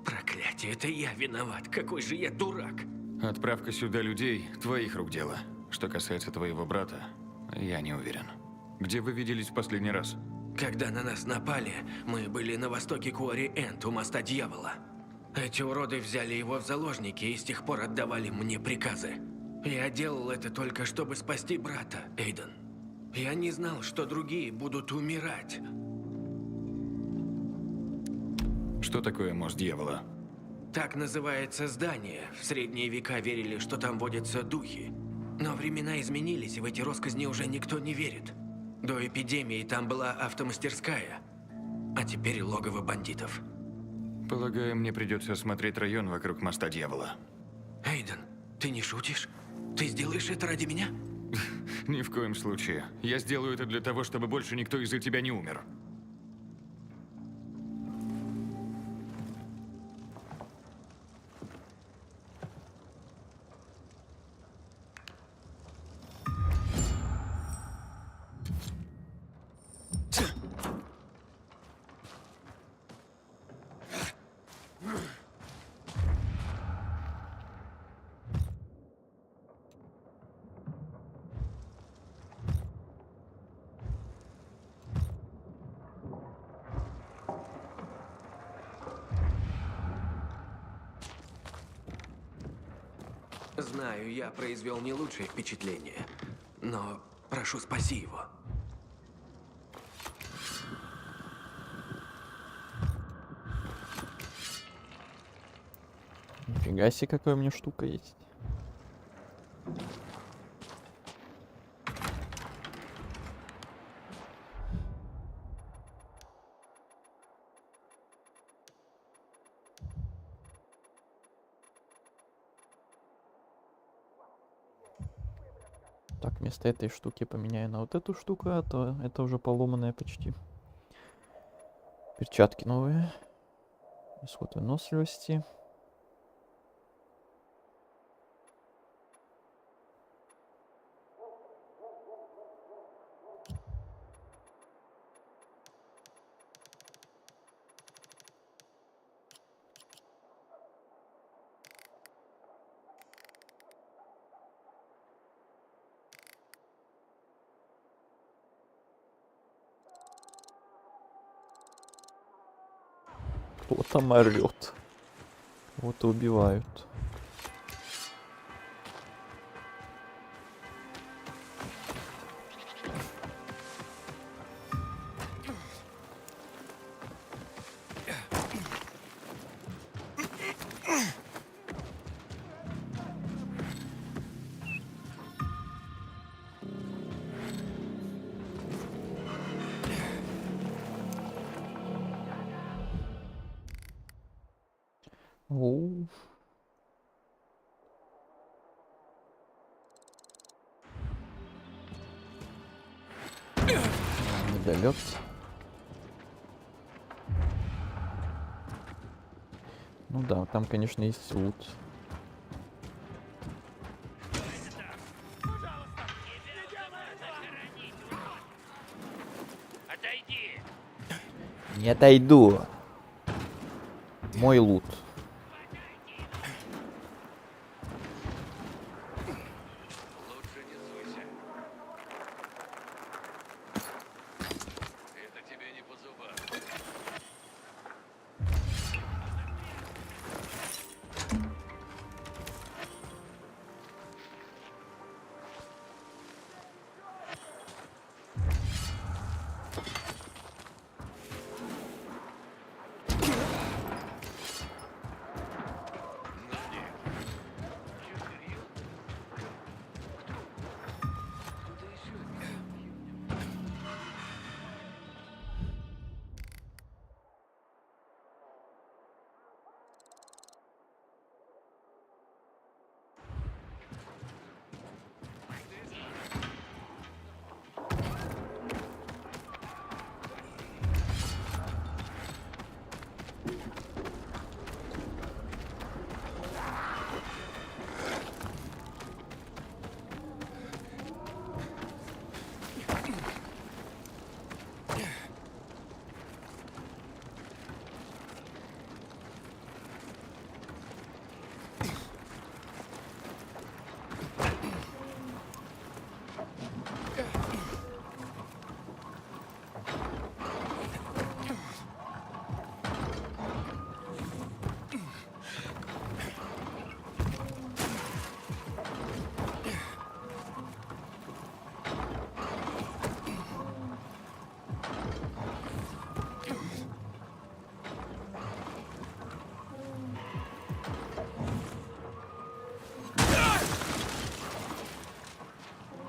Проклятие, это я виноват. Какой же я дурак. Отправка сюда людей – твоих рук дело. Что касается твоего брата, я не уверен. Где вы виделись в последний раз? Когда на нас напали, мы были на востоке Куори-Энд у моста Дьявола. Эти уроды взяли его в заложники и с тех пор отдавали мне приказы. Я делал это только, чтобы спасти брата, Эйден. Я не знал, что другие будут умирать. Что такое мост Дьявола? Так называется здание. В средние века верили, что там водятся духи. Но времена изменились, и в эти росказни уже никто не верит. До эпидемии там была автомастерская, а теперь логово бандитов. Полагаю, мне придется осмотреть район вокруг моста Дьявола. Эйден, ты не шутишь? Ты сделаешь это ради меня? Ни в коем случае. Я сделаю это для того, чтобы больше никто из-за тебя не умер. Знаю, я произвел не лучшее впечатление, но прошу, спаси его. Нифига себе, какая у меня штука есть. Так, вместо этой штуки поменяю на вот эту штуку, а то это уже поломанная почти. Перчатки новые. Исход выносливости. Кто там орёт? Вот и убивают. Оу. Медолет. Ну да, там, конечно, есть лут. Не отойду. Мой лут.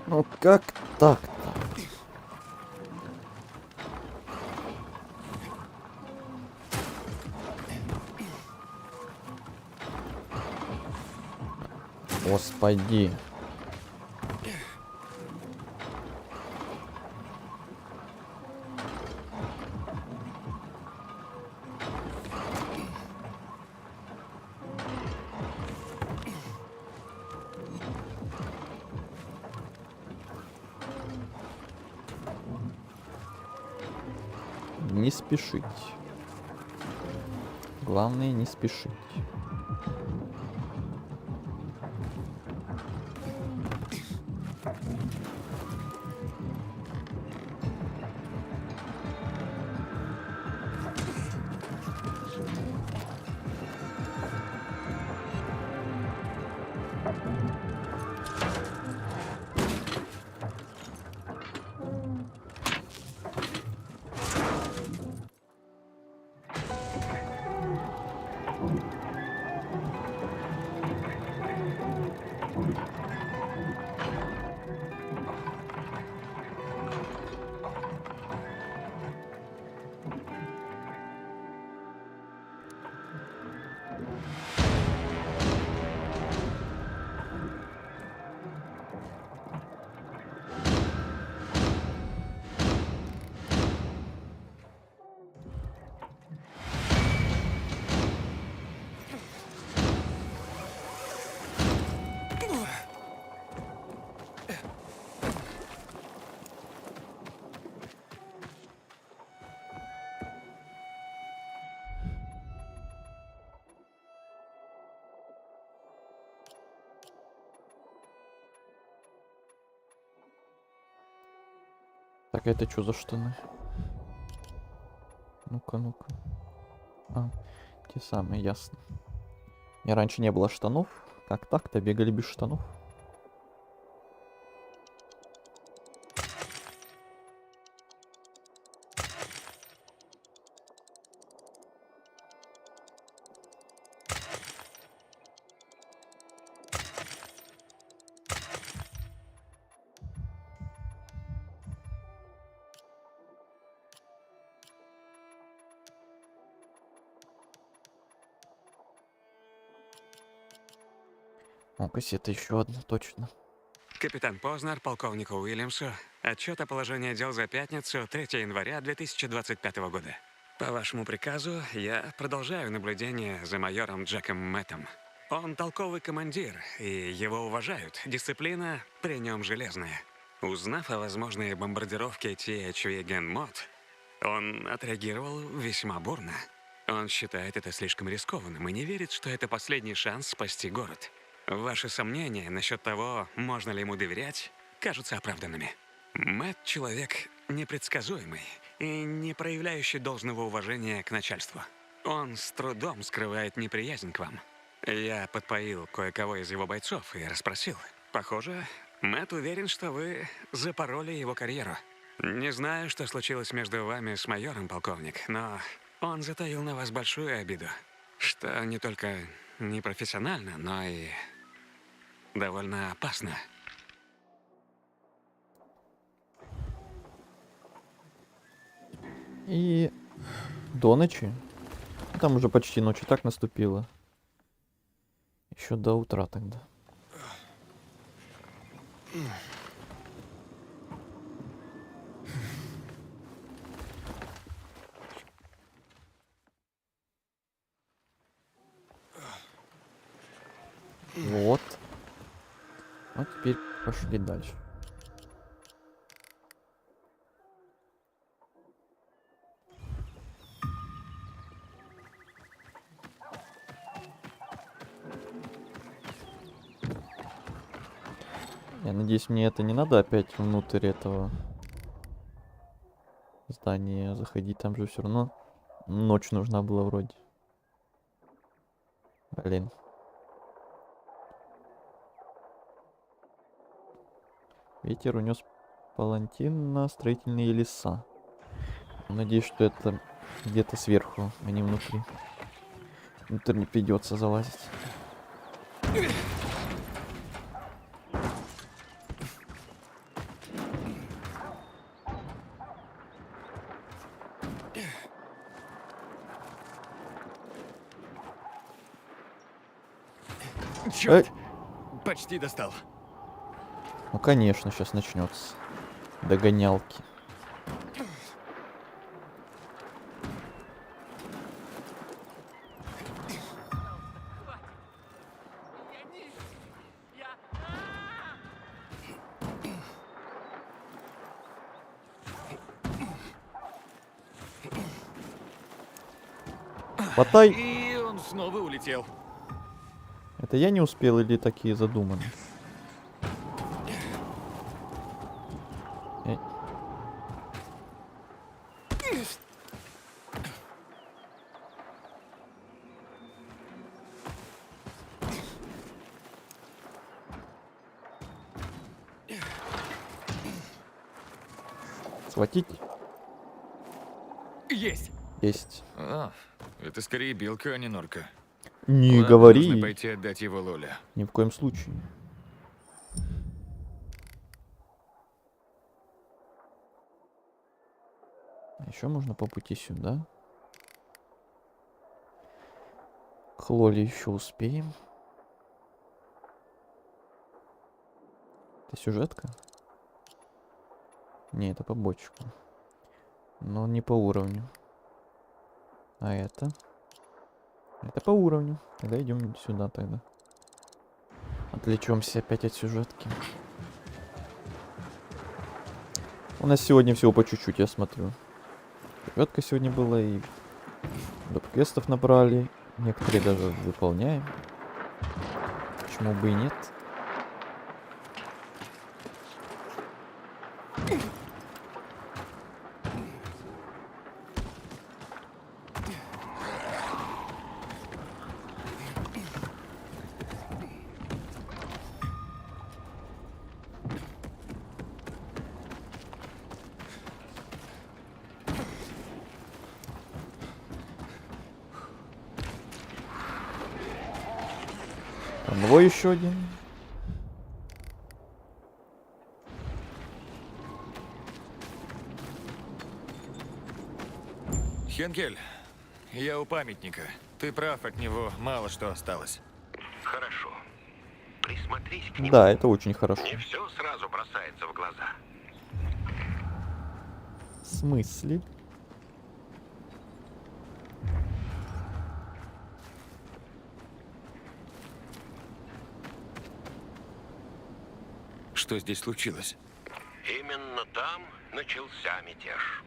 Ну как так-то? Господи. Не спешить. Главное не спешить. Так, это что за штаны? Ну-ка, ну-ка. А, те самые, ясно. У меня раньше не было штанов. Как так-то бегали без штанов? О, кассета еще одна, точно. Капитан Познер, полковнику Уильямсу. Отчет о положении дел за пятницу, 3 января 2025 года. По вашему приказу, я продолжаю наблюдение за майором Джеком Мэттом. Он толковый командир, и его уважают. Дисциплина при нем железная. Узнав о возможной бомбардировке THV-Gen-Mod, он отреагировал весьма бурно. Он считает это слишком рискованным и не верит, что это последний шанс спасти город. Ваши сомнения насчет того, можно ли ему доверять, кажутся оправданными. Мэтт — человек непредсказуемый и не проявляющий должного уважения к начальству. Он с трудом скрывает неприязнь к вам. Я подпоил кое-кого из его бойцов и расспросил. Похоже, Мэтт уверен, что вы запороли его карьеру. Не знаю, что случилось между вами с майором, полковник, но он затаил на вас большую обиду. Что не только непрофессионально, но и довольно опасно. И до ночи. Там уже почти ночь и так наступила. Еще до утра тогда. Вот. А теперь пошли дальше. Я надеюсь, мне это не надо опять внутрь этого здания заходить. Там же все равно ночь нужна была вроде. Блин. Ветер унес палантин на строительные леса. Надеюсь, что это где-то сверху, а не внутри. Внутрь не придется залазить. Черт! Почти достал. Ну конечно, сейчас начнется. Догонялки. Хватай! И он снова улетел. Это я не успел или такие задуманы? Схватить? Есть. Есть. А, это скорее белка, а не норка. Не Ладно, говори. нужно пойти отдать его Лоле. Ни в коем случае. Еще можно по пути сюда. К Лоле еще успеем. Это сюжетка? Не, это побочка. Но не по уровню. А это? Это по уровню. Тогда идем сюда тогда. Отвлечемся опять от сюжетки. У нас сегодня всего по чуть-чуть, я смотрю. Сюжетка сегодня была, и доп-квестов набрали. Некоторые даже выполняем. Почему бы и нет? Конвой еще один. Хенкель, я у памятника. Ты прав, от него мало что осталось. Хорошо. Присмотрись к нему. Да, это очень хорошо. Не все сразу бросается в глаза. В смысле? Что здесь случилось? Именно там начался мятеж.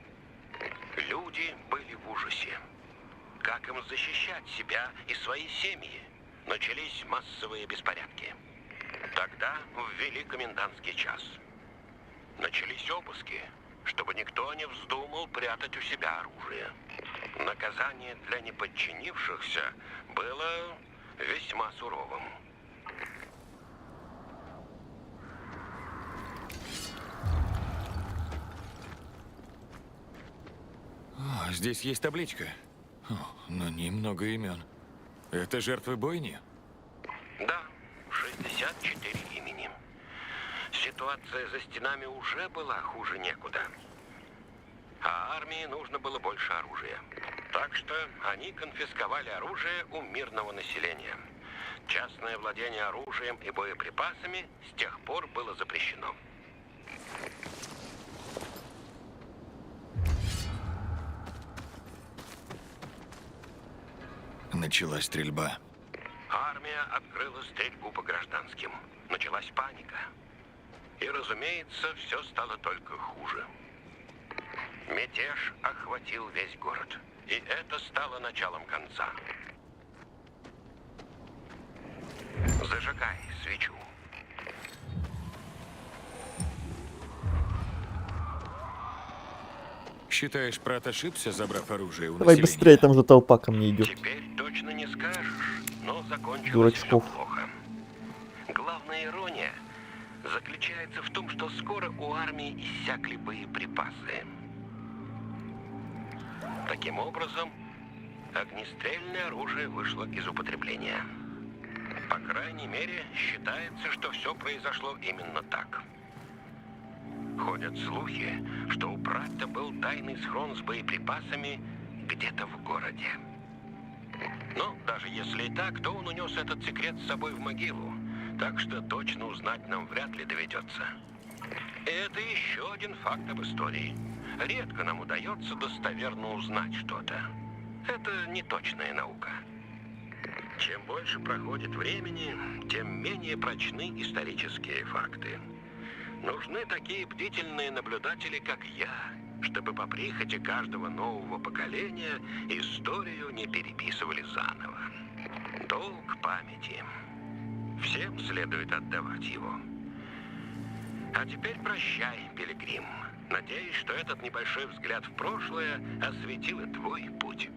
Люди были в ужасе. Как им защищать себя и свои семьи? Начались массовые беспорядки. Тогда ввели комендантский час. Начались обыски, чтобы никто не вздумал прятать у себя оружие. Наказание для неподчинившихся было весьма суровым. О, здесь есть табличка. О, на ней много имен. Это жертвы бойни? Да, 64 имени. Ситуация за стенами уже была хуже некуда. А армии нужно было больше оружия. Так что они конфисковали оружие у мирного населения. Частное владение оружием и боеприпасами с тех пор было запрещено. Началась стрельба. Армия открыла стрельбу по гражданским. Началась паника. И, разумеется, все стало только хуже. Мятеж охватил весь город. И это стало началом конца. Зажигай свечу. Считаешь, брат ошибся, забрав оружие у Давай населения? быстрее, там же толпа ко мне идет. Теперь точно не скажешь, но закончилось Дурачков. всё плохо. Главная ирония заключается в том, что скоро у армии иссякли боеприпасы. Таким образом, огнестрельное оружие вышло из употребления. По крайней мере, считается, что все произошло именно так. Ходят слухи, что у брата был тайный схрон с боеприпасами где-то в городе. Но даже если и так, то он унес этот секрет с собой в могилу, так что точно узнать нам вряд ли доведется. И это еще один факт об истории. Редко нам удается достоверно узнать что-то. Это не точная наука. Чем больше проходит времени, тем менее прочны исторические факты. Нужны такие бдительные наблюдатели, как я, чтобы по прихоти каждого нового поколения историю не переписывали заново. Долг памяти. Всем следует отдавать его. А теперь прощай, пилигрим. Надеюсь, что этот небольшой взгляд в прошлое осветил и твой путь.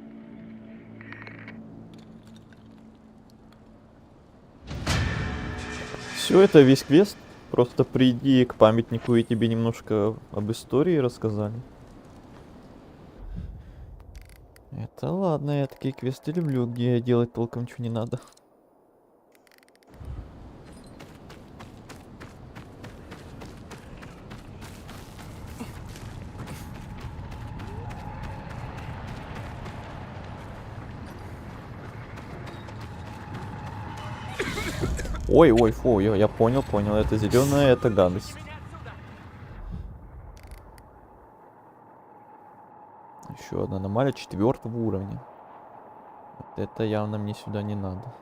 Все, это весь квест. Просто приди к памятнику, и тебе немножко об истории рассказали. Это ладно, я такие квесты люблю, где делать толком ничего не надо. Ой, ой, фу, я понял, это зеленая, это гадость. Еще одна аномалия 4-го уровня. Вот это явно мне сюда не надо.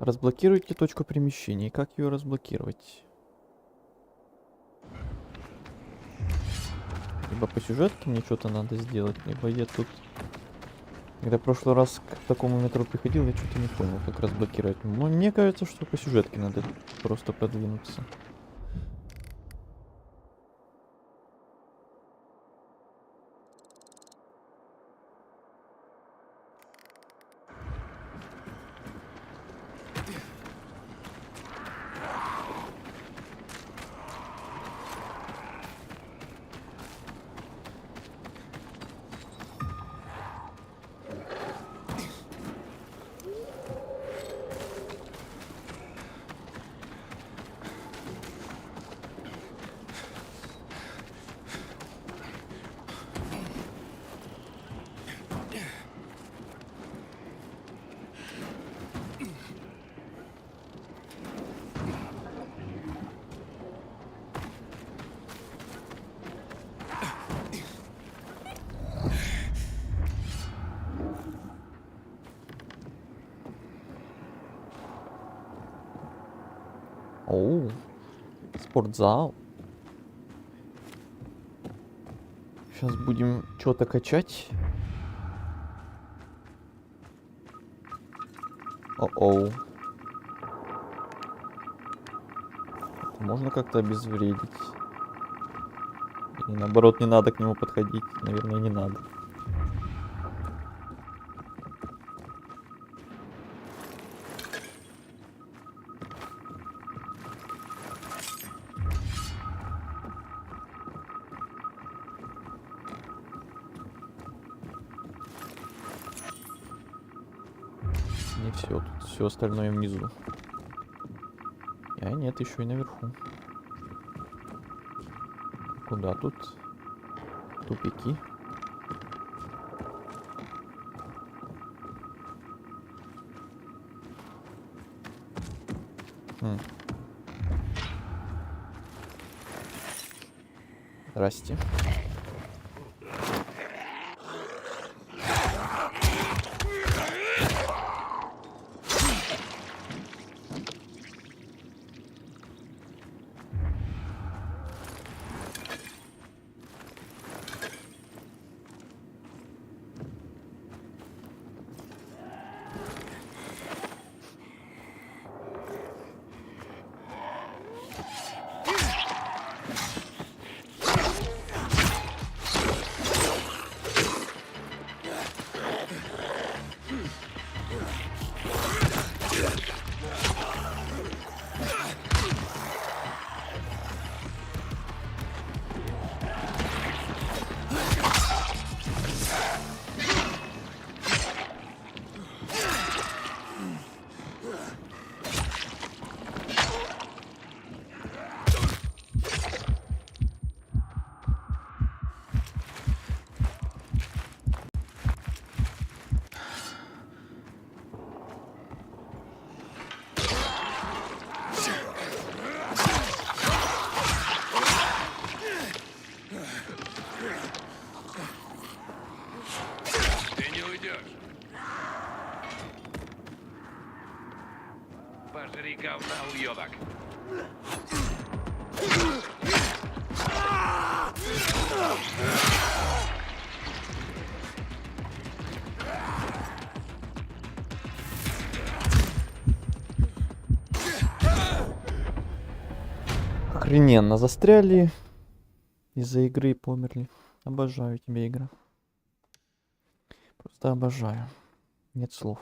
Разблокируйте точку перемещения. Как ее разблокировать? Либо по сюжетке мне что-то надо сделать, либо я тут... Когда в прошлый раз к такому метро приходил, я что-то не понял, как разблокировать. Мне кажется, что по сюжетке надо просто продвинуться. Оу, спортзал. Сейчас будем что-то качать. О-оу. Это можно как-то обезвредить? Или наоборот, не надо к нему подходить? Наверное, не надо. Не все, тут все остальное внизу. А нет, еще и наверху. Куда тут? Тупики. Здрасте. Ты не уйдешь. Пожри говна, уёбок. Охрененно застряли. Из-за игры померли. Обожаю тебя, игра. Просто обожаю. Нет слов.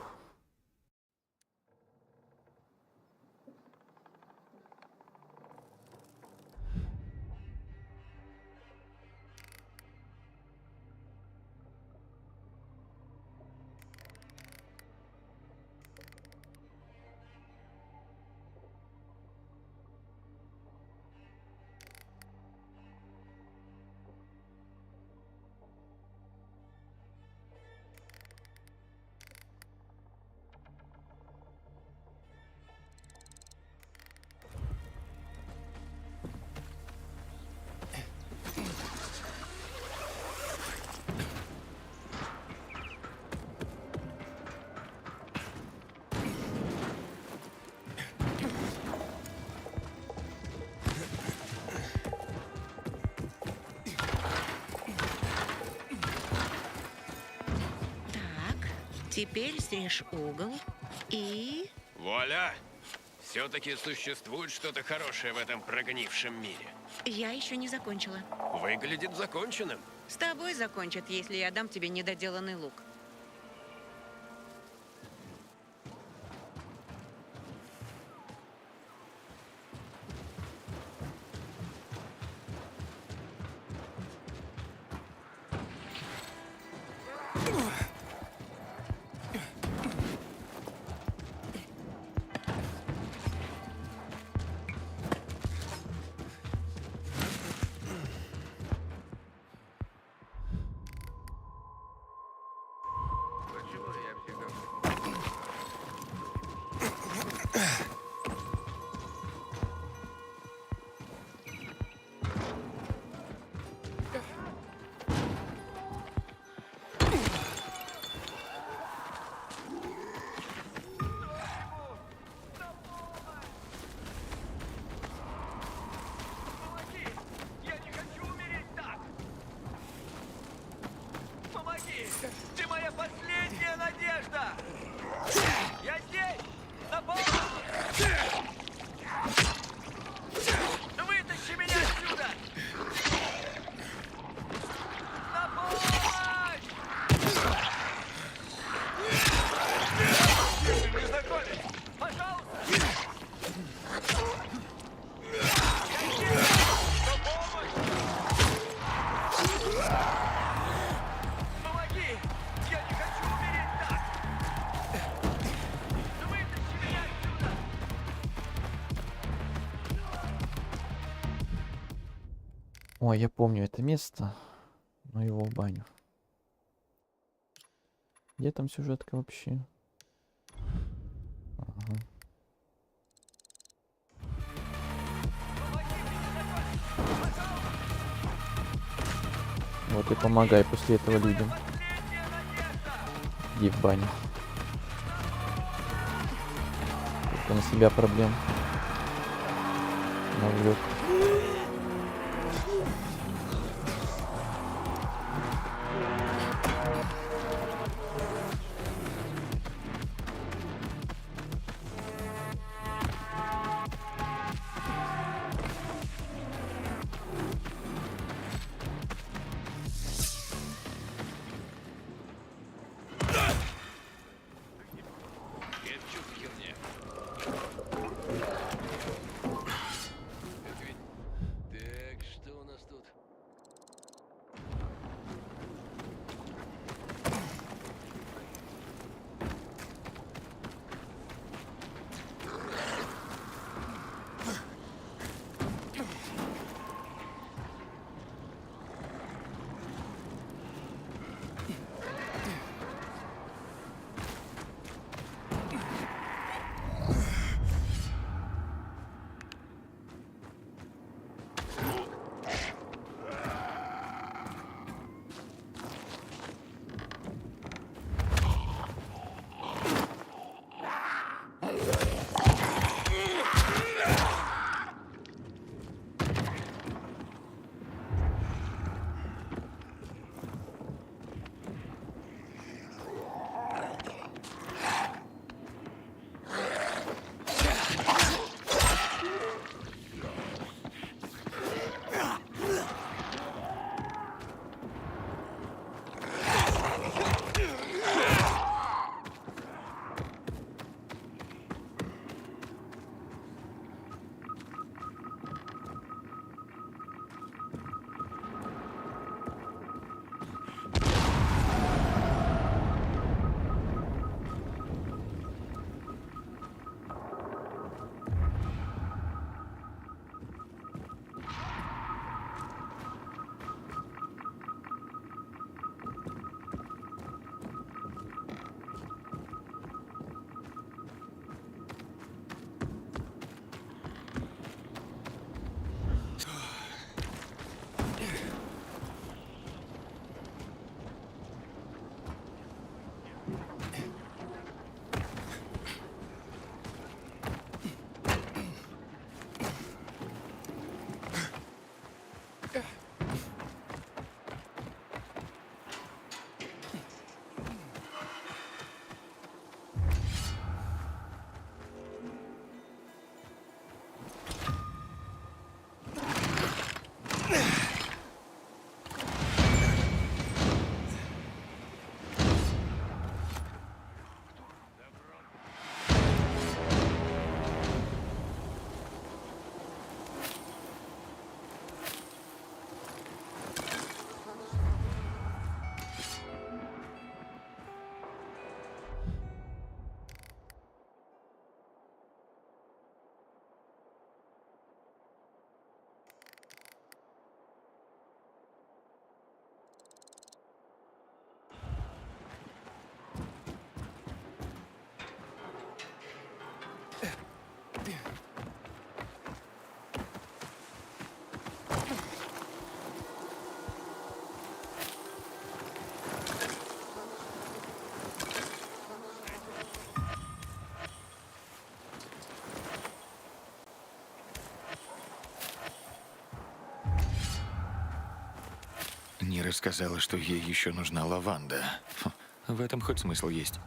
Теперь срежь угол и... Вуаля! Все-таки существует что-то хорошее в этом прогнившем мире. Я еще не закончила. Выглядит законченным. С тобой закончат, если я дам тебе недоделанный лук. Ты моя последняя надежда! Я здесь! На помощь! Вытащи меня отсюда! На помощь! Незнакомец! Пожалуйста! Я здесь! На помощь! Помоги! Я не хочу умереть так! Вытащи меня отсюда! Ой, я помню это место, но его в баню. Где там сюжетка вообще? Ага. Вот и помогай после этого людям. Иди в баню. Только на себя проблем навлек. Это ведь Нира сказала, что ей еще нужна лаванда. Фу, в этом хоть смысл есть.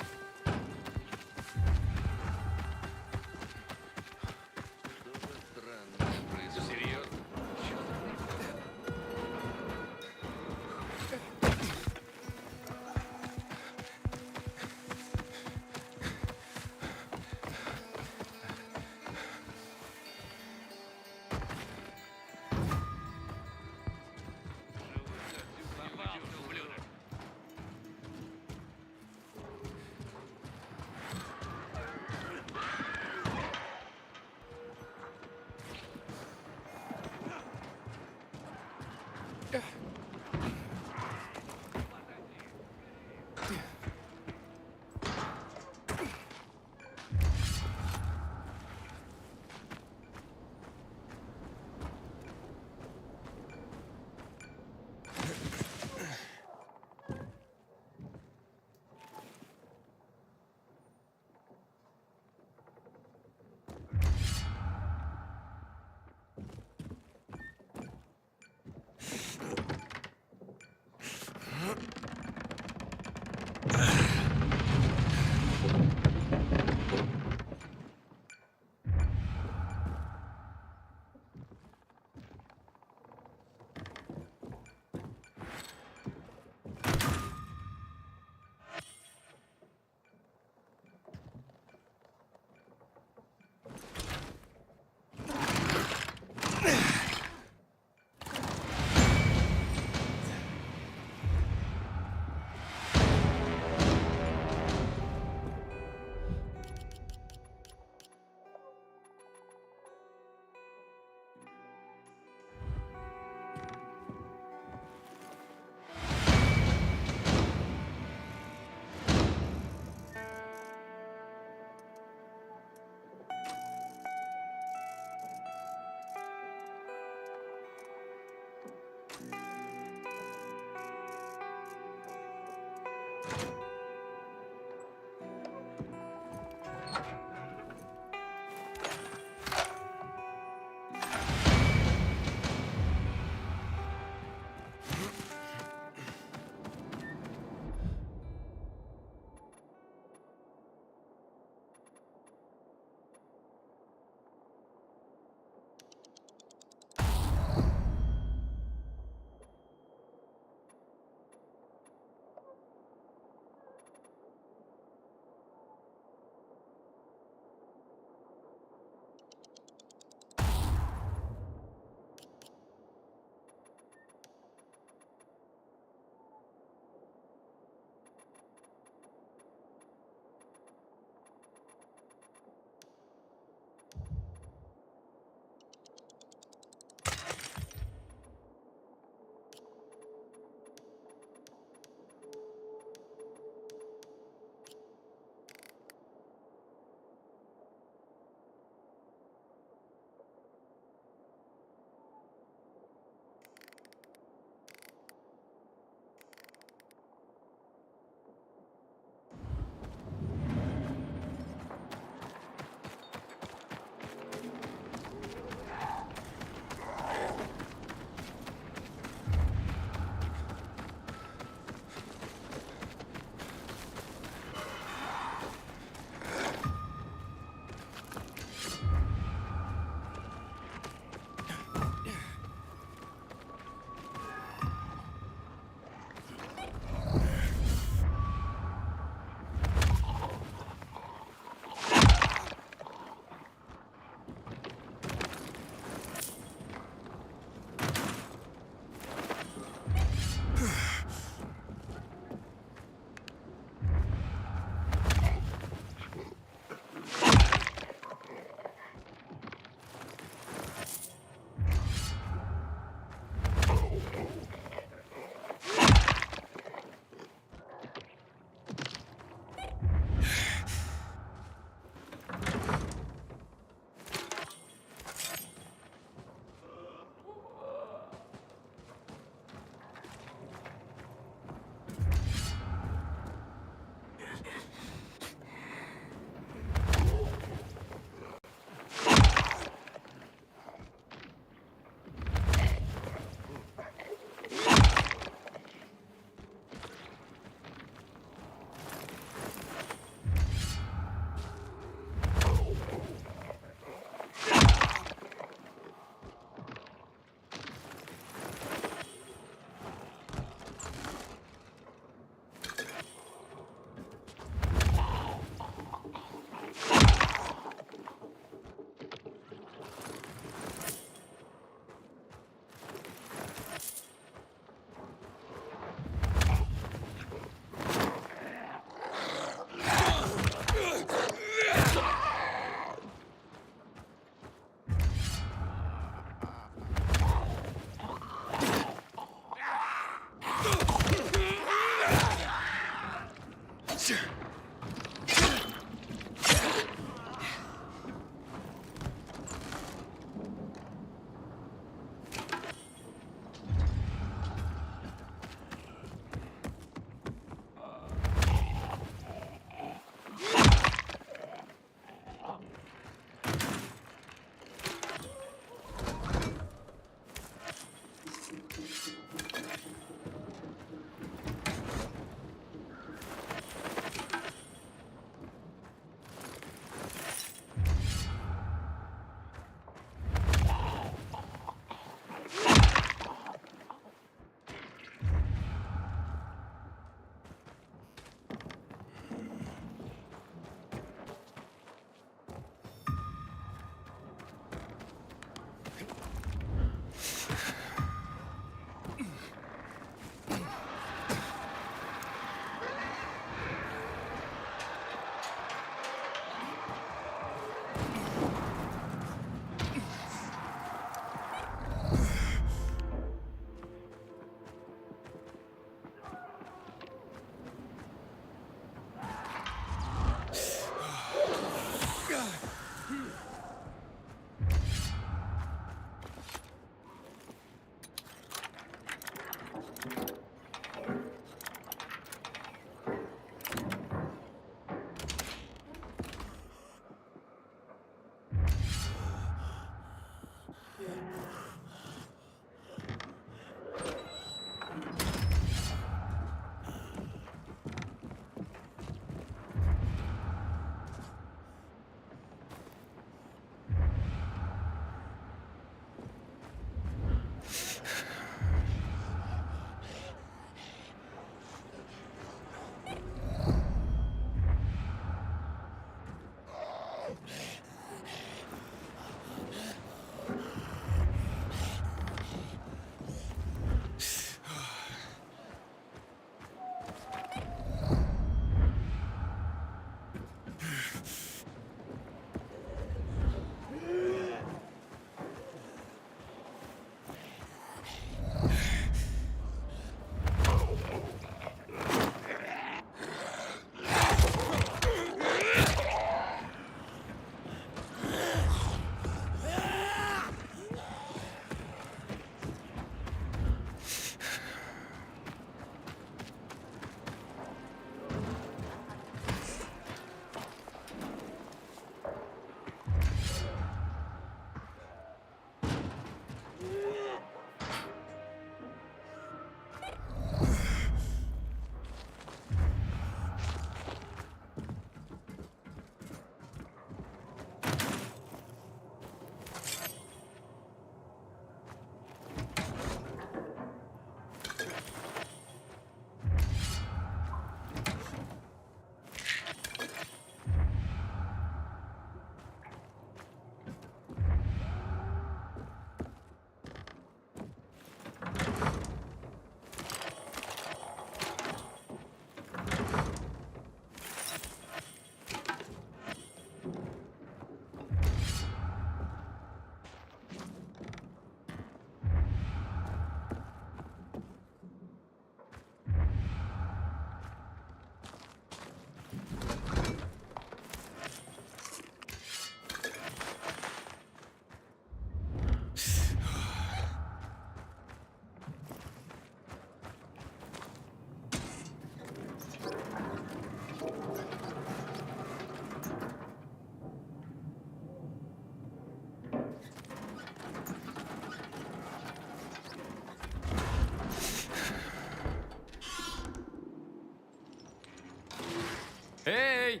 Эй!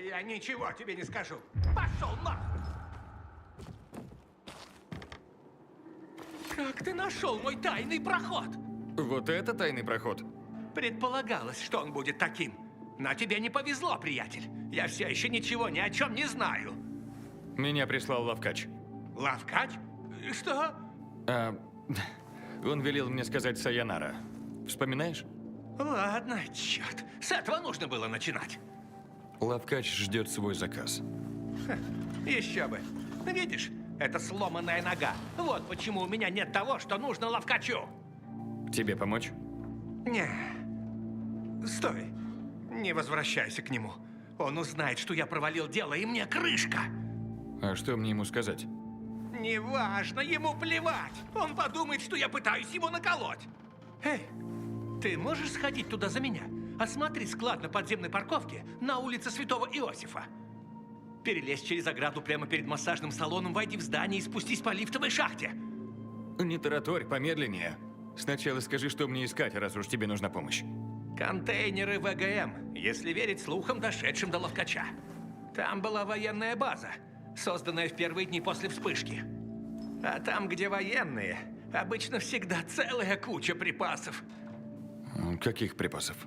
Я ничего тебе не скажу. Пошел нахуй! Как ты нашел мой тайный проход? Вот это тайный проход. Предполагалось, что он будет таким. Но тебе не повезло, приятель. Я все еще ничего ни о чем не знаю. Меня прислал Лавкач. Лавкач? Что? Он велел мне сказать сайонара. Вспоминаешь? Ладно, черт. С этого нужно было начинать. Лавкач ждет свой заказ. Еще бы. Видишь, это сломанная нога. Вот почему у меня нет того, что нужно Лавкачу. Тебе помочь? Не. Стой. Не возвращайся к нему. Он узнает, что я провалил дело, и мне крышка. А что мне ему сказать? Неважно, ему плевать. Он подумает, что я пытаюсь его наколоть. Эй, ты можешь сходить туда за меня? Осмотри склад на подземной парковке на улице Святого Иосифа. Перелезь через ограду прямо перед массажным салоном, войди в здание и спустись по лифтовой шахте. Не тараторь, помедленнее. Сначала скажи, что мне искать, раз уж тебе нужна помощь. Контейнеры ВГМ, если верить слухам, дошедшим до Лавкача. Там была военная база, созданная в первые дни после вспышки. А там, где военные, обычно всегда целая куча припасов. Каких припасов?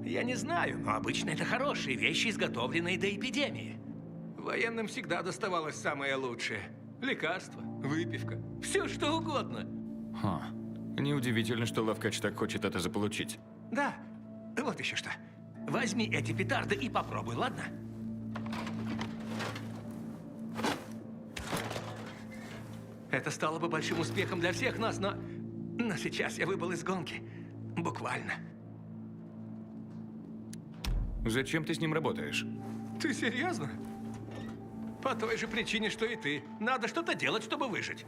Я не знаю, но обычно это хорошие вещи, изготовленные до эпидемии. Военным всегда доставалось самое лучшее. Лекарства, выпивка, все что угодно. Неудивительно, что Лавкач так хочет это заполучить. Да, вот еще что. Возьми эти петарды и попробуй, ладно? Это стало бы большим успехом для всех нас, но сейчас я выбыл из гонки. Буквально. Зачем ты с ним работаешь? Ты серьезно? По той же причине, что и ты. Надо что-то делать, чтобы выжить.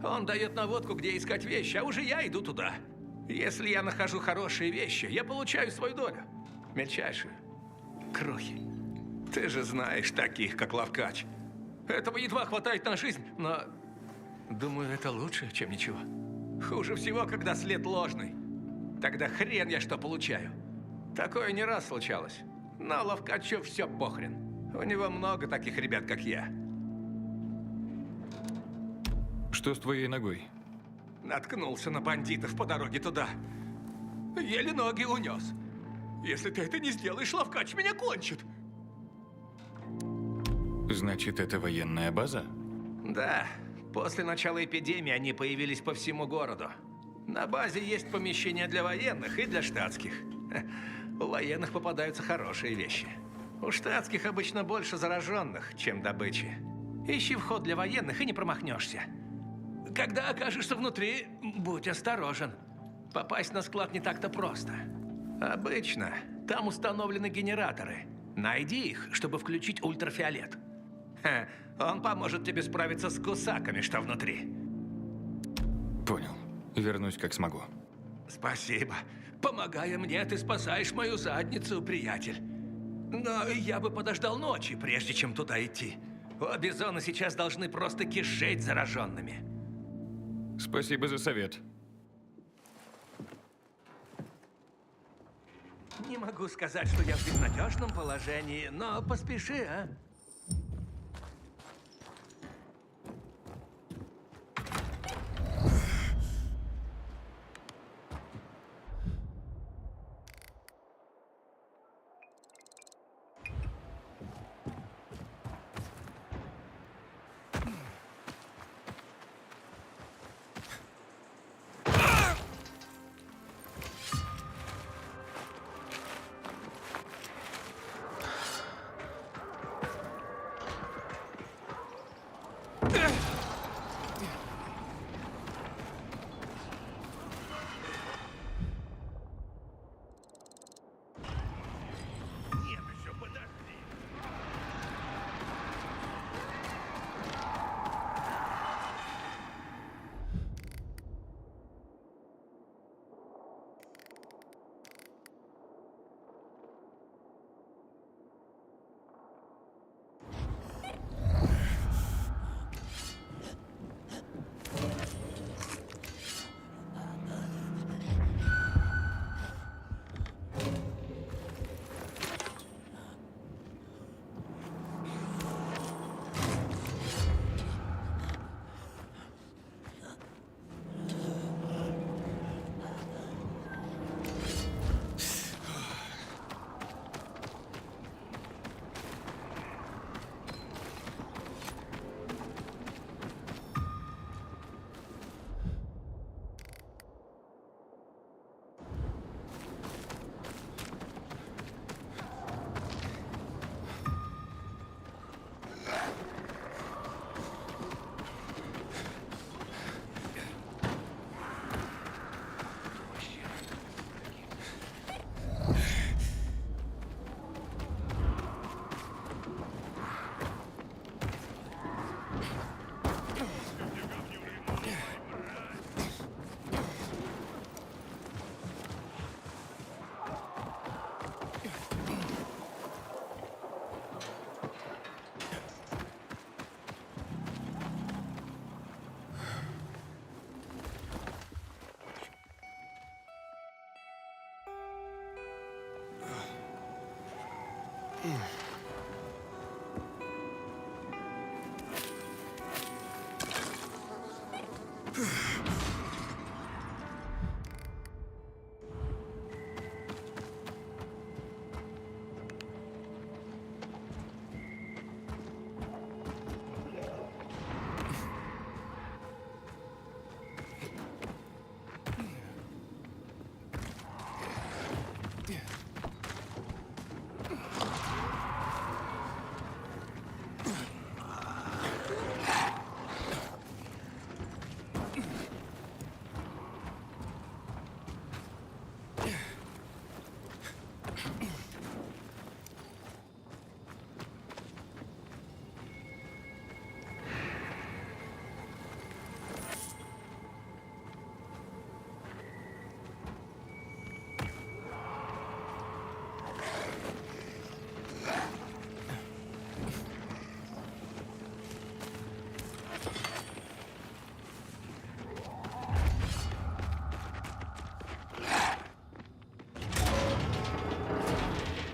Он дает наводку, где искать вещи, а уже я иду туда. Если я нахожу хорошие вещи, я получаю свою долю. Мельчайшую. Крохи. Ты же знаешь таких, как Лавкач. Этого едва хватает на жизнь, но... Думаю, это лучше, чем ничего. Хуже всего, когда след ложный. Тогда хрен я что получаю. Такое не раз случалось. Но Лавкачу все похрен. У него много таких ребят, как я. Что с твоей ногой? Наткнулся на бандитов по дороге туда. Еле ноги унес. Если ты это не сделаешь, Лавкач меня кончит. Значит, это военная база? Да. После начала эпидемии они появились по всему городу. На базе есть помещения для военных и для штатских. У военных попадаются хорошие вещи. У штатских обычно больше зараженных, чем добычи. Ищи вход для военных и не промахнешься. Когда окажешься внутри, будь осторожен. Попасть на склад не так-то просто. Обычно там установлены генераторы. Найди их, чтобы включить ультрафиолет. Он поможет тебе справиться с кусаками, что внутри. Понял. Вернусь, как смогу. Спасибо. Помогая мне, ты спасаешь мою задницу, приятель. Но я бы подождал ночи, прежде чем туда идти. Обе зоны сейчас должны просто кишеть зараженными. Спасибо за совет. Не могу сказать, что я в безнадежном положении, но поспеши, а?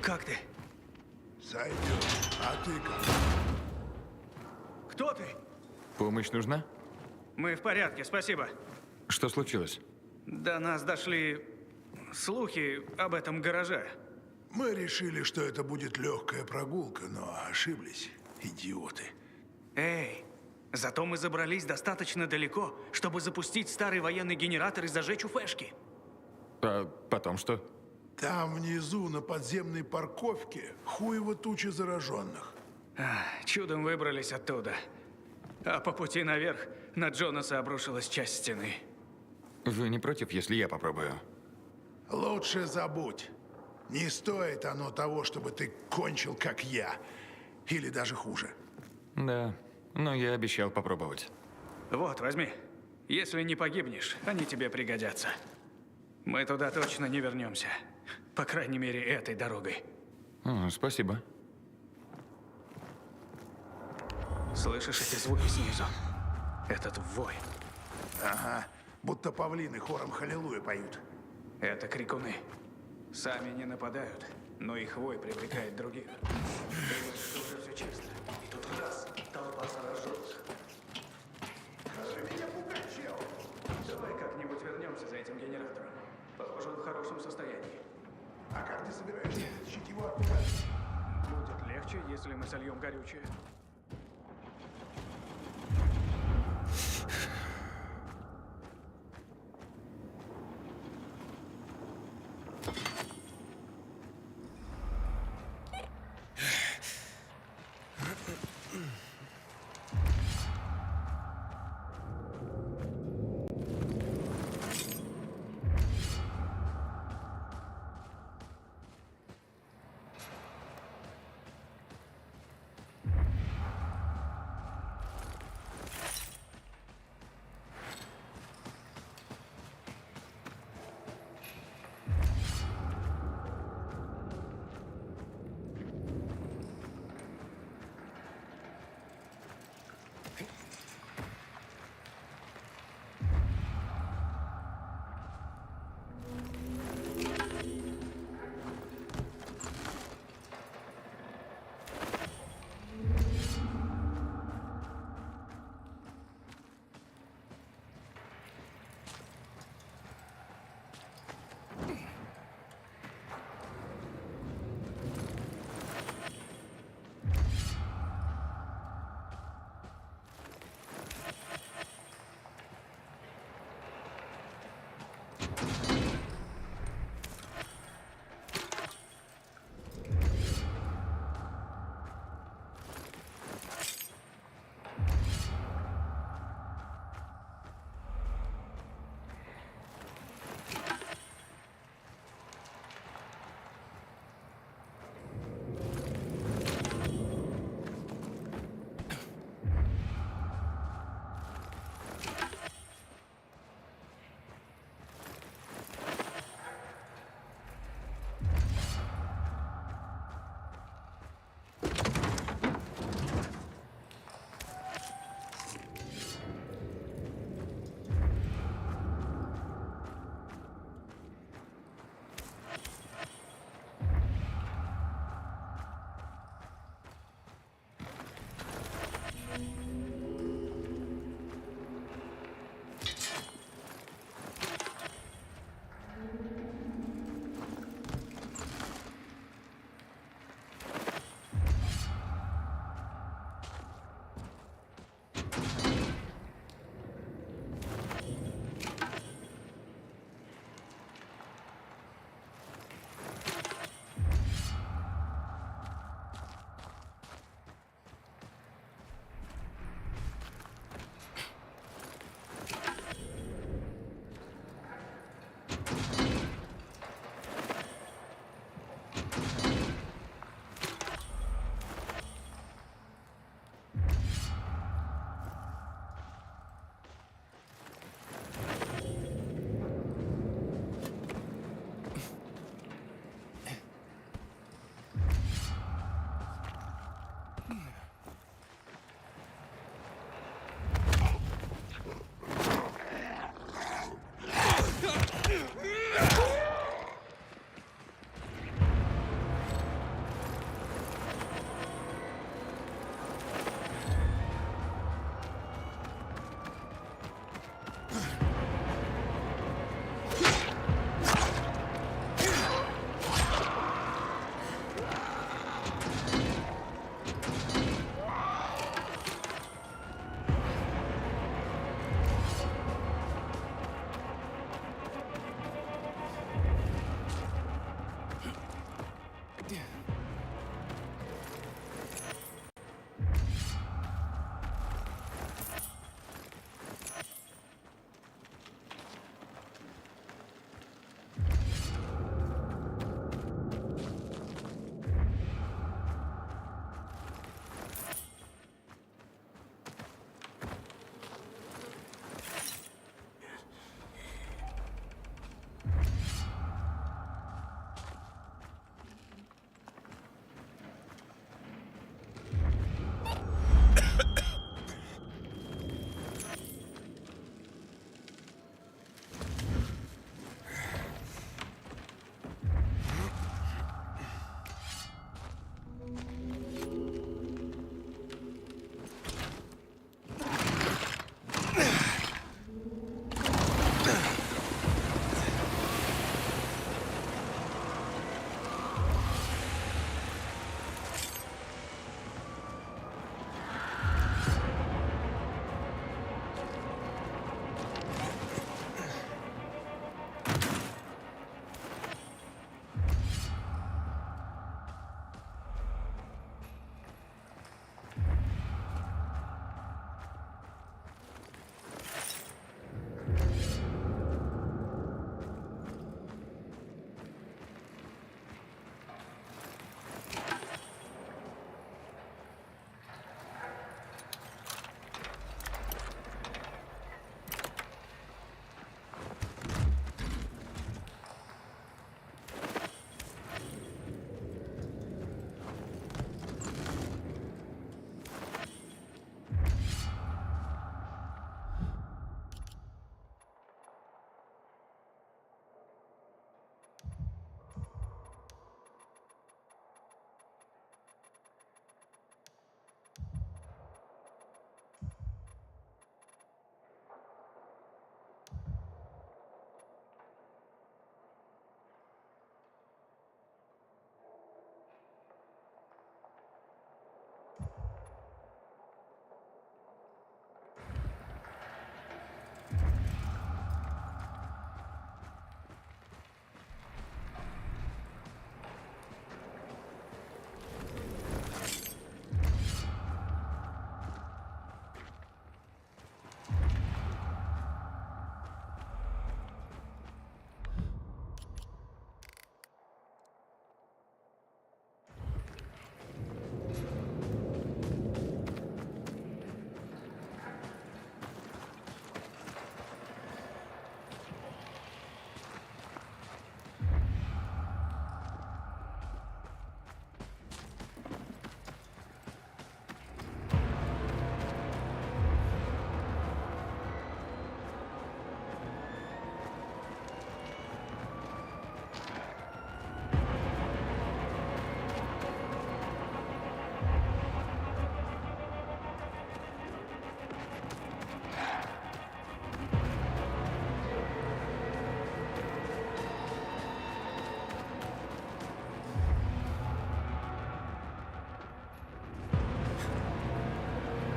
Как ты? Сойдет. А ты как? Кто ты? Помощь нужна? Мы в порядке, спасибо. Что случилось? До нас дошли слухи об этом гараже. Мы решили, что это будет легкая прогулка, но ошиблись. Идиоты. Эй, зато мы забрались достаточно далеко, чтобы запустить старый военный генератор и зажечь УФшки. А потом что? Там внизу, на подземной парковке, хуево туча зараженных. Чудом выбрались оттуда. А по пути наверх на Джонаса обрушилась часть стены. Вы не против, если я попробую? Лучше забудь. Не стоит оно того, чтобы ты кончил, как я. Или даже хуже. Да, но я обещал попробовать. Вот, возьми. Если не погибнешь, они тебе пригодятся. Мы туда точно не вернемся. По крайней мере, этой дорогой. Спасибо. Слышишь эти звуки снизу? Этот вой. Ага, будто павлины хором халилуя поют. Это крикуны. Сами не нападают, но их вой привлекает других. Думаешь, что уже все чисто. И тут раз, толпа зараженных. Меня пугать, чел. Давай как-нибудь вернемся за этим генератором. Похоже, он в хорошем состоянии. А как ты собираешься вытащить его оттуда? Будет легче, если мы сольем горючее.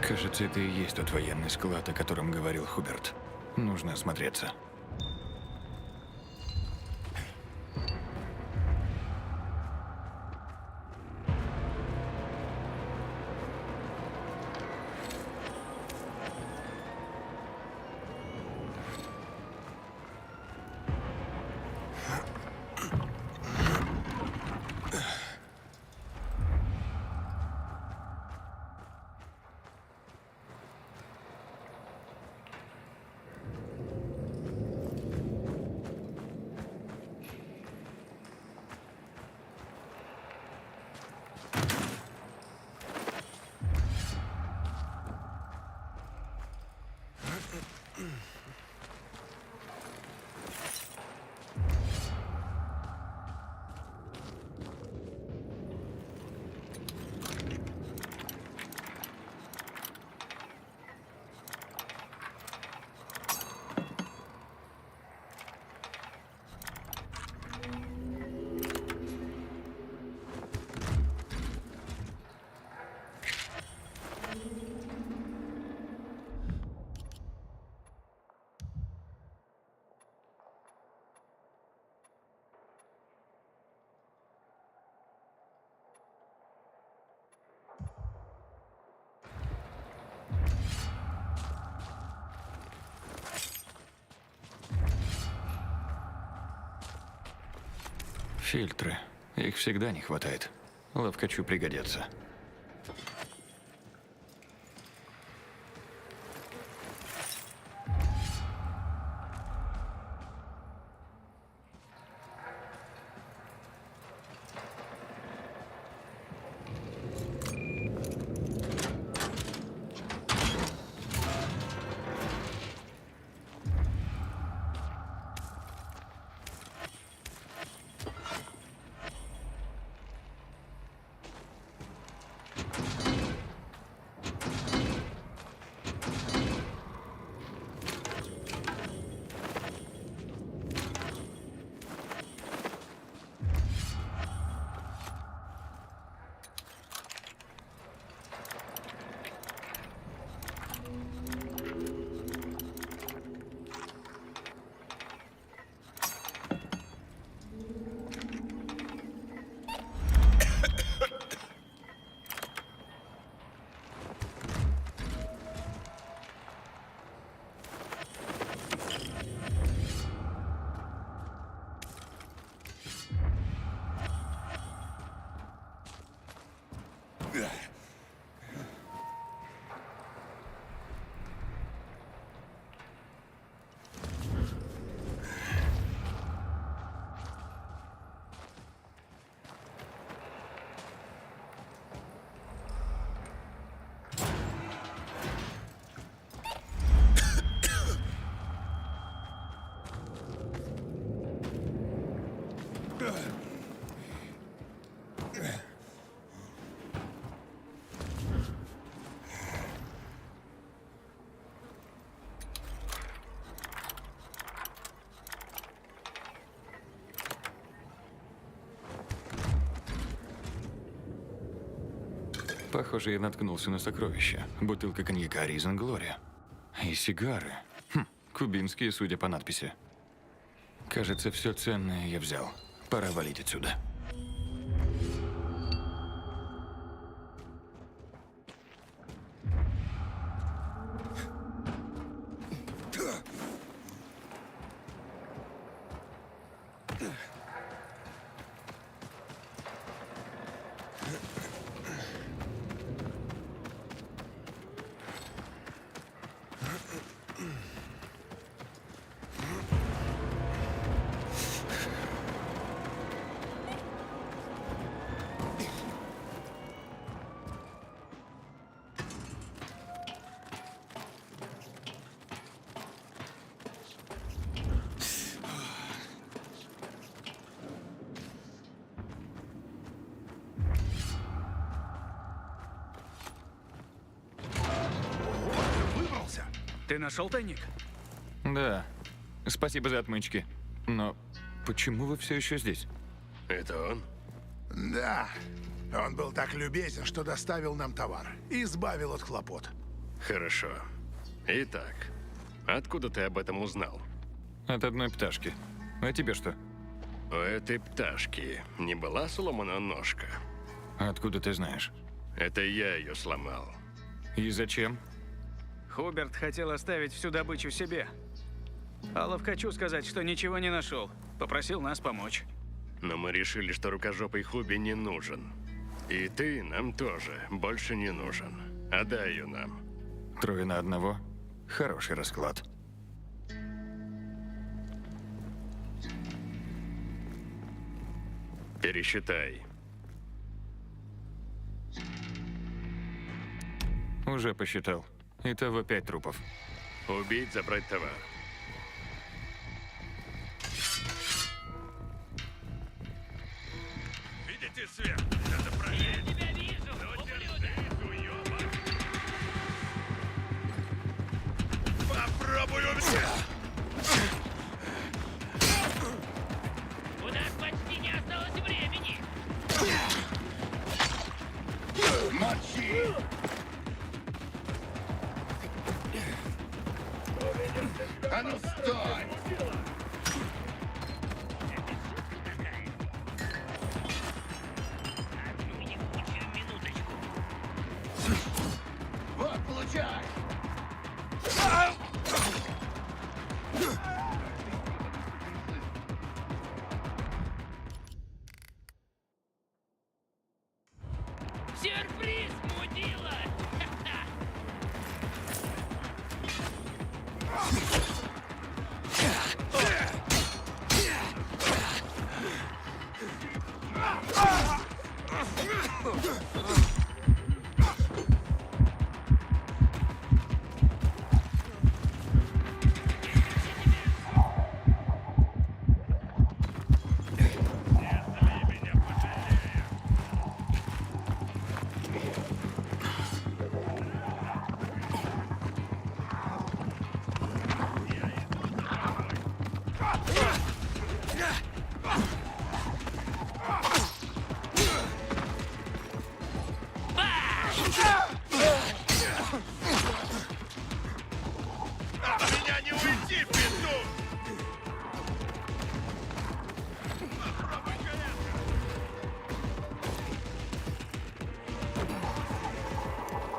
Кажется, это и есть тот военный склад, о котором говорил Хуберт. Нужно осмотреться. Фильтры. Их всегда не хватает. Ловкачу пригодятся. Похоже, я наткнулся на сокровища. Бутылка коньяка Ризен Глория. И сигары. Кубинские, судя по надписи. Кажется, все ценное я взял. Пора валить отсюда. Ты нашел тайник? Да. Спасибо за отмычки. Но почему вы все еще здесь? Это он? Да. Он был так любезен, что доставил нам товар. И избавил от хлопот. Хорошо. Итак, откуда ты об этом узнал? От одной пташки. А тебе что? У этой пташки не была сломана ножка? Откуда ты знаешь? Это я ее сломал. И зачем? Хуберт хотел оставить всю добычу себе. А ловкачу сказать, что ничего не нашел. Попросил нас помочь. Но мы решили, что рукожопый Хуби не нужен. И ты нам тоже больше не нужен. Отдай ее нам. 3 на 1. Хороший расклад. Пересчитай. Уже посчитал. Итого 5 трупов. Убить, забрать товар. Видите свет? Надо проверить. Я тебя вижу, Попробую У нас почти не осталось времени. Мочи! А ну стой! Вот, получай! Сюрприз, мудила! От меня не уйти, петух!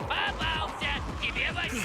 Попался! Тебе води!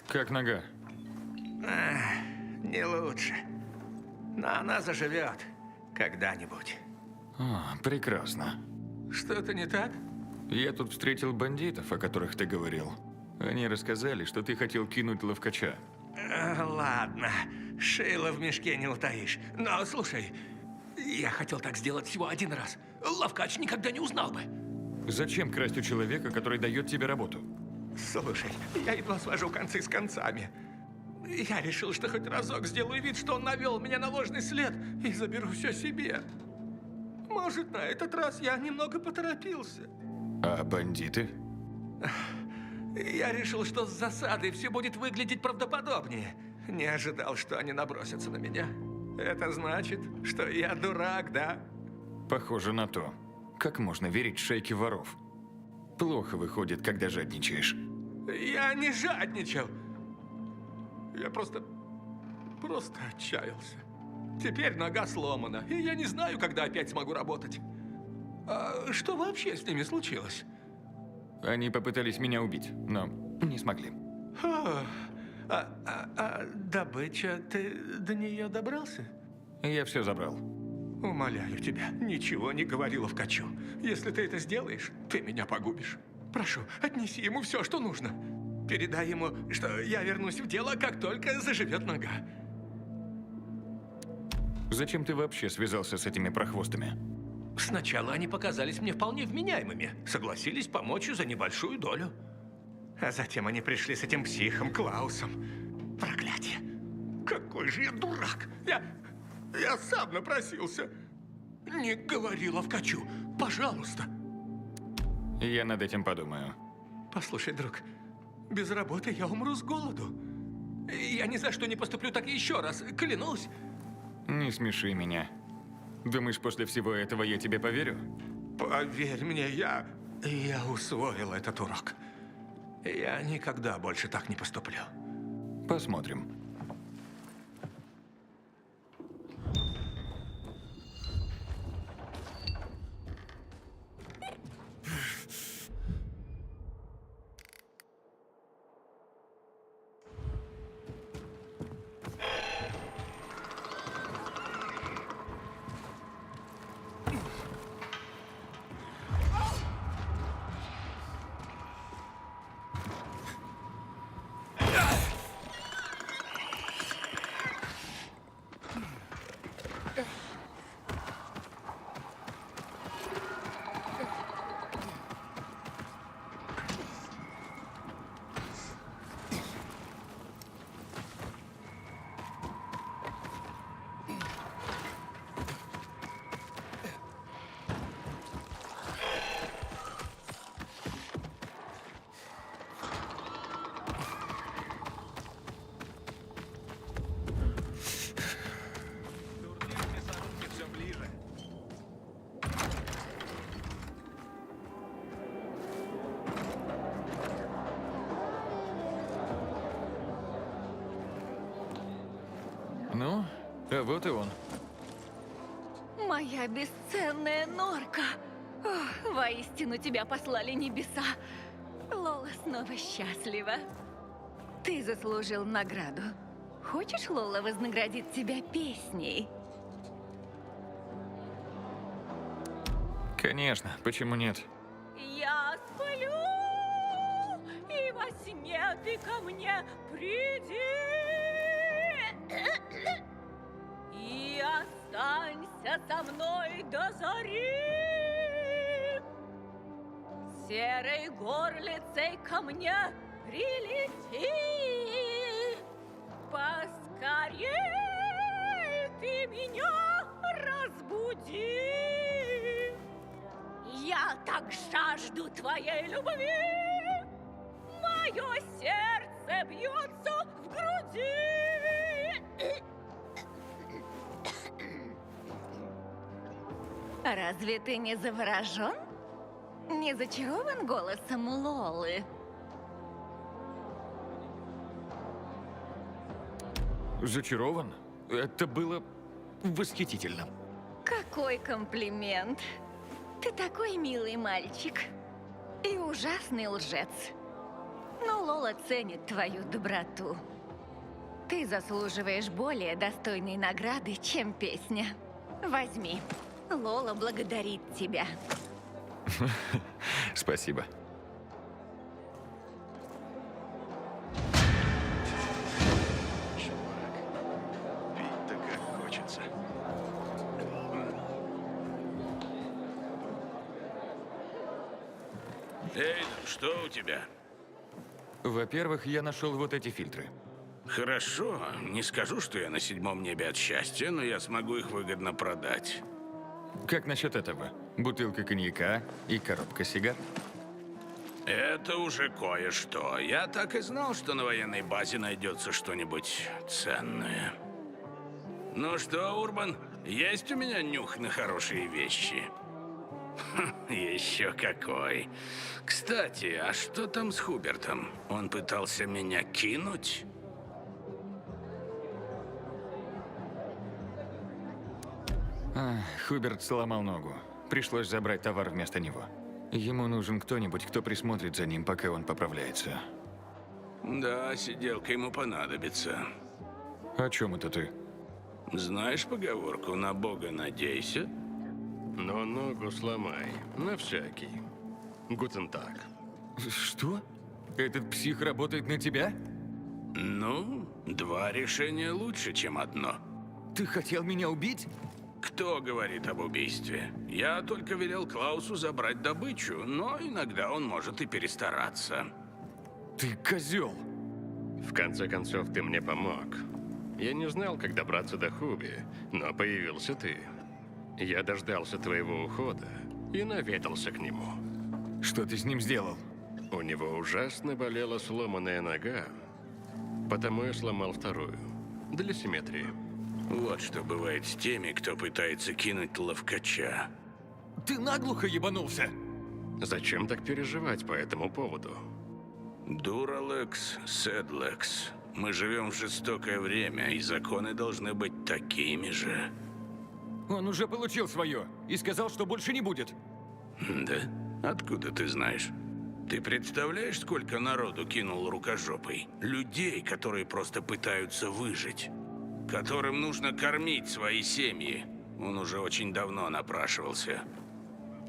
Как нога? Не лучше. Но она заживет когда-нибудь. Прекрасно. Что-то не так? Я тут встретил бандитов, о которых ты говорил. Они рассказали, что ты хотел кинуть ловкача. Ладно, шило в мешке не утаишь. Но слушай, я хотел так сделать всего один раз. Ловкач никогда не узнал бы. Зачем красть у человека, который дает тебе работу? Слушай, я едва свожу концы с концами. Я решил, что хоть разок сделаю вид, что он навел меня на ложный след и заберу все себе. Может, на этот раз я немного поторопился. А бандиты? Я решил, что с засадой все будет выглядеть правдоподобнее. Не ожидал, что они набросятся на меня. Это значит, что я дурак, да? Похоже на то. Как можно верить шайке воров? Плохо выходит, когда жадничаешь. Я не жадничал. Я просто отчаялся. Теперь нога сломана, и я не знаю, когда опять смогу работать. А что вообще с ними случилось? Они попытались меня убить, но не смогли. Добыча, ты до нее добрался? Я все забрал. Умоляю тебя, ничего не говори Ловкачу. Если ты это сделаешь, ты меня погубишь. Прошу, отнеси ему все, что нужно. Передай ему, что я вернусь в дело, как только заживет нога. Зачем ты вообще связался с этими прохвостами? Сначала они показались мне вполне вменяемыми. Согласились помочь за небольшую долю. А затем они пришли с этим психом Клаусом. Проклятие! Какой же я дурак! Я сам напросился. Не говори Ловкачу, пожалуйста. Я над этим подумаю. Послушай, друг, без работы я умру с голоду. Я ни за что не поступлю так еще раз, клянусь. Не смеши меня. Думаешь, после всего этого я тебе поверю? Поверь мне, я усвоил этот урок. Я никогда больше так не поступлю. Посмотрим. Ну, а вот и он. Моя бесценная норка. Ох, воистину тебя послали небеса. Лола снова счастлива. Ты заслужил награду. Хочешь, Лола вознаградит тебя песней? Конечно, почему нет? Я сплю, и во сне ты ко мне приди. И останься со мной до зари. Серой горлицей ко мне прилети. Поскорей ты меня разбуди. Я так жажду твоей любви. Мое сердце бьется в груди. Разве ты не заворожен? Не зачарован голосом Лолы? Зачарован? Это было восхитительно. Какой комплимент. Ты такой милый мальчик. И ужасный лжец. Но Лола ценит твою доброту. Ты заслуживаешь более достойной награды, чем песня. Возьми. Лола благодарит тебя. Спасибо. Пить-то как хочется. Эй, что у тебя? Во-первых, я нашел вот эти фильтры. Хорошо. Не скажу, что я на 7-м небе от счастья, но я смогу их выгодно продать. Как насчет этого? Бутылка коньяка и коробка сигар? Это уже кое-что. Я так и знал, что на военной базе найдется что-нибудь ценное. Ну что, Урбан, есть у меня нюх на хорошие вещи? Еще какой. Кстати, а что там с Хубертом? Он пытался меня кинуть? Хуберт сломал ногу. Пришлось забрать товар вместо него. Ему нужен кто-нибудь, кто присмотрит за ним, пока он поправляется. Да, сиделка ему понадобится. О чем это ты? Знаешь поговорку «на Бога надейся»? Но ногу сломай, на всякий. Гутен так. Что? Этот псих работает на тебя? Ну, два решения лучше, чем одно. Ты хотел меня убить? Кто говорит об убийстве? Я только велел Клаусу забрать добычу, но иногда он может и перестараться. Ты козел! В конце концов, ты мне помог. Я не знал, как добраться до Хуби, но появился ты. Я дождался твоего ухода и наведался к нему. Что ты с ним сделал? У него ужасно болела сломанная нога, потому я сломал вторую. Для симметрии. Вот что бывает с теми, кто пытается кинуть ловкача. Ты наглухо ебанулся? Зачем так переживать по этому поводу? Дуралекс, Седлекс. Мы живем в жестокое время, и законы должны быть такими же. Он уже получил свое и сказал, что больше не будет. Да? Откуда ты знаешь? Ты представляешь, сколько народу кинул рукожопый? Людей, которые просто пытаются выжить. Которым нужно кормить свои семьи. Он уже очень давно напрашивался.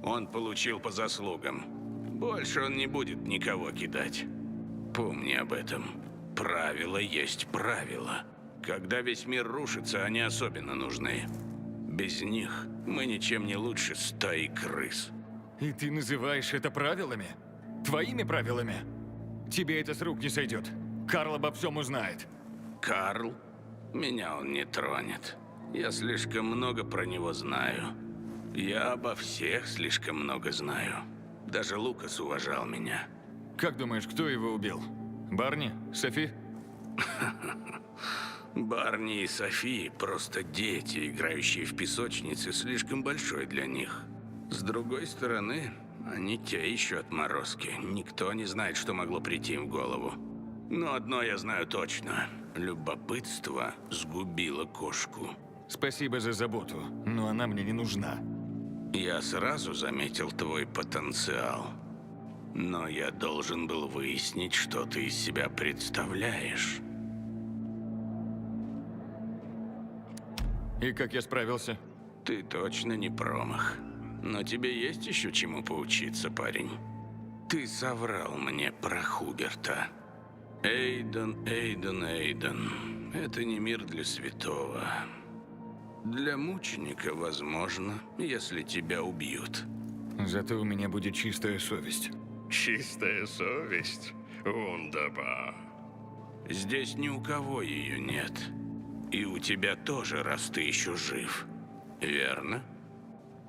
Он получил по заслугам. Больше он не будет никого кидать. Помни об этом. Правило есть правило. Когда весь мир рушится, они особенно нужны. Без них мы ничем не лучше стаи крыс. И ты называешь это правилами? Твоими правилами? Тебе это с рук не сойдет. Карл обо всем узнает. Карл? Меня он не тронет. Я слишком много про него знаю. Я обо всех слишком много знаю. Даже Лукас уважал меня. Как думаешь, кто его убил? Барни? Софи? Барни и Софи просто дети, играющие в песочнице, слишком большой для них. С другой стороны, они те еще отморозки. Никто не знает, что могло прийти им в голову. Но одно я знаю точно. Любопытство сгубило кошку. Спасибо за заботу, но она мне не нужна. Я сразу заметил твой потенциал. Но я должен был выяснить, что ты из себя представляешь. И как я справился? Ты точно не промах. Но тебе есть еще чему поучиться, парень. Ты соврал мне про Хуберта. Эйден, Эйден, Эйден. Это не мир для святого. Для мученика, возможно, если тебя убьют. Зато у меня будет чистая совесть. Чистая совесть? Вундербар. Здесь ни у кого ее нет. И у тебя тоже, раз ты еще жив. Верно?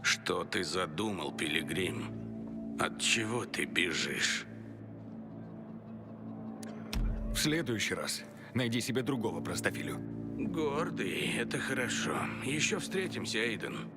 Что ты задумал, Пилигрим? От чего ты бежишь? В следующий раз найди себе другого простофилю. Гордый, это хорошо. Еще встретимся, Эйден.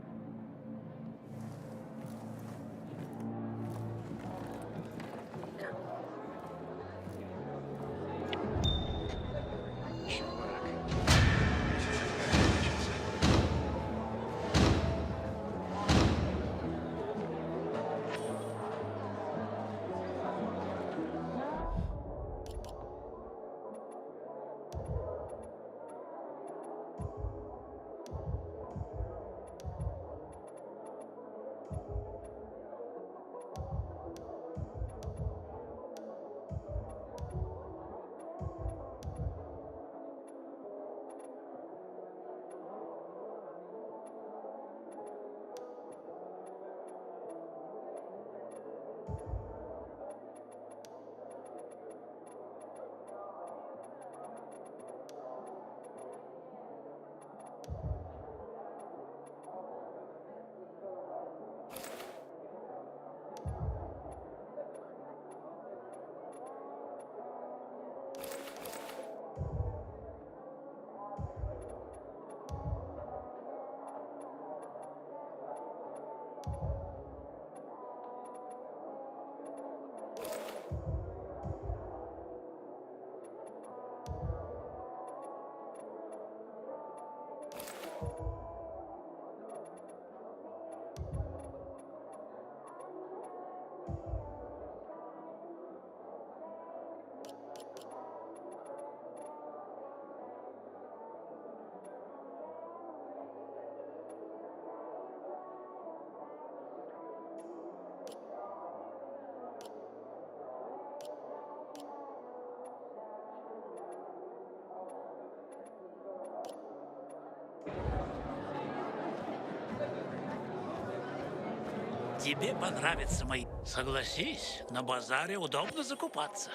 Тебе понравится мои... Согласись, на базаре удобно закупаться.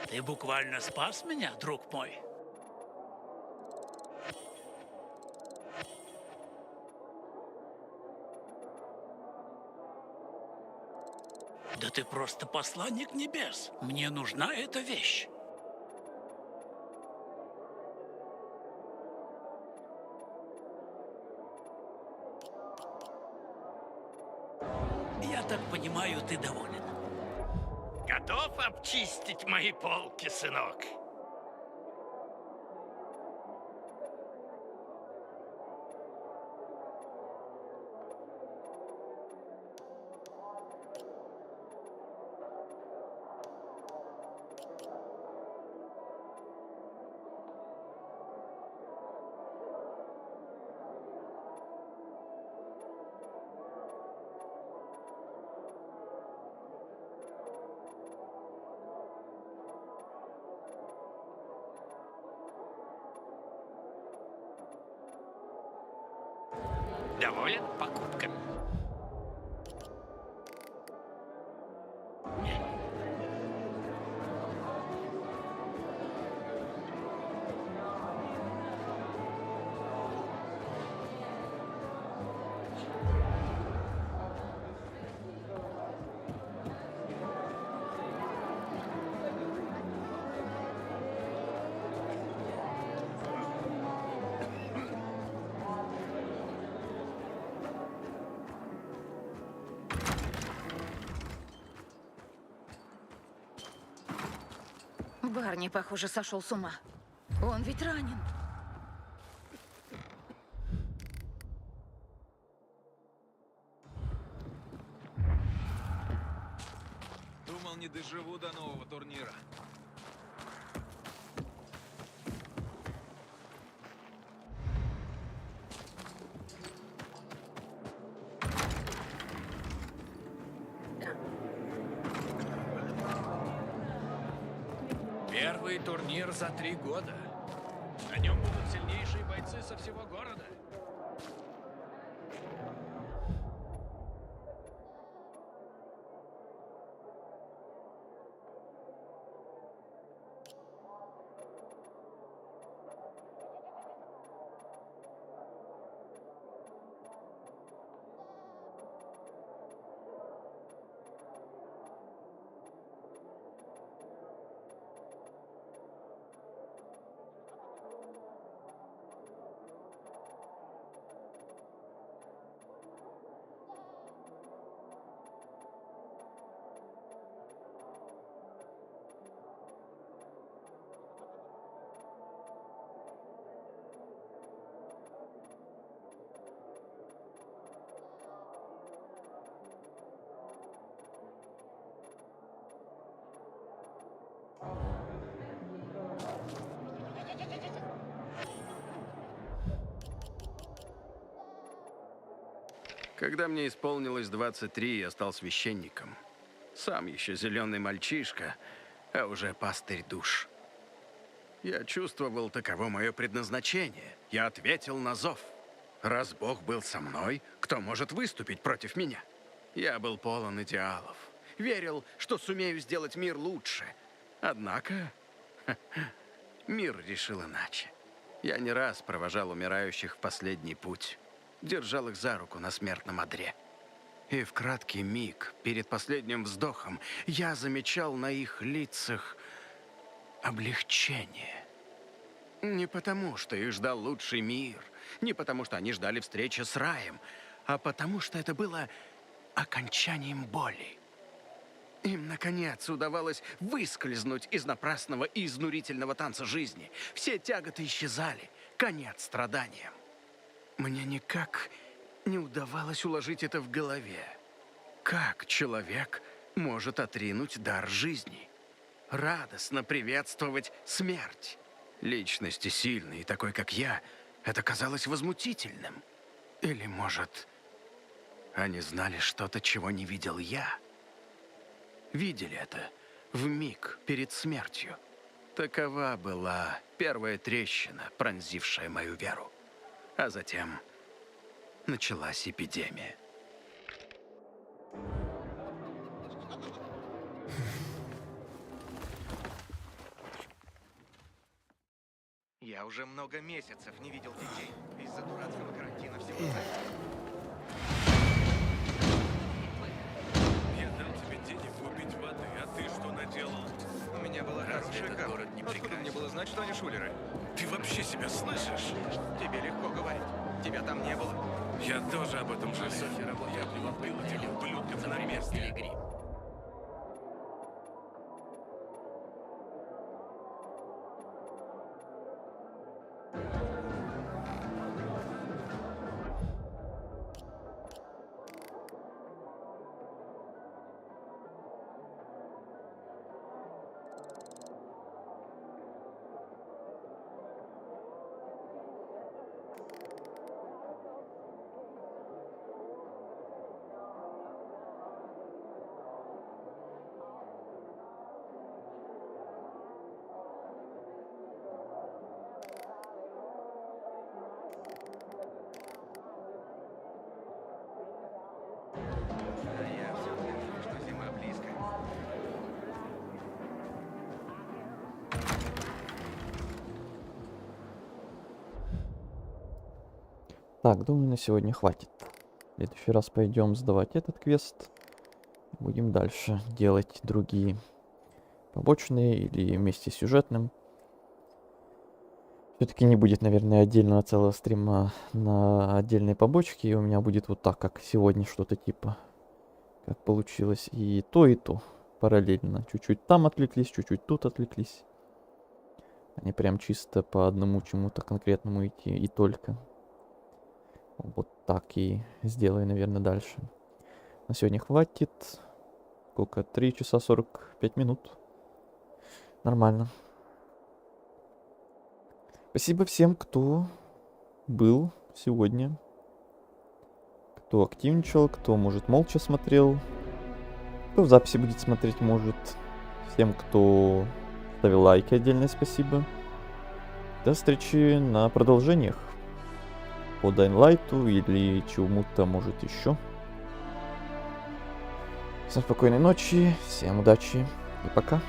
Ты буквально спас меня, друг мой. Да ты просто посланник небес. Мне нужна эта вещь. Я так понимаю, ты доволен. Готов обчистить мои полки, сынок? Доволен покупками? Барни, похоже, сошел с ума. Он ведь ранен. Думал, не доживу до нового турнира. Первый турнир за 3 года. На нем будут сильнейшие бойцы со всего города. Когда мне исполнилось 23, я стал священником. Сам еще зеленый мальчишка, а уже пастырь душ. Я чувствовал, таково мое предназначение. Я ответил на зов. Раз Бог был со мной, кто может выступить против меня? Я был полон идеалов. Верил, что сумею сделать мир лучше. Однако, мир решил иначе. Я не раз провожал умирающих в последний путь. Держал их за руку на смертном одре. И в краткий миг, перед последним вздохом, я замечал на их лицах облегчение. Не потому, что их ждал лучший мир, не потому, что они ждали встречи с раем, а потому, что это было окончанием боли. Им, наконец, удавалось выскользнуть из напрасного и изнурительного танца жизни. Все тяготы исчезали, конец страданиям. Мне никак не удавалось уложить это в голове. Как человек может отринуть дар жизни? Радостно приветствовать смерть. Личности сильной, такой как я, это казалось возмутительным. Или, может, они знали что-то, чего не видел я? Видели это в миг перед смертью. Такова была первая трещина, пронзившая мою веру. А затем началась эпидемия. Я уже много месяцев не видел детей. Из-за дурацкого карантина всего Я дал тебе денег купить воды, а ты что наделал? У меня была хорошая карта. Откуда мне было знать, что они шулеры? Ты вообще себя слышишь? Тебе легко говорить. Тебя там не было. Я тоже об этом жалею. Я бы убил этих ублюдков на месте. А я все слышу, что зима близко. Так, думаю, на сегодня хватит. В следующий раз пойдем сдавать этот квест. Будем дальше делать другие побочные или вместе с сюжетным. Все-таки не будет, наверное, отдельного целого стрима на отдельные побочки. И у меня будет вот так, как сегодня, что-то типа. Как получилось. И то параллельно. Чуть-чуть там отвлеклись, чуть-чуть тут отвлеклись. А не прям чисто по одному чему-то конкретному идти и только. Вот так и сделаю, наверное, дальше. На сегодня хватит. Сколько? 3 часа 45 минут. Нормально. Спасибо всем, кто был сегодня. Кто активничал, кто, может, молча смотрел. Кто в записи будет смотреть, может. Всем, кто ставил лайки, отдельное спасибо. До встречи на продолжениях. По Dying Light'у или чему-то, может, еще. Всем спокойной ночи, всем удачи и пока.